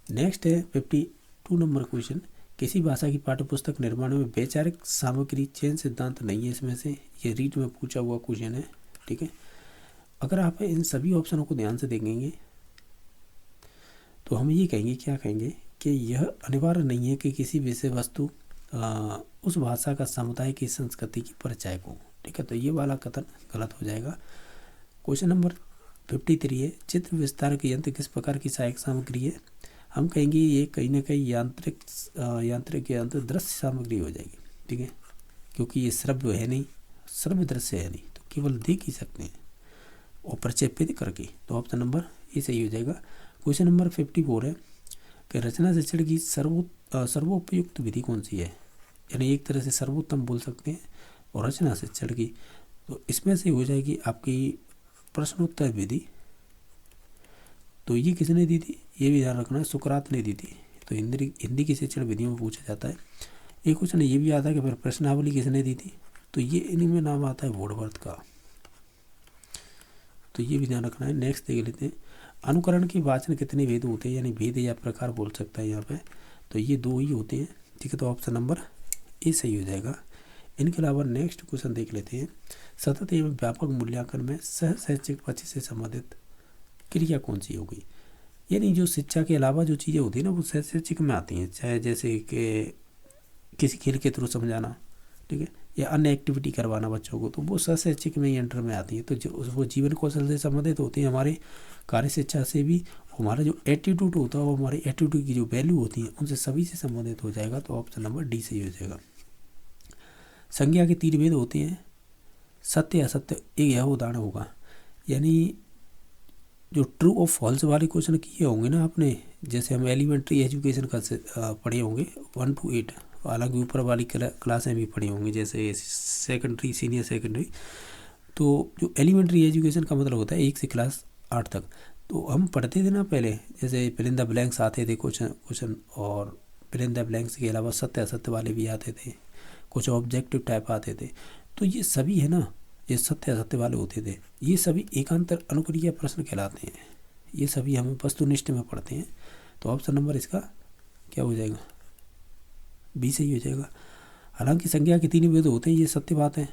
नेक्स्ट है 52 नंबर क्वेश्चन, किसी भाषा की पाठ्यपुस्तक निर्माण में वैचारिक सामग्री चयन सिद्धांत नहीं है इसमें से, ये रीट में पूछा हुआ क्वेश्चन है, ठीक है। अगर आप इन सभी ऑप्शनों को ध्यान से देखेंगे तो हम ये कहेंगे, क्या कहेंगे कि यह अनिवार्य नहीं है कि किसी विषय वस्तु उस भाषा का समुदाय की संस्कृति की परिचय को, ठीक है, तो ये वाला कथन गलत हो जाएगा। क्वेश्चन नंबर 53 है, चित्र विस्तार के यंत्र किस प्रकार की सहायक सामग्री है, हम कहेंगे ये कहीं ना कहीं यांत्रिक यंत्र दृश्य सामग्री हो जाएगी, ठीक है, क्योंकि ये श्रव्य है नहीं, श्रव्य दृश्य है नहीं, तो केवल देख ही सकते हैं और प्रक्षेपित करके, तो ऑप्शन नंबर ये सही हो जाएगा। क्वेश्चन नंबर 54 है कि रचना शिक्षण की सर्वोपयुक्त विधि कौन सी है, यानी एक तरह से सर्वोत्तम बोल सकते हैं, और रचना शिक्षण की, तो इसमें से हो जाएगी आपकी प्रश्नोत्तर विधि। तो ये किसने दी थी, ये भी ध्यान रखना है, सुकरात ने दी थी। तो हिंदी की शिक्षण विधियों में पूछा जाता है। एक क्वेश्चन ये भी आता है कि फिर प्रश्नावली किसने दी थी, तो ये इनमें नाम आता है वुडवर्थ का, तो ये भी ध्यान रखना है। नेक्स्ट देख लेते हैं, अनुकरण के वाचन कितने भेद होते हैं, यानी भेद या प्रकार बोल सकता है यहाँ पे, तो ये दो ही होते हैं, ठीक है, तो ऑप्शन नंबर ए सही हो जाएगा। इनके अलावा नेक्स्ट क्वेश्चन देख लेते हैं, सतत एवं व्यापक मूल्यांकन में सह शैक्षिक पक्ष से संबंधित क्रिया कौन सी होगी, यानी जो शिक्षा के अलावा जो चीज़ें होती है ना वो सह शैक्षिक में आती हैं, चाहे जैसे कि किसी खेल के थ्रू समझाना, ठीक है, या अन्य एक्टिविटी करवाना बच्चों को, तो वो सह शैक्षिक में ही अंडर में आती है। तो जो वो जीवन कौशल से संबंधित होती है, हमारे कार्य शिक्षा से भी, हमारा जो एटीट्यूड होता है वो हमारे एटीट्यूड की जो वैल्यू होती है उनसे सभी से संबंधित हो जाएगा, तो ऑप्शन नंबर डी सही हो जाएगा। संज्ञा के 3 भेद होते हैं, सत्य असत्य, एक यह उदाहरण होगा, यानी जो ट्रू और फॉल्स वाले क्वेश्चन किए होंगे ना आपने, जैसे हम एलिमेंट्री एजुकेशन का पढ़े होंगे 1 to 8, हालांकि ऊपर वाली क्लासें भी पढ़ी होंगी जैसे सेकेंडरी, सीनियर सेकेंडरी, तो जो एलिमेंट्री एजुकेशन का मतलब होता है 1 से क्लास 8 तक, तो हम पढ़ते थे ना पहले, जैसे फिल इन द ब्लैंक्स आते थे क्वेश्चन, और फिल इन द ब्लैंक्स के अलावा सत्य असत्य वाले भी आते थे, कुछ ऑब्जेक्टिव टाइप आते थे, तो ये सभी है ना, ये सत्य असत्य वाले होते थे, ये सभी एकांतर अनुक्रिया प्रश्न कहलाते हैं, ये सभी हम वस्तुनिष्ठ में पढ़ते हैं, तो ऑप्शन नंबर इसका क्या हो जाएगा, बी सही हो जाएगा। हालांकि संज्ञा के 3 भेद होते हैं, ये सत्य बात है,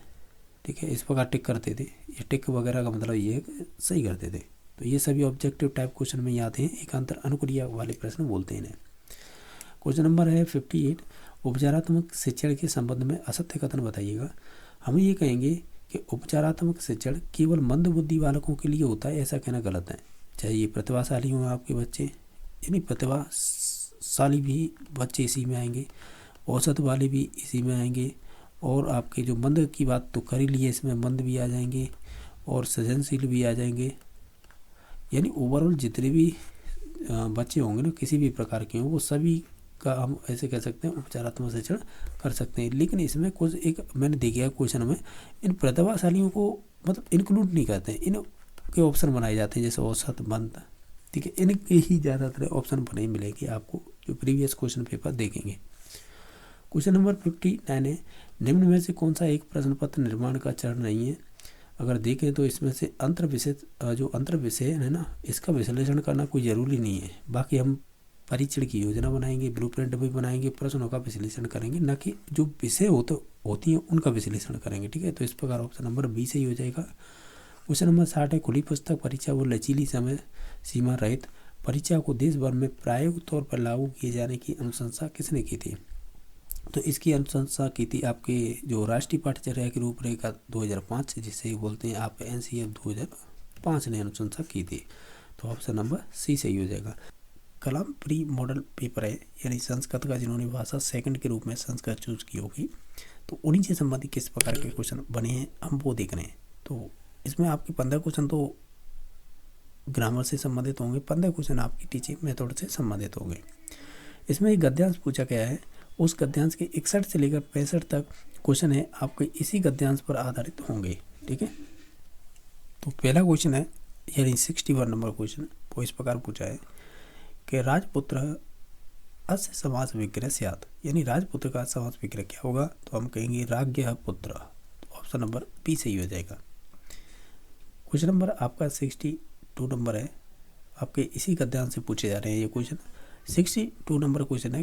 ठीक है, इस प्रकार टिक करते थे, ये टिक वगैरह का मतलब ये सही करते थे, तो ये सभी ऑब्जेक्टिव टाइप क्वेश्चन में ही आते हैं, एकांतर अनुक्रिया वाले प्रश्न बोलते हैं इन्हें। क्वेश्चन नंबर है 58, उपचारात्मक शिक्षण के संबंध में असत्य कथन बताइएगा। हम ये कहेंगे कि उपचारात्मक शिक्षण केवल मंद बुद्धि बालकों के लिए होता है, ऐसा कहना गलत है। चाहे ये प्रतिभाशाली हों आपके बच्चे, यानी प्रतिभाशाली भी बच्चे इसी में आएंगे, औसत वाले भी इसी में आएंगे, और आपके जो मंद की बात तो कर ही लिए, इसमें मंद भी आ जाएंगे और सृजनशील भी आ जाएंगे। यानी ओवरऑल जितने भी बच्चे होंगे ना, किसी भी प्रकार के हों, वो सभी का हम ऐसे कह सकते हैं उपचारात्मक शिक्षण कर सकते हैं। लेकिन इसमें कुछ एक मैंने देखा क्वेश्चन में, इन प्रतिभाशालियों को मतलब इंक्लूड नहीं करते हैं, इनके ऑप्शन बनाए जाते हैं जैसे औसत, मंद, ठीक है, इनके ही ज़्यादातर ऑप्शन बने मिलेंगे आपको जो प्रीवियस क्वेश्चन पेपर देखेंगे। क्वेश्चन नंबर 59 है, निम्न में से कौन सा एक प्रश्न पत्र निर्माण का चरण नहीं है। अगर देखें तो इसमें से अंतर विषय है ना, इसका विश्लेषण करना कोई ज़रूरी नहीं है। बाकी हम परीक्षण की योजना बनाएंगे, ब्लूप्रिंट भी बनाएंगे, प्रश्नों का विश्लेषण करेंगे, न कि जो विषय होती हैं उनका विश्लेषण करेंगे, ठीक है। तो इस प्रकार ऑप्शन नंबर बी सही हो जाएगा। क्वेश्चन नंबर 60 है, खुली पुस्तक परीक्षा व लचीली समय सीमा रहित परीक्षा को देश भर में प्रायोगिक तौर पर लागू किए जाने की अनुशंसा किसने की थी। तो इसकी अनुशंसा की थी आपके जो राष्ट्रीय पाठ्यचर्या की रूपरेखा 2005 जिसे बोलते हैं आप NCF 2005 ने अनुशंसा की थी। तो ऑप्शन नंबर सी सही हो जाएगा। कलाम प्री मॉडल पेपर है, यानी संस्कृत का जिन्होंने भाषा सेकंड के रूप में संस्कृत चूज की होगी, तो उन्हीं से संबंधित किस प्रकार के क्वेश्चन बने हैं हम वो देख रहे हैं। तो इसमें आपके 15 क्वेश्चन तो ग्रामर से संबंधित होंगे, 15 क्वेश्चन आपकी टीचिंग मेथड से संबंधित होंगे। इसमें एक गद्यांश पूछा गया है, उस गद्यांश के 61 से लेकर 65 तक क्वेश्चन है आपके इसी गद्यांश पर आधारित होंगे, ठीक है। तो पहला क्वेश्चन है, यानी 61 नंबर क्वेश्चन, वो इस प्रकार पूछा है कि राजपुत्र अस्य समास विग्रह स्यात्, यानी राजपुत्र का समास विग्रह क्या होगा। तो हम कहेंगे राज्ञः पुत्र। तो ऑप्शन नंबर बी सही हो जाएगा। क्वेश्चन नंबर आपका 62 नंबर है, आपके इसी गद्यांश से पूछे जा रहे हैं ये क्वेश्चन। 62 नंबर क्वेश्चन है,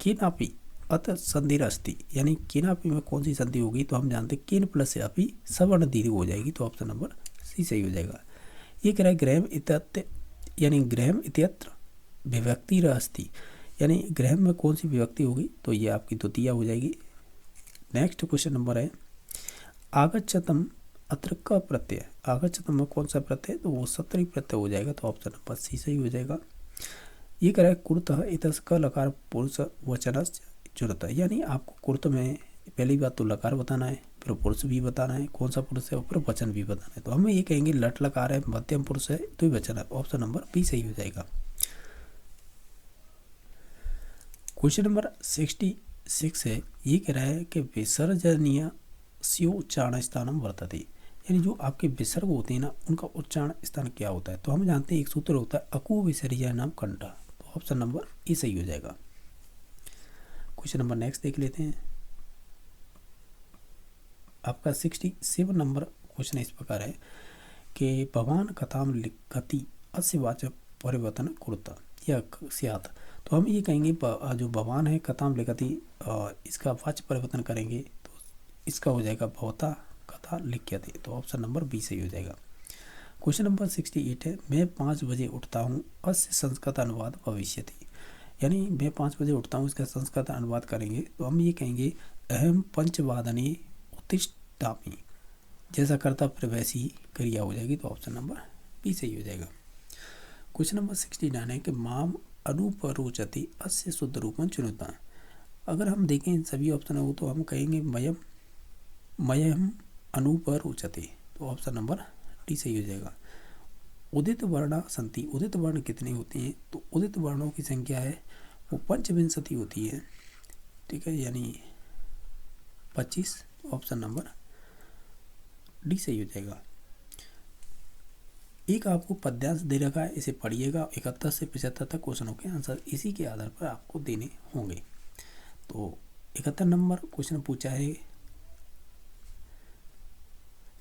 केनापि अत संधिर अस्ति, यानी केनापि में कौन सी संधि होगी। तो हम जानते हैं केन प्लस से अपि सवर्ण दीर्घ हो जाएगी। तो ऑप्शन नंबर सी सही हो जाएगा। ये कह रहा है ग्रहम इत्यत्र, यानी ग्रहम इत्यत्र विभक्ति अस्ति, यानी ग्रहम में कौन सी विभक्ति होगी। तो ये आपकी द्वितीय हो जाएगी। नेक्स्ट क्वेश्चन नंबर है, आगच्छतम अत्र क प्रत्यय, आगच्छतम में कौन सा प्रत्यय, तो वो सप्तमी प्रत्यय हो जाएगा। तो ऑप्शन नंबर सी सही हो जाएगा। ये कह रहा है कुर्तः इतस क लकार पुरुष वचनस्य जुड़ता है, यानी आपको कुर्त में पहली बात तो लकार बताना है, फिर पुरुष भी बताना है कौन सा पुरुष है, और फिर वचन भी बताना है। तो हम ये कहेंगे लट लकार है, मध्यम पुरुष है, तो ही वचन है। ऑप्शन नंबर बी सही हो जाएगा। क्वेश्चन नंबर 66 है, ये कह रहा है कि विसर्जनीय स्यो उच्चारण स्थानम वर्तते, यानी जो आपके विसर्ग होते हैं ना उनका उच्चारण स्थान क्या होता है। तो हम जानते हैं एक सूत्र होता है अकु विसर्जय नाम कंठ। तो ऑप्शन नंबर ए सही हो जाएगा। क्वेश्चन नंबर नेक्स्ट देख लेते हैं। आपका 67 नंबर क्वेश्चन इस प्रकार है कि भगवान कथाम लिखति अस्य वाचक परिवर्तन कुरुता या स्यात्। तो हम ये कहेंगे जो भगवान है कथाम लिखति, इसका वाच्य परिवर्तन करेंगे तो इसका हो जाएगा भवता कथा लिख्यते। तो ऑप्शन नंबर बी सही हो जाएगा। क्वेश्चन नंबर 68 है, मैं 5 बजे उठता हूँ अस्य संस्कृत अनुवाद भविष्यति, यानी मैं 5 बजे उठता हूँ इसका संस्कृत अनुवाद करेंगे। तो हम ये कहेंगे अहम पंचवादने उत्तिष्ठामि, जैसा करता फिर वैसी ही क्रिया हो जाएगी। तो ऑप्शन नंबर बी सही हो जाएगा। क्वेश्चन नंबर 69 है कि माम अनुपरोचति अस्य शुद्ध रूपं चुनुता। अगर हम देखें इन सभी ऑप्शन हो तो हम कहेंगे मयम अनुपरोचते। तो ऑप्शन नंबर डी सही हो जाएगा। उदित वर्णा संति, उदित वर्ण कितने होते हैं। तो उदित वर्णों की संख्या है वो 25 होती है, ठीक है, यानी 25। ऑप्शन नंबर डी सही हो जाएगा। एक आपको पद्यांश दे रखा है, इसे पढ़िएगा। 71 से 75 तक क्वेश्चनों के आंसर इसी के आधार पर आपको देने होंगे। तो 71 नंबर क्वेश्चन पूछा है,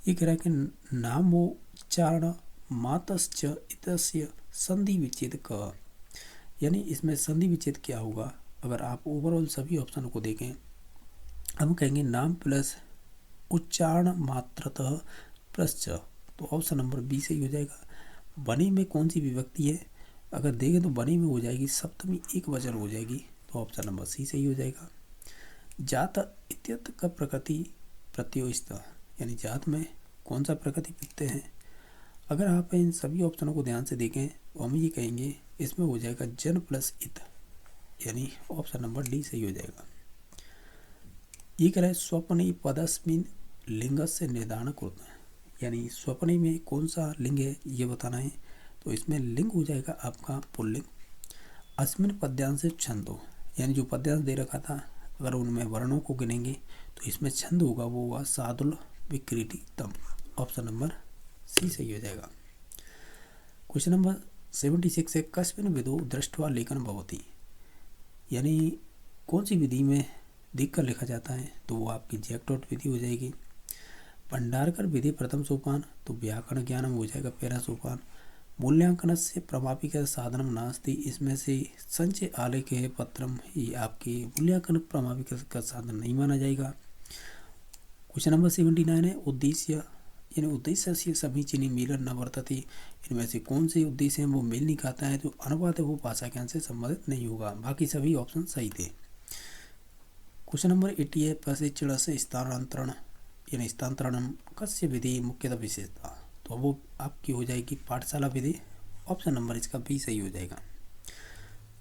ये कह रहा है कि नामोच्चारण मातश्च इतस्य संधि विच्छेद क, यानी इसमें संधि विच्छेद क्या होगा। अगर आप ओवरऑल सभी ऑप्शन को देखें, हम कहेंगे नाम प्लस उच्चारण मात्रतः प्लस च। तो ऑप्शन नंबर बी सही हो जाएगा। बनी में कौन सी विभक्ति है, अगर देखें तो बनी में हो जाएगी सप्तमी एक वचन हो जाएगी। तो ऑप्शन नंबर सी सही हो जाएगा। जात इत्यत का प्रकृति प्रत्योस्ता, यानी जात में कौन सा प्रकृति प्रत्यय है। अगर आप इन सभी ऑप्शनों को ध्यान से देखें तो हम ये कहेंगे इसमें हो जाएगा जन प्लस इत, यानी ऑप्शन नंबर डी सही हो जाएगा। ये कह रहा है स्वप्नि पदस्मिन लिंग से निर्धारण होता है, यानी स्वप्नि में कौन सा लिंग है ये बताना है। तो इसमें लिंग हो जाएगा आपका पुल्लिंग। अस्मिन पद्यांश छंदो, यानी जो पद्यांश दे रखा था अगर उनमें वर्णों को गिनेंगे तो इसमें छंद होगा वो हुआ सादुल विकृति तम, ऑप्शन नंबर सी सही हो जाएगा। क्वेश्चन नंबर 76 है कस्मिन विधो दृष्टवा लेखन भवति, यानी कौन सी विधि में देखकर लिखा जाता है। तो वो आपकी जैकटॉट विधि हो जाएगी। भंडारकर विधि प्रथम सोपान, तो व्याकरण ज्ञानम हो जाएगा पहला सोपान। मूल्यांकन से प्रमापिक साधनम नास्ति, इसमें से संचय आलेख है पत्रम, ये आपके मूल्यांकन प्रमापिक का साधन नहीं माना जाएगा। क्वेश्चन नंबर 79 है उद्देश्य, यानी उद्देश्य से समीचीनी मिलन न वर्तते, इनमें से कौन से उद्देश्य हैं वो मेल नहीं खाता है। जो अनुपात है वो भाषा ज्ञान से संबंधित नहीं होगा, बाकी सभी ऑप्शन सही थे। क्वेश्चन नंबर 80 है प्रशिक्षण से स्थानांतरण, यानी स्थानांतरण कस्य विधि मुख्यतः विशेषता, तो वो आपकी हो जाएगी पाठशाला विधि, ऑप्शन नंबर इसका बी सही हो जाएगा।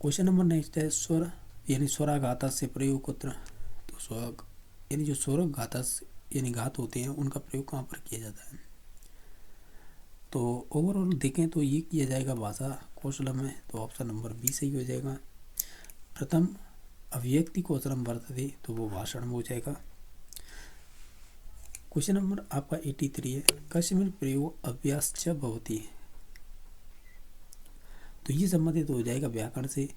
क्वेश्चन नंबर नेक्स्ट है स्वर, यानी स्वराघात से प्रयोग कुत्र, तो स्वर यानी जो स्वर घात यानी घात होते हैं उनका प्रयोग कहाँ पर किया जाता है। तो ओवरऑल देखें तो ये किया जाएगा भाषा कौशल में, तो ऑप्शन नंबर बी सही हो जाएगा। प्रथम अभिव्यक्ति कौशलम वर्तते, तो वो भाषण में हो जाएगा। क्वेश्चन नंबर आपका 83 है कस्मिन् प्रयोग अभ्यास च भवति, तो ये संबंधित हो जाएगा व्याकरण से।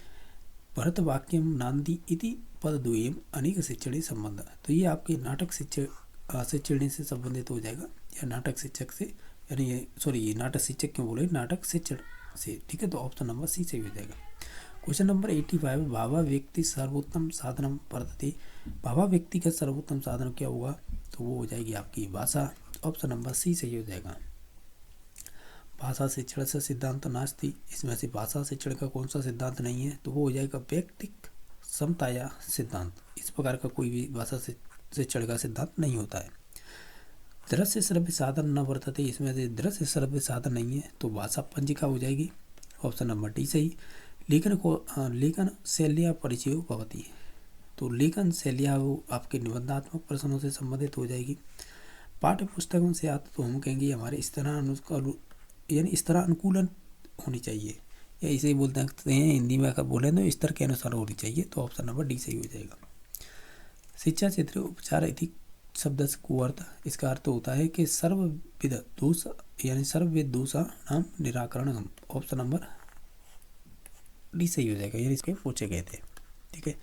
भरत वाक्यम नांदी इति पदद्वयम् अनेक शिक्षण संबंध, तो ये आपके नाटक शिक्षण से संबंधित हो जाएगा, या नाटक शिक्षक से, यानी ये नाटक शिक्षक क्यों बोले, नाटक शिक्षण से, ठीक है। तो ऑप्शन नंबर सी सही हो जाएगा। क्वेश्चन नंबर 85 भावा व्यक्ति सर्वोत्तम साधनम वर्तते, भावा व्यक्ति का सर्वोत्तम साधन क्या होगा, तो वो हो जाएगी आपकी भाषा, ऑप्शन नंबर सी सही हो जाएगा। भाषा शिक्षण से सिद्धांत नास्ति, इसमें से भाषा शिक्षण का कौन सा सिद्धांत नहीं है, तो वो हो जाएगा व्यक्तिक समताया सिद्धांत, इस प्रकार का कोई भी भाषा शिक्षण का सिद्धांत नहीं होता है। दृश्य श्रव्य साधन न वर्तते, इसमें से दृश्य श्रव्य साधन नहीं है, तो भाषा पंजिका हो जाएगी, ऑप्शन नंबर डी सही। लेखन शैल्या परिचय भवति, तो लेखन शैलिया वो आपके निबंधात्मक प्रश्नों से संबंधित हो जाएगी। पाठ्य पुस्तकों से आता तो हम कहेंगे हमारे स्तर अनुकूलन होनी चाहिए, या इसे ही बोलते हैं हिंदी में अगर बोले तो स्तर के अनुसार होनी चाहिए, तो ऑप्शन नंबर डी सही हो जाएगा। शिक्षा क्षेत्र उपचार इति शब्द को अर्थ, इसका अर्थ होता है कि सर्वविध दोष, यानी सर्वविध दोषा नाम निराकरण, ऑप्शन नंबर डी सही हो जाएगा, यानी इसके पूछे गए थे, ठीक है।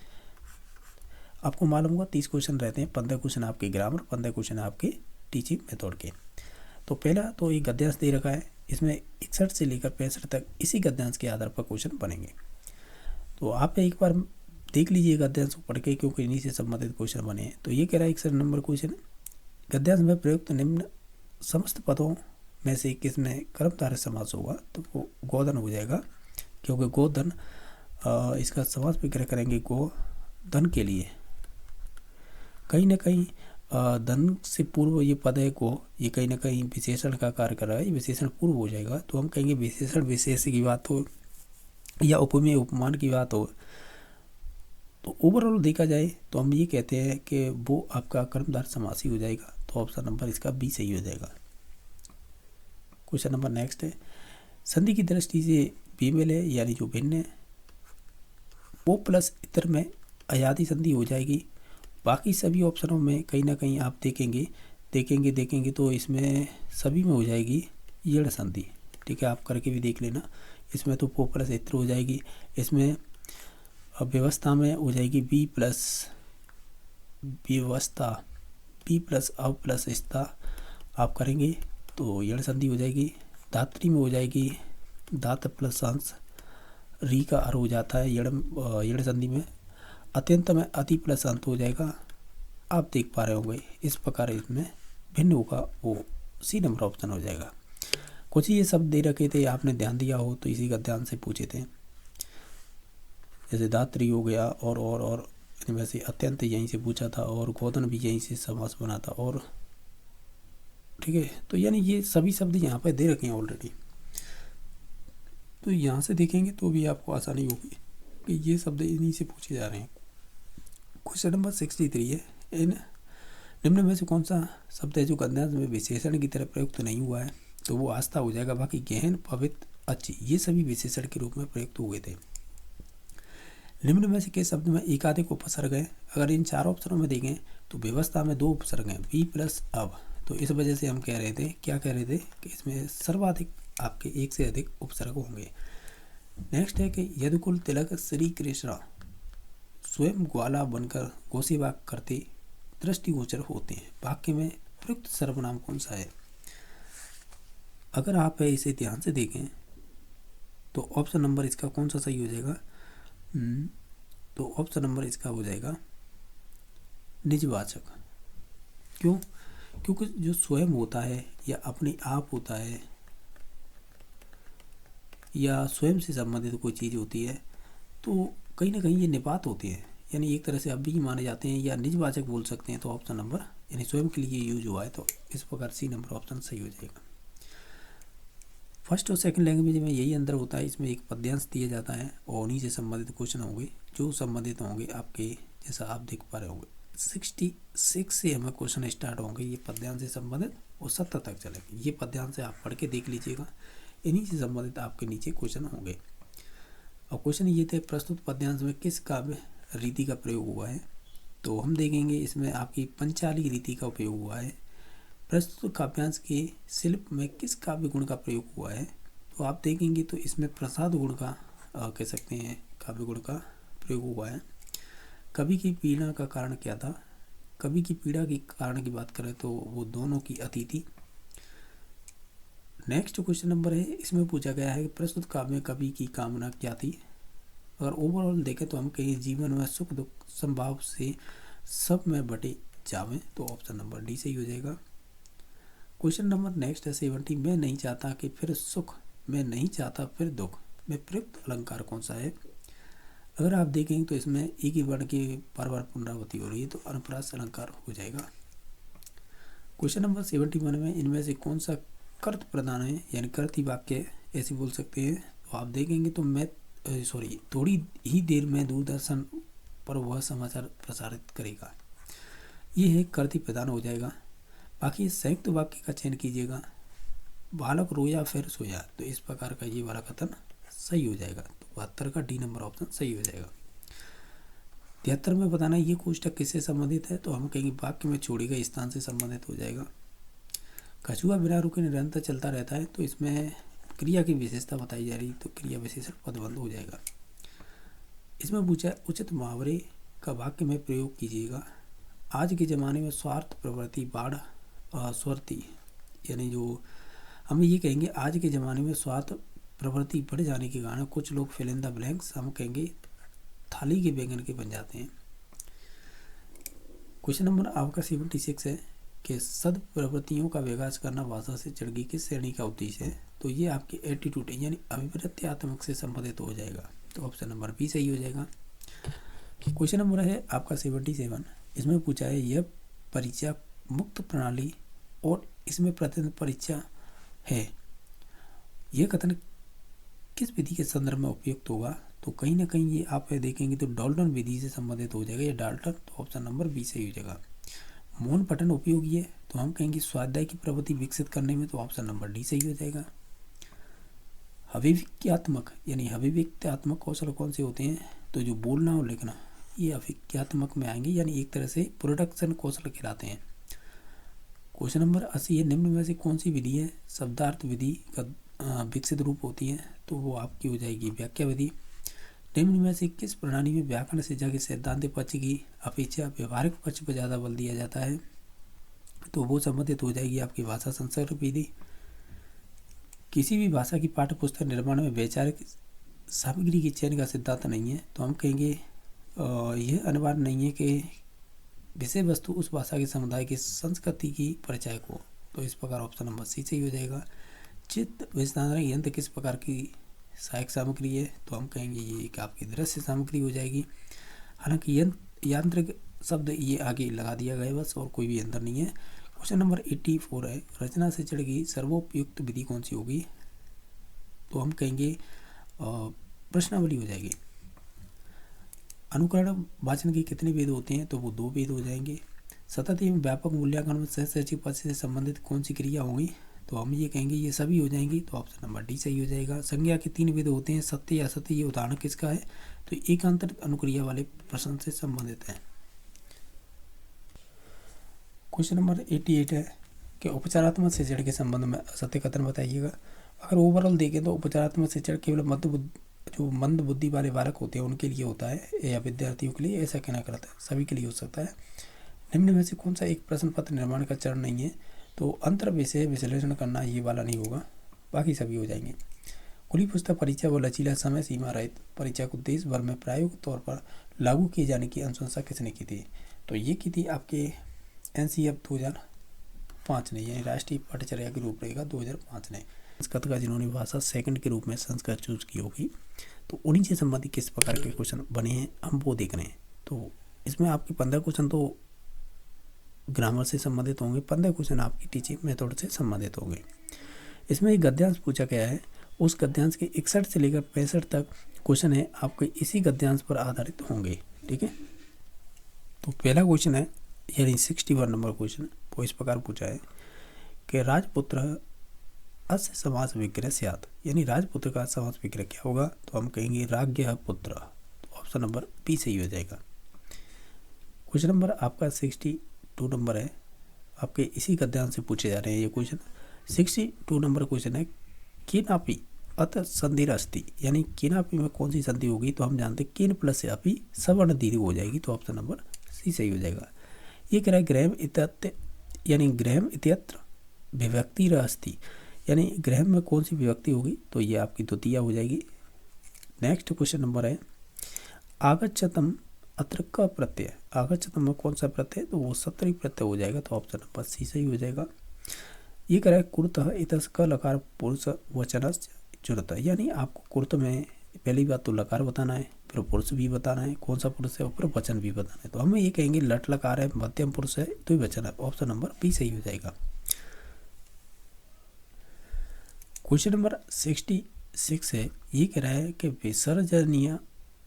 आपको मालूम होगा 30 क्वेश्चन रहते हैं, 15 क्वेश्चन आपके ग्रामर, 15 क्वेश्चन आपके टीचिंग मेथड के। तो पहला तो एक गद्यांश दे रखा है, इसमें 61 से लेकर 65 तक इसी गद्यांश के आधार पर क्वेश्चन बनेंगे। तो आप एक बार देख लीजिए गद्यांश को पढ़ के, क्योंकि इन्हीं से संबंधित क्वेश्चन बने हैं। तो ये कह रहा है 61 नंबर क्वेश्चन, गद्यांश में प्रयुक्त निम्न समस्त पदों में से किसमें कर्मधारय समास होगा, तो वो गोधन हो जाएगा, क्योंकि गोधन इसका समास विग्रह करेंगे गोधन के लिए। कहीं ना कहीं धन से पूर्व ये पद है को, ये कहीं ना कहीं विशेषण का कार्य कर रहा है, ये विशेषण पूर्व हो जाएगा, तो हम कहेंगे विशेषण विशेष की बात हो या उपमेय उपमान की बात हो, तो ओवरऑल देखा जाए तो हम ये कहते हैं कि वो आपका कर्मधारय समासी हो जाएगा, तो ऑप्शन नंबर इसका बी सही हो जाएगा। क्वेश्चन नंबर नेक्स्ट है संधि की दृष्टि से फीमेल है, यानी जो भिन्न है, वो प्लस इतर में अयादि संधि हो जाएगी। बाकी सभी ऑप्शनों में कहीं ना कहीं आप देखेंगे तो इसमें सभी में हो जाएगी यड़ संधि, ठीक है, आप करके भी देख लेना। इसमें तो पो प्लस इत्र हो जाएगी, इसमें व्यवस्था में हो जाएगी बी प्लस व्यवस्था, बी प्लस अव प्लस स्था, आप करेंगे तो यड़ संधि हो जाएगी। धात्री में हो जाएगी दात प्लस अंश, री का अर हो जाता है यड़ संधि में। अत्यंत में अति प्लस अंत हो जाएगा, आप देख पा रहे होंगे। इस प्रकार इसमें भिन्न होगा, वो सी नंबर ऑप्शन हो जाएगा। कुछ ये शब्द दे रखे थे, आपने ध्यान दिया हो तो इसी का ध्यान से पूछे थे, जैसे दात्री हो गया और प्रश्न में से अत्यंत यहीं से पूछा था और गोदन भी यहीं से समास बना था। और ठीक है, तो यानी ये सभी शब्द यहाँ पर दे रखे हैं ऑलरेडी। तो यहाँ से देखेंगे तो भी आपको आसानी होगी कि ये शब्द इन्हीं से पूछे जा रहे हैं। क्वेश्चन नंबर 63 है, इन निम्न में से कौन सा शब्द है जो गद्यांश में विशेषण की तरह प्रयुक्त नहीं हुआ है? तो वो आस्था हो जाएगा। बाकी गहन, पवित्र, अच्छी, ये सभी विशेषण के रूप में प्रयुक्त हुए थे। निम्न में से किस शब्द में एकाधिक उपसर्ग है? अगर इन चारों ऑप्शनों में देखें तो व्यवस्था में 2 उपसर्ग हैं, बी प्लस अब। तो इस वजह से हम कह रहे थे, क्या कह रहे थे कि इसमें सर्वाधिक आपके 1 से अधिक उपसर्ग होंगे। नेक्स्ट है कि यदुकुल तिलक श्री कृष्ण स्वयं ग्वाला बनकर गोसेवा करते दृष्टिगोचर होते हैं। वाक्य में प्रयुक्त सर्वनाम कौन सा है? अगर आप इसे ध्यान से देखें तो ऑप्शन नंबर इसका कौन सा सही हो जाएगा? तो ऑप्शन नंबर इसका हो जाएगा निजवाचक। क्यों? क्योंकि जो स्वयं होता है या अपने आप होता है या स्वयं से संबंधित कोई चीज़ होती है तो कहीं ना कहीं ये निपात होते हैं, यानी एक तरह से अब भी माने जाते हैं या निजवाचक बोल सकते हैं। तो ऑप्शन नंबर यानी स्वयं के लिए यूज हुआ है, तो इस प्रकार सी नंबर ऑप्शन सही हो जाएगा। फर्स्ट और सेकंड लैंग्वेज में यही अंतर होता है, इसमें एक पद्यांश दिया जाता है और उन्हीं से संबंधित क्वेश्चन होंगे जो संबंधित होंगे आपके, जैसा आप देख पा रहे होंगे 66 से हमें क्वेश्चन स्टार्ट होंगे ये पद्यांश से संबंधित और 70 तक चलेंगे। ये पद्यांश से आप पढ़ के देख लीजिएगा, इन्हीं से संबंधित आपके नीचे क्वेश्चन होंगे। और क्वेश्चन ये थे, प्रस्तुत पद्यांश में किस काव्य रीति का प्रयोग हुआ है? तो हम देखेंगे इसमें आपकी पंचाली रीति का उपयोग हुआ है। प्रस्तुत काव्यांश के शिल्प में किस काव्य गुण का प्रयोग हुआ है? तो आप देखेंगे तो इसमें प्रसाद गुण का कह सकते हैं काव्य गुण का प्रयोग हुआ है। कवि की पीड़ा का कारण क्या था? कवि की पीड़ा के कारण की बात करें तो वो दोनों की अतिथि। नेक्स्ट क्वेश्चन नंबर है, इसमें पूछा गया है कि प्रस्तुत काव्य में कवि की कामना क्या थी? अगर ओवरऑल देखें तो हम कहीं जीवन में सुख दुख संभाव से सब में बटे जावें, तो ऑप्शन नंबर डी सही हो जाएगा। क्वेश्चन नंबर नेक्स्ट है 70, मैं नहीं चाहता कि फिर सुख, मैं नहीं चाहता फिर दुख में प्रयुक्त अलंकार कौन सा है? अगर आप देखेंगे तो इसमें एक ही वर्ण की बार बार पुनरावृत्ति हो रही है, तो अनुप्रास अलंकार हो जाएगा। क्वेश्चन नंबर 71 में इनमें से कौन सा कर्त प्रधान है, यानी कर्ती वाक्य ऐसे बोल सकते हैं? तो आप देखेंगे तो मैं थोड़ी ही देर में दूरदर्शन पर वह समाचार प्रसारित करेगा, ये है कर्ती प्रधान हो जाएगा। बाकी संयुक्त वाक्य का चयन कीजिएगा, बालक रोया फिर सोया, तो इस प्रकार का ये वाला कथन सही हो जाएगा। तो 72 का डी नंबर ऑप्शन सही हो जाएगा। 73 में बताना ये कोष्टक किससे संबंधित है? तो हम कहेंगे वाक्य में छोड़े गए स्थान से संबंधित हो जाएगा। कछुआ बिना रुके निरंतर चलता रहता है, तो इसमें क्रिया की विशेषता बताई जा रही, तो क्रिया विशेषण पदबंध हो जाएगा। इसमें पूछा उचित मुहावरे का वाक्य में प्रयोग कीजिएगा। आज के ज़माने में स्वार्थ प्रवृत्ति बाढ़ स्वर्थी, यानी जो हम ये कहेंगे आज के ज़माने में स्वार्थ प्रवृत्ति बढ़ जाने के कारण कुछ लोग फिल इन द ब्लैंक्स हम कहेंगे थाली के बैंगन के बन जाते हैं। क्वेश्चन नंबर आपका 76 है कि सद प्रवृत्तियों का विकास करना भाषा से चिड़गी किस श्रेणी का उद्देश्य है? तो ये आपके एटीट्यूड यानी अभिवृत्त्यात्मक से संबंधित हो जाएगा, तो ऑप्शन नंबर बी सही हो जाएगा। क्वेश्चन नंबर है आपका 77, इसमें पूछा है यह परीक्षा मुक्त प्रणाली और इसमें प्रतिदिन परीक्षा है, यह कथन किस विधि के संदर्भ में उपयुक्त होगा? तो कहीं ना कहीं ये आप देखेंगे तो डाल्टन विधि से संबंधित हो जाएगा, ये डाल्टन, तो ऑप्शन नंबर बी सही हो जाएगा। मौन पठन उपयोगी है, तो हम कहेंगे स्वाध्याय की प्रवृत्ति विकसित करने में, तो ऑप्शन नंबर डी सही हो जाएगा। अभिव्यक्त्यात्मक यानी अभिव्यक्त्यात्मक कौशल कौन से होते हैं? तो जो बोलना और लिखना ये अभिव्यक्त्यात्मक में आएंगे, यानी एक तरह से प्रोडक्शन कौशल कहलाते हैं। क्वेश्चन नंबर 80 है, निम्न में से कौन सी विधि है शब्दार्थ विधि का विकसित रूप होती है? तो वो आपकी हो जाएगी व्याख्या विधि। निम्न में से किस प्रणाली में व्याकरण से जगह सैद्धांतिक पक्ष की अपेक्षा व्यवहारिक पक्ष पर ज़्यादा बल दिया जाता है? तो वो संबंधित हो जाएगी आपकी भाषा संस्करण विधि। किसी भी भाषा की पाठ्य पुस्तक निर्माण में वैचारिक सामग्री के चयन का सिद्धांत नहीं है, तो हम कहेंगे यह अनिवार्य नहीं है कि विषय वस्तु उस भाषा के समुदाय की संस्कृति की परिचय हो, तो इस प्रकार ऑप्शन नंबर सी सही हो जाएगा। चित्त विश्लेषण यंत्र किस प्रकार की सहायक सामग्री है? तो हम कहेंगे ये एक आपकी दृश्य सामग्री हो जाएगी। हालांकि यंत्र यांत्रिक शब्द ये आगे लगा दिया गया बस, और कोई भी अंतर नहीं है। क्वेश्चन नंबर 84 है, रचना से चढ़ की सर्वोपयुक्त विधि कौन सी होगी? तो हम कहेंगे प्रश्नावली हो जाएगी। अनुकरण वाचन के कितने भेद होते हैं? तो वो 2 भेद हो जाएंगे। सतत एवं व्यापक मूल्यांकन में सहसचिव पद से संबंधित कौन सी क्रिया होंगी? तो हम ये कहेंगे ये सभी हो जाएंगी, तो ऑप्शन नंबर डी सही हो जाएगा। संज्ञा के 3 भेद होते हैं, सत्य या असत्य, ये उदाहरण किसका है? तो एकांतरित अनुक्रिया वाले प्रश्न से संबंधित है। क्वेश्चन नंबर 88 है कि उपचारात्मक शिक्षण के संबंध में असत्य कथन बताइएगा। अगर ओवरऑल देखें तो उपचारात्मक शिक्षण केवल मंद बुद्धि वाले बालक होते हैं उनके लिए होता है, या विद्यार्थियों के लिए, ऐसा कहना गलत है, सभी के लिए हो सकता है। निम्न में से कौन सा एक प्रश्न पत्र निर्माण का चरण नहीं है? तो अंतर विषय विश्लेषण करना ये वाला नहीं होगा, बाकी सभी हो जाएंगे। खुली पुस्तक परीक्षा व लचीला समय सीमा रहित परीक्षा को देश भर में प्रायोगिक तौर पर लागू किए जाने की अनुशंसा किसने की थी? तो ये की थी आपके NCF 2005 ने, यानी राष्ट्रीय पाठ्यचर्या की रूपरेखा 2005 ने। संस्कृत का जिन्होंने भाषा सेकंड के रूप में संस्कृत चूज की होगी, तो उन्हीं से संबंधित किस प्रकार के क्वेश्चन बने हैं हम वो देख रहे हैं। तो इसमें आपके 15 क्वेश्चन तो ग्रामर से संबंधित होंगे, 15 क्वेश्चन आपकी टीचिंग मेथड से संबंधित होंगे। इसमें एक गद्यांश पूछा गया है, उस गद्यांश के 61 से लेकर 65 तक क्वेश्चन है आपके इसी गद्यांश पर आधारित होंगे, ठीक है। तो पहला क्वेश्चन है, यानी 61 नंबर क्वेश्चन, वो इस प्रकार पूछा है कि राजपुत्र अस्य समास विग्रह स्यात्, यानी राजपुत्र का समास विग्रह क्या होगा? तो हम कहेंगे राज्ञः पुत्र, तो ऑप्शन नंबर बी सही हो जाएगा। क्वेश्चन नंबर आपका 62 नंबर है, आपके इसी गद्यांश से पूछे जा रहे हैं ये क्वेश्चन। 62 नंबर क्वेश्चन है, केनापि अत संधिरस्ति, यानी केनापि में कौन सी संधि होगी? तो हम जानते हैं केन प्लस अपि सवर्ण दीर्घ हो जाएगी, तो ऑप्शन नंबर सी सही हो जाएगा। ये कह रहा है ग्रहम इत्यत्र, यानी ग्रहम इत्यत्र विभक्ति अस्ति, यानी ग्रहम में कौन सी विभक्ति होगी? तो ये आपकी द्वितीय हो जाएगी। नेक्स्ट क्वेश्चन नंबर है, आगच्छतम अत्र क प्रत्यय, आगच्छतम में कौन सा प्रत्यय? तो वो सप्तमी प्रत्यय हो जाएगा, तो ऑप्शन नंबर सी सही हो जाएगा। ये कह रहा है कुर्तः इतस क लकार पुरुष वचनस्य जुड़ता, यानी आपको कुर्त में पहली बात तो लकार बताना है, फिर पुरुष भी बताना है, कौन सा पुरुष है, और फिर वचन भी बताना है। तो हम ये कहेंगे लट लकार है, मध्यम पुरुष है, तो ही वचन है, ऑप्शन नंबर बी सही हो जाएगा। क्वेश्चन नंबर 66 है, ये कह रहा है कि विसर्जनीय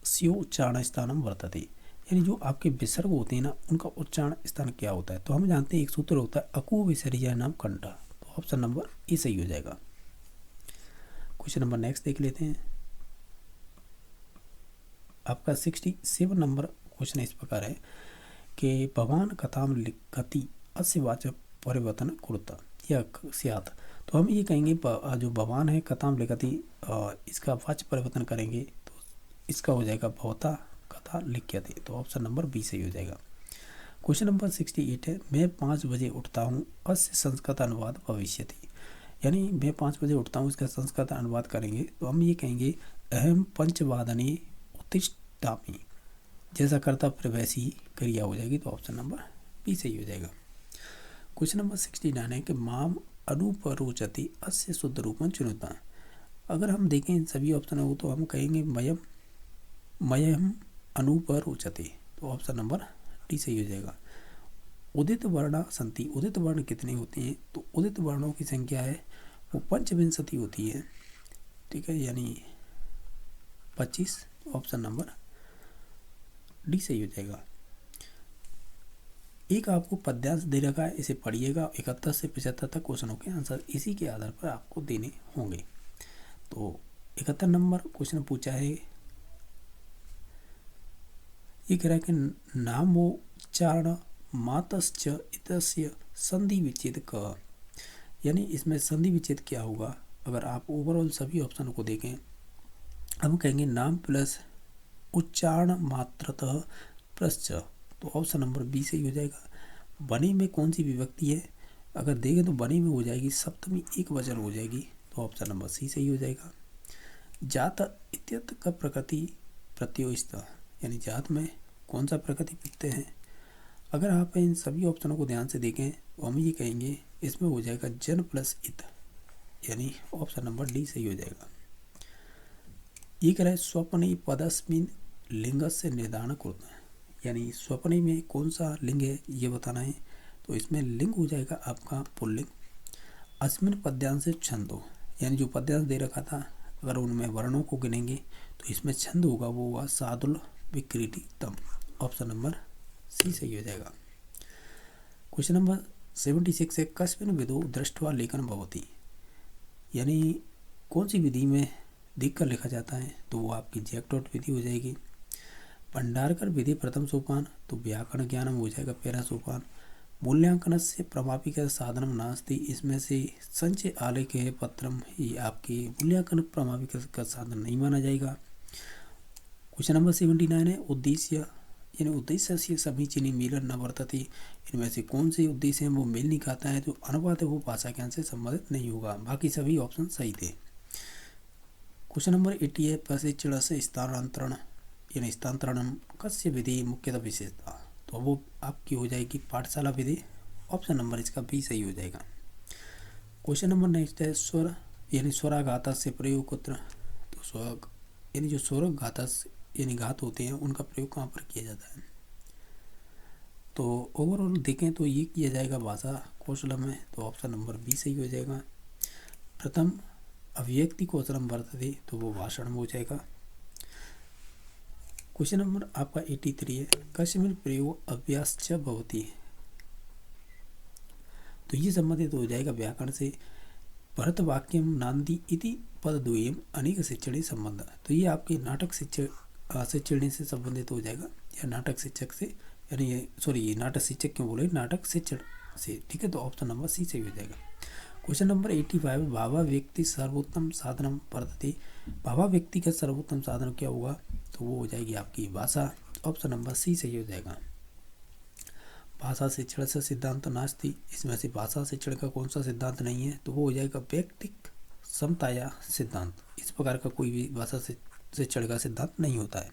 स्यो उच्चारण स्थानम वर्तते, यानी जो आपके विसर्ग होते हैं ना उनका उच्चारण स्थान क्या होता है? तो हम जानते हैं एक सूत्र होता है अकु विसर्जय नाम कंठ, तो ऑप्शन नंबर ए सही हो जाएगा। क्वेश्चन नंबर नेक्स्ट देख लेते हैं, आपका 67 नंबर क्वेश्चन इस प्रकार है कि भगवान कथाम लिखति अस्य वाचक परिवर्तन कुरुता या स्यात्, तो हम ये कहेंगे जो भगवान है कथाम लिखति, इसका वाच्य परिवर्तन करेंगे तो इसका हो जाएगा भवता कथा लिख्यते, तो ऑप्शन नंबर बी सही हो जाएगा। क्वेश्चन नंबर 68 है, मैं 5 बजे उठता हूँ, अस्य संस्कृत अनुवाद भविष्यति, यानी मैं 5 बजे उठता हूँ, इसका संस्कृत अनुवाद करेंगे तो हम ये कहेंगे अहम पंचवादने उत्तिष्ठामि, जैसा करता फिर वैसी ही क्रिया हो जाएगी, तो ऑप्शन नंबर बी सही हो जाएगा। क्वेश्चन नंबर 69 है कि माम अनुपरोचति अस्य शुद्ध रूपम चुनुता, अगर हम देखें इन सभी ऑप्शनों को तो हम कहेंगे मयम अनुपरोचते, तो ऑप्शन नंबर डी सही हो जाएगा। उदित वर्णा संति, उदित वर्ण कितने होते हैं? तो उदित वर्णों की संख्या है वो 25 होती है, ठीक है, यानी 25, ऑप्शन नंबर डी सही हो जाएगा। एक आपको पद्यांश दे रखा है, इसे पढ़िएगा, 71 से 75 तक क्वेश्चनों के आंसर इसी के आधार पर आपको देने होंगे। तो 71 नंबर क्वेश्चन पूछा है, ये कह रहा है कि नामोच्चारण मातश्च इतस्य संधि विच्छेद क, यानी इसमें संधि विच्छेद क्या होगा? अगर आप ओवरऑल सभी ऑप्शन को देखें, हम कहेंगे नाम प्लस उच्चारण मात्रतः प्रश्च, तो ऑप्शन नंबर बी सही हो जाएगा। बने में कौन सी विभक्ति है? अगर देखें तो बने में हो जाएगी सप्तमी एक वचन हो जाएगी, तो ऑप्शन नंबर सी सही हो जाएगा। जात इत्यत्र का प्रकृति प्रत्योस्थ, यानी जात में कौन सा प्रकृति प्रत्यय है? अगर आप इन सभी ऑप्शनों को ध्यान से देखें तो हम ये कहेंगे इसमें हो जाएगा जन प्लस इत, यानी ऑप्शन नंबर डी सही हो जाएगा। ये कह रहा है स्वप्न पदस्मिन लिंग से निर्धारण करता है, यानी स्वपने में कौन सा लिंग है ये बताना है। तो इसमें लिंग हो जाएगा आपका पुल्लिंग। अस्मिन पद्यांश छंदो, यानी जो पद्यांश दे रखा था अगर उनमें वर्णों को गिनेंगे तो इसमें छंद होगा वो हुआ सादुल विक्रीडितम। ऑप्शन नंबर सी सही हो जाएगा। क्वेश्चन नंबर 76 है कस्मिन विधौ दृष्ट्वा लेखन भवति, यानी कौन सी विधि में देख कर लिखा जाता है, तो वो आपकी जैकटॉट विधि हो जाएगी। भंडारकर विधि प्रथम सोपान, तो व्याकरण ज्ञानम हो जाएगा पहला सोपान। मूल्यांकन से प्रमापिक साधनम नास्ति, इसमें से संचय आलेख है पत्रम, ये आपके मूल्यांकन प्रमापिक का साधन नहीं माना जाएगा। क्वेश्चन नंबर 79 है उद्देश्य, यानी उद्देश्य से समीचीनी मिलन न वर्तते, इनमें से कौन से उद्देश्य हैं वो मेल नहीं खाता है, जो अनुपात है वो भाषा ज्ञान से संबंधित नहीं होगा। बाकी सभी ऑप्शन सही थे। क्वेश्चन नंबर 80 है प्रशिक्षण से स्थानांतरण, यानी स्थानांतरण कस्य विधि मुख्यतः विशेषता, तो वो आपकी हो जाएगी पाठशाला विधि। ऑप्शन नंबर इसका बी सही हो जाएगा। क्वेश्चन नंबर नेक्स्ट है स्वर, यानी स्वराघात से प्रयोग कुत्र, तो स्वर यानी जो स्वर घात यानी घात होते हैं उनका प्रयोग कहाँ पर किया जाता है। तो ओवरऑल देखें तो ये किया जाएगा भाषा कौशल में, तो ऑप्शन नंबर बी सही हो जाएगा। प्रथम अभिव्यक्ति कौशलम वर्तते, तो वो भाषण में हो जाएगा। क्वेश्चन नंबर आपका 83 है कस्मिन् प्रयोग अभ्यास च भवति, तो ये संबंधित हो जाएगा व्याकरण से। भरत वाक्यम नांदी इति पदद्वयम् अनेक शिक्षण संबंध, तो ये आपके नाटक शिक्षण से संबंधित हो जाएगा, या नाटक शिक्षक से, यानी ये नाटक शिक्षक क्यों बोले, नाटक शिक्षण से, ठीक है। तो ऑप्शन नंबर सी सही हो जाएगा। क्वेश्चन नंबर 85 भावा व्यक्ति सर्वोत्तम साधनम वर्तते, भावा व्यक्ति का सर्वोत्तम साधन क्या होगा, तो वो हो जाएगी आपकी भाषा। ऑप्शन नंबर सी सही हो जाएगा। भाषा शिक्षण से सिद्धांत नास्ति, इसमें से भाषा शिक्षण का कौन सा सिद्धांत नहीं है, तो वो हो जाएगा व्यक्तिक समताया सिद्धांत। इस प्रकार का कोई भी भाषा शिक्षण का सिद्धांत नहीं होता है।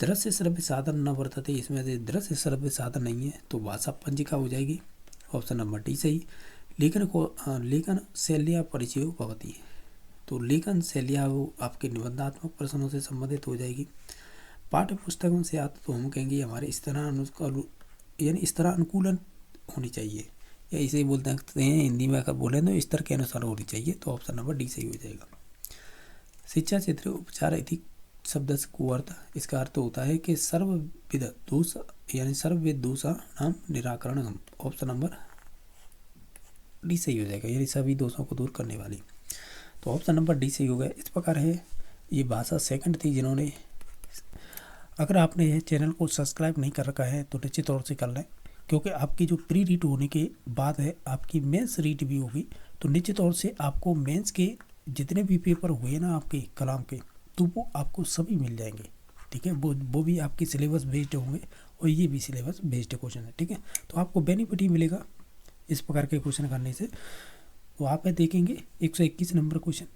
दृश्य श्रव्य साधन न वर्तते, इसमें से दृश्य श्रव्य साधन नहीं है, तो भाषा पंजिका हो जाएगी। ऑप्शन नंबर डी सही। लेखन शैल्या परिचय भवति, तो लेखन शैलिया वो आपके निबंधात्मक प्रश्नों से संबंधित हो जाएगी। पाठ्य पुस्तकों से आता तो हम कहेंगे हमारे स्तर अनुकूलन होनी चाहिए, या इसे ही बोलते हैं हिंदी में अगर बोले तो स्तर के अनुसार होनी चाहिए, तो ऑप्शन नंबर डी सही हो जाएगा। शिक्षा क्षेत्र उपचार इति शब्द को अर्थ, इसका अर्थ होता है कि सर्वविध दोष, यानी सर्वविध दोषा नाम निराकरण। ऑप्शन नंबर डी सही हो जाएगा, यानी सभी दोषों को दूर करने वाली, तो ऑप्शन नंबर डी सही हो गया। इस प्रकार है ये भाषा सेकंड थी जिन्होंने, अगर आपने यह चैनल को सब्सक्राइब नहीं कर रखा है तो निश्चित तौर से कर लें, क्योंकि आपकी जो प्री रीट होने के बाद है आपकी मेंस रीट भी होगी, तो निश्चित तौर से आपको मेंस के जितने भी पेपर हुए ना आपके कलाम के, तो वो आपको सभी मिल जाएंगे, ठीक है। वो भी आपकी सिलेबस बेस्ड होंगे और ये भी सिलेबस बेस्ड क्वेश्चन है, ठीक है। तो आपको बेनिफिट ही मिलेगा इस प्रकार के क्वेश्चन करने से। तो आप देखेंगे 121 नंबर क्वेश्चन,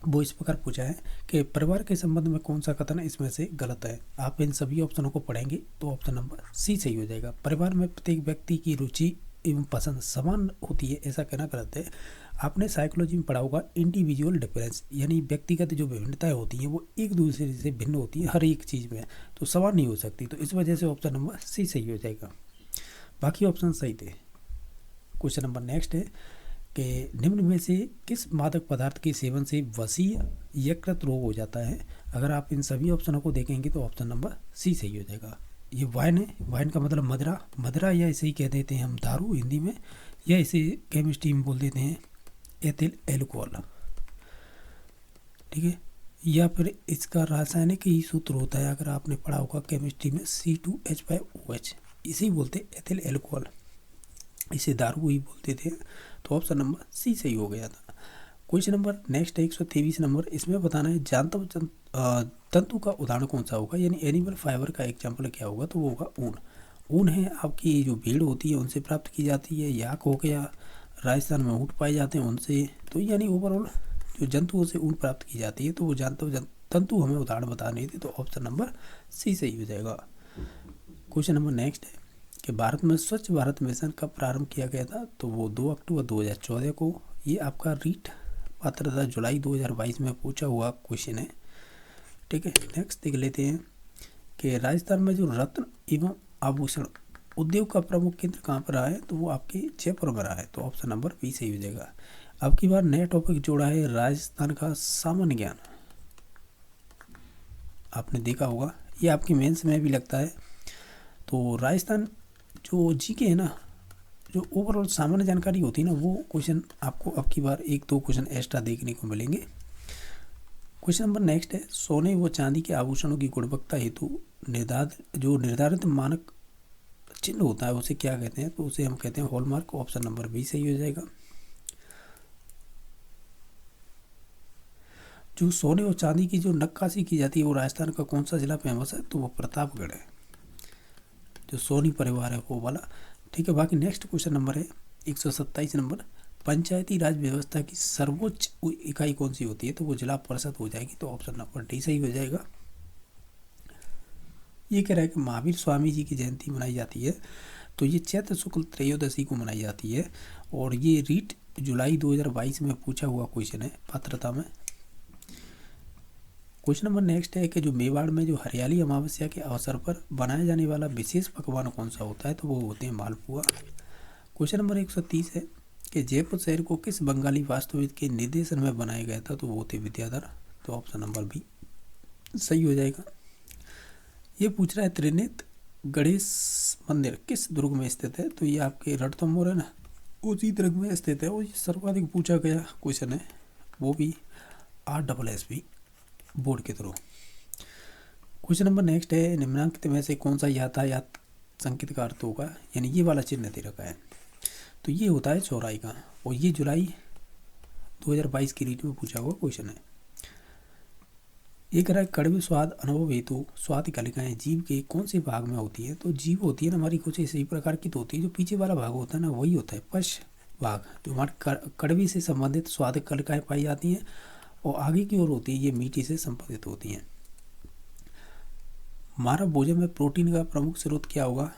वो इस प्रकार पूछा है कि परिवार के संबंध में कौन सा कथन इसमें से गलत है। आप इन सभी ऑप्शनों को पढ़ेंगे तो ऑप्शन नंबर सी सही हो जाएगा। परिवार में प्रत्येक व्यक्ति की रुचि एवं पसंद समान होती है, ऐसा कहना गलत है। आपने साइकोलॉजी में पढ़ा होगा इंडिविजुअल डिफरेंस, यानी व्यक्तिगत जो विभिन्नताएं होती हैं वो एक दूसरे से भिन्न होती है हर एक चीज़ में, तो समान नहीं हो सकती, तो इस वजह से ऑप्शन नंबर सी सही हो जाएगा। बाकी ऑप्शन सही थे। क्वेश्चन नंबर नेक्स्ट है कि निम्न में से किस मादक पदार्थ के सेवन से वसीय यकृत रोग हो जाता है। अगर आप इन सभी ऑप्शनों को देखेंगे तो ऑप्शन नंबर सी सही हो जाएगा। ये वाइन है, वाइन का मतलब मदरा या इसे ही कह देते हैं हम दारू हिंदी में, या इसे केमिस्ट्री में बोल देते हैं एथिल एल्कोहल, ठीक है। या फिर इसका रासायनिक ही सूत्र होता है, अगर आपने पढ़ा होगा केमिस्ट्री में C2H5OH, इसे ही बोलते एथिल एल्कोहल, इसे दारू ही बोलते थे। तो ऑप्शन नंबर सी सही हो गया था। क्वेश्चन नंबर नेक्स्ट है 123 नंबर, इसमें बताना है जानता तंतु का उदाहरण कौन सा होगा, यानी एनिमल फाइबर का एग्जाम्पल क्या होगा, तो वो होगा ऊन। ऊन है आपकी जो भेड़ होती है उनसे प्राप्त की जाती है, याक हो गया, राजस्थान में ऊँट पाए जाते हैं उनसे, तो यानी ओवरऑल जो जंतुओं से ऊन प्राप्त की जाती है, तो वो जानता तंतु हमें उदाहरण बताने थे, तो ऑप्शन नंबर सी सही हो जाएगा। क्वेश्चन नंबर नेक्स्ट है कि भारत में स्वच्छ भारत मिशन कब प्रारंभ किया गया था, तो वो 2 अक्टूबर 2014 को। ये आपका रीट पात्रता जुलाई 2022 में पूछा हुआ क्वेश्चन है, ठीक है। नेक्स्ट देख लेते हैं कि राजस्थान में जो रत्न एवं आभूषण उद्योग का प्रमुख केंद्र कहाँ पर रहा है, तो वो आपके जयपुर में रहा है। तो ऑप्शन नंबर बी सही हो जाएगा। अब की बार नया टॉपिक जोड़ा है राजस्थान का सामान्य ज्ञान। आपने देखा होगा ये आपके मेंस में भी लगता है। तो राजस्थान जो जीके है ना, जो ओवरऑल सामान्य जानकारी होती है ना, वो क्वेश्चन आपको अब की बार 1-2 क्वेश्चन एक्स्ट्रा देखने को मिलेंगे। क्वेश्चन नंबर नेक्स्ट है, सोने व चांदी के आभूषणों की गुणवत्ता हेतु निर्धारित मानक चिन्ह होता है उसे क्या कहते हैं, तो उसे हम कहते हैं हॉलमार्क। ऑप्शन नंबर बी सही हो जाएगा। जो सोने और चांदी की जो नक्काशी की जाती है वो राजस्थान का कौन सा जिला फेमस है, तो वो प्रतापगढ़ है। जो सोनी परिवार है वो वाला, ठीक है। बाकी नेक्स्ट क्वेश्चन नंबर है 127 नंबर, पंचायती राज व्यवस्था की सर्वोच्च इकाई कौन सी होती है, तो वो जिला परिषद हो जाएगी। तो ऑप्शन नंबर डी सही हो जाएगा। ये कह रहा है कि महावीर स्वामी जी की जयंती मनाई जाती है, तो ये चैत्र शुक्ल त्रयोदशी को मनाई जाती है और ये रीट जुलाई 2022 में पूछा हुआ क्वेश्चन है पात्रता में। क्वेश्चन नंबर नेक्स्ट है कि जो मेवाड़ में जो हरियाली अमावस्या के अवसर पर बनाया जाने वाला विशेष पकवान कौन सा होता है, तो वो होते हैं मालपुआ। क्वेश्चन नंबर 130 है कि जयपुर शहर को किस बंगाली वास्तुविद के निर्देशन में बनाया गया था, तो वो होते विद्याधर। तो ऑप्शन नंबर बी सही हो जाएगा। ये पूछ रहा है त्रिनेत्र गणेश मंदिर किस दुर्ग में स्थित है, तो ये आपके रणथंभौर है ना, उसी दुर्ग में स्थित है। और ये सर्वाधिक पूछा गया क्वेश्चन है, वो भी RSSB बोर्ड के थ्रू। क्वेश्चन नंबर नेक्स्ट है, निम्नलिखित में से कौन सा यातायात संकेत का अर्थ होगा, यानी ये वाला चिन्ह दे रखा है, तो ये होता है चौराहे का। और ये जुलाई 2022 की रीट में पूछा हुआ क्वेश्चन है। एक रहा कड़वे स्वाद अनुभव हेतु स्वाद कलिकाएं जीव के कौन से भाग में होती है, तो जीव होती है ना हमारी कुछ इसी प्रकार की तो होती है, जो पीछे वाला भाग होता है ना वही होता है पश भाग, जो हमारे कड़वी से संबंधित स्वाद कलिकाएं पाई जाती हैं, और आगे की ओर होती है ये मीठी से संबंधित होती हैं। हमारा भोजन में प्रोटीन का प्रमुख स्रोत क्या होगा,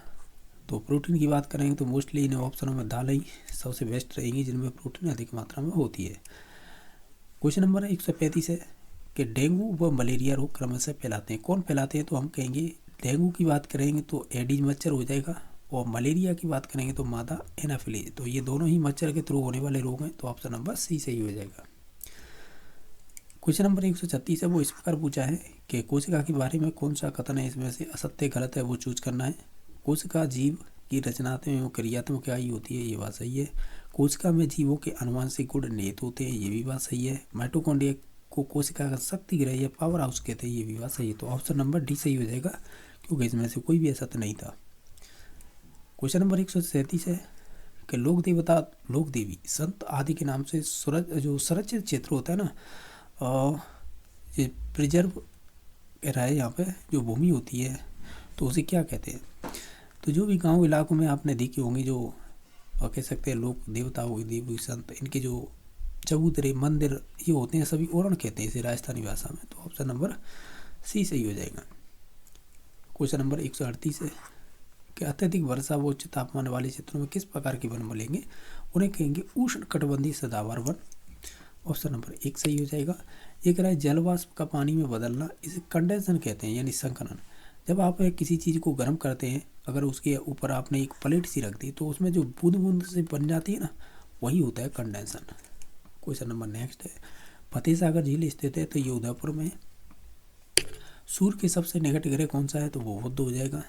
तो प्रोटीन की बात करेंगे तो मोस्टली इन ऑप्शनों में दालें ही सबसे बेस्ट रहेंगी जिनमें प्रोटीन अधिक मात्रा में होती है। क्वेश्चन नंबर 135 है कि डेंगू व मलेरिया रोग क्रमशः फैलाते हैं, कौन फैलाते हैं, तो हम कहेंगे डेंगू की बात करेंगे तो एडिज मच्छर हो जाएगा, और मलेरिया की बात करेंगे तो मादा एनाफिलीज। तो ये दोनों ही मच्छर के थ्रू होने वाले रोग हैं। तो ऑप्शन नंबर सी सही हो जाएगा। क्वेश्चन नंबर 136 है, वो इस प्रकार पूछा है कि कोशिका के बारे में कौन सा कथन है इसमें से असत्य गलत है, वो चूज करना है। कोशिका जीव की रचनात्मक एवं क्रियात्मक इकाई होती है, ये बात सही है। कोशिका में जीवों के अनुवांशिक गुण निहित होते हैं, ये भी बात सही है। माइटोकॉन्ड्रिया को कोशिका का शक्ति गृह या पावर हाउस कहते हैं, ये भी बात सही है। तो ऑप्शन नंबर डी सही हो जाएगा, क्योंकि इसमें से कोई भी असत्य नहीं था। क्वेश्चन नंबर 137 है कि लोक देवता लोक देवी संत आदि के नाम से जो संरक्षित क्षेत्र होता है ना, ये प्रिजर्व रहा है यहाँ पे जो भूमि होती है, तो उसे क्या कहते हैं, तो जो भी गांव इलाकों में आपने देखी होंगी जो कह सकते हैं लोक देवता हो देवी संत, इनके जो चबूतरे मंदिर ये होते हैं सभी ओरण कहते हैं इसे राजस्थानी भाषा में। तो ऑप्शन नंबर सी सही हो जाएगा। क्वेश्चन नंबर 138 है कि अत्यधिक वर्षा व उच्च तापमान वाले क्षेत्रों में किस प्रकार के वन मिलेंगे, उन्हें कहेंगे उष्ण कटिबंधीय सदाबहार वन। ऑप्शन नंबर 1 सही हो जाएगा। एक रहा है जल वाष्प का पानी में बदलना, इसे कंडेंसन कहते हैं यानी संकलन। जब आप किसी चीज़ को गर्म करते हैं, अगर उसके ऊपर आपने एक प्लेट सी रख दी तो उसमें जो बूंद बूंद से बन जाती है ना, वही होता है कंडेंसन। क्वेश्चन नंबर नेक्स्ट है, फतेह सागर झील स्थित है, तो ये उदयपुर में। सूर्य के सबसे निकट ग्रह कौन सा है, तो वो बुध हो जाएगा।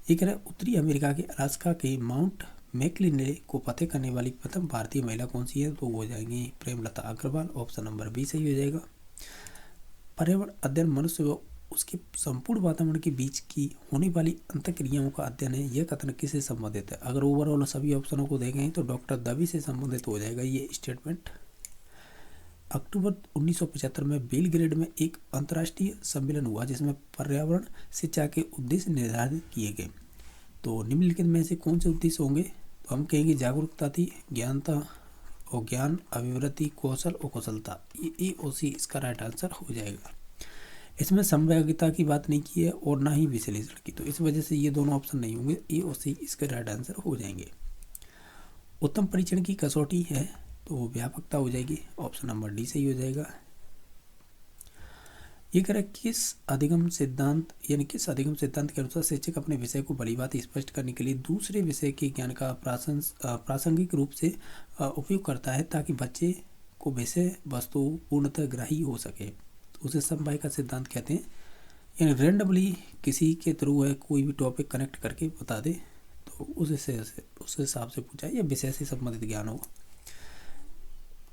एक है उत्तरी अमेरिका के अलास्का के माउंट मैकलिनले को फतेह करने वाली प्रथम भारतीय महिला कौन सी है, तो वो हो जाएंगी Premlata Agrawal. Option number B सही हो जाएगा। पर्यावरण अध्ययन मनुष्य व उसके संपूर्ण वातावरण के बीच की होने वाली अंतःक्रियाओं का अध्ययन है, यह कथन किससे संबंधित है। अगर ओवरऑल सभी ऑप्शनों को देखें तो डॉक्टर दवी से संबंधित हो जाएगा ये स्टेटमेंट। अक्टूबर 1975 में बेलग्रेड में एक अंतर्राष्ट्रीय सम्मेलन हुआ जिसमें पर्यावरण शिक्षा के उद्देश्य निर्धारित किए गए। तो निम्नलिखित में से कौन से उद्देश्य होंगे, तो हम कहेंगे जागरूकता थी, ज्ञानता और ज्ञान, अभिवृद्धि, कौशल और कुशलता। ये ए और सी इसका राइट आंसर हो जाएगा। इसमें संभाव्यता की बात नहीं की है और ना ही विश्लेषण की, तो इस वजह से ये दोनों ऑप्शन नहीं होंगे, ए और सी इसके राइट आंसर हो जाएंगे। उत्तम परीक्षण की कसौटी है तो वो व्यापकता हो जाएगी। ऑप्शन नंबर डी सही हो जाएगा। ये कह रहा है किस अधिगम सिद्धांत के अनुसार शिक्षक अपने विषय को भलीभांति स्पष्ट करने के लिए दूसरे विषय के ज्ञान का प्रासंगिक रूप से उपयोग करता है ताकि बच्चे को विषय वस्तु पूर्णतः ग्राही हो सके। तो उसे समवाय का सिद्धांत कहते हैं। यानी रैंडमली किसी के थ्रू है कोई भी टॉपिक कनेक्ट करके बता दे तो उस हिसाब से पूछा या विषय से संबंधित ज्ञान हो।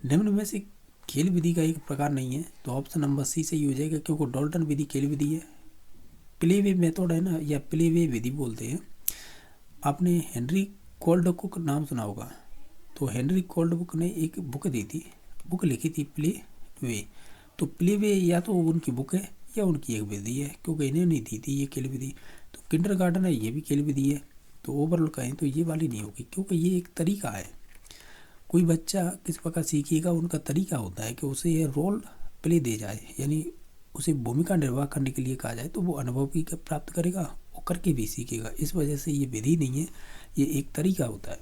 निम्न में से खेल विधि का एक प्रकार नहीं है, तो ऑप्शन नंबर सी सही हो जाएगा, क्योंकि डाल्टन विधि खेल विधि है। प्लेवे मेथड है ना, या प्लेवे विधि बोलते हैं। आपने हेनरी कोल्डबुक नाम सुना होगा। तो हेनरी कोल्डबुक ने एक बुक लिखी थी प्लेवे। तो प्लेवे या तो उनकी बुक है या उनकी एक विधि है, क्योंकि इन्हें नहीं दी थी ये खेल विधि। तो किंडरगार्टन है, ये भी खेल विधि है। तो ओवरऑल कहें तो ये वाली नहीं होगी, क्योंकि ये एक तरीका है। कोई बच्चा किस प्रकार सीखेगा उनका तरीका होता है कि उसे ये रोल प्ले दे जाए, यानी उसे भूमिका निर्वाह करने के लिए कहा जाए तो वो अनुभव भी प्राप्त करेगा और करके भी सीखेगा। इस वजह से ये विधि नहीं है, ये एक तरीका होता है।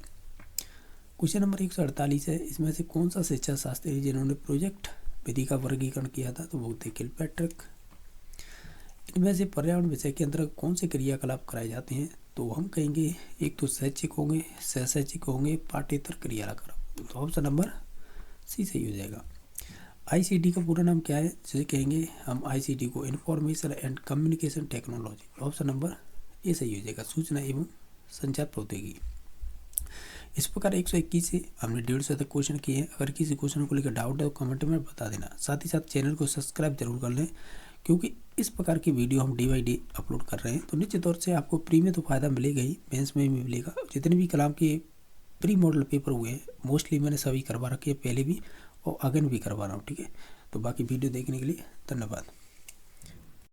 क्वेश्चन नंबर 148 है, इसमें से कौन सा शिक्षा शास्त्री है जिन्होंने प्रोजेक्ट विधि का वर्गीकरण किया था? तो वो थे किलपैट्रिक। इनमें से पर्यावरण विषय के अंतर्गत कौन से क्रियाकलाप कराए जाते हैं? तो हम कहेंगे एक तो शैक्षिक होंगे, सहशैक्षिक होंगे, पाठ्येतर क्रियाकलाप। तो ऑप्शन नंबर सी सही हो जाएगा। आईसीटी का पूरा नाम क्या है? जिसे कहेंगे हम आईसीटी को information and communication technology. Option number A सही हो जाएगा, सूचना एवं संचार प्रौद्योगिकी। इस प्रकार 121 से हमने 150 तक क्वेश्चन किए हैं। अगर किसी क्वेश्चन को लेकर डाउट है तो कमेंट में बता देना। साथ ही साथ चैनल को सब्सक्राइब जरूर कर लें, क्योंकि इस प्रकार की वीडियो हम डे बाई डे अपलोड कर रहे हैं। तो निश्चित तौर से आपको प्री में तो फ़ायदा मिलेगा ही, मेंस में भी मिलेगा। जितने भी कलाम के प्री मॉडल पेपर हुए हैं मोस्टली मैंने सभी करवा रखे हैं, पहले भी और अगेन भी करवा रहा हूँ। ठीक है, तो बाकी वीडियो देखने के लिए धन्यवाद।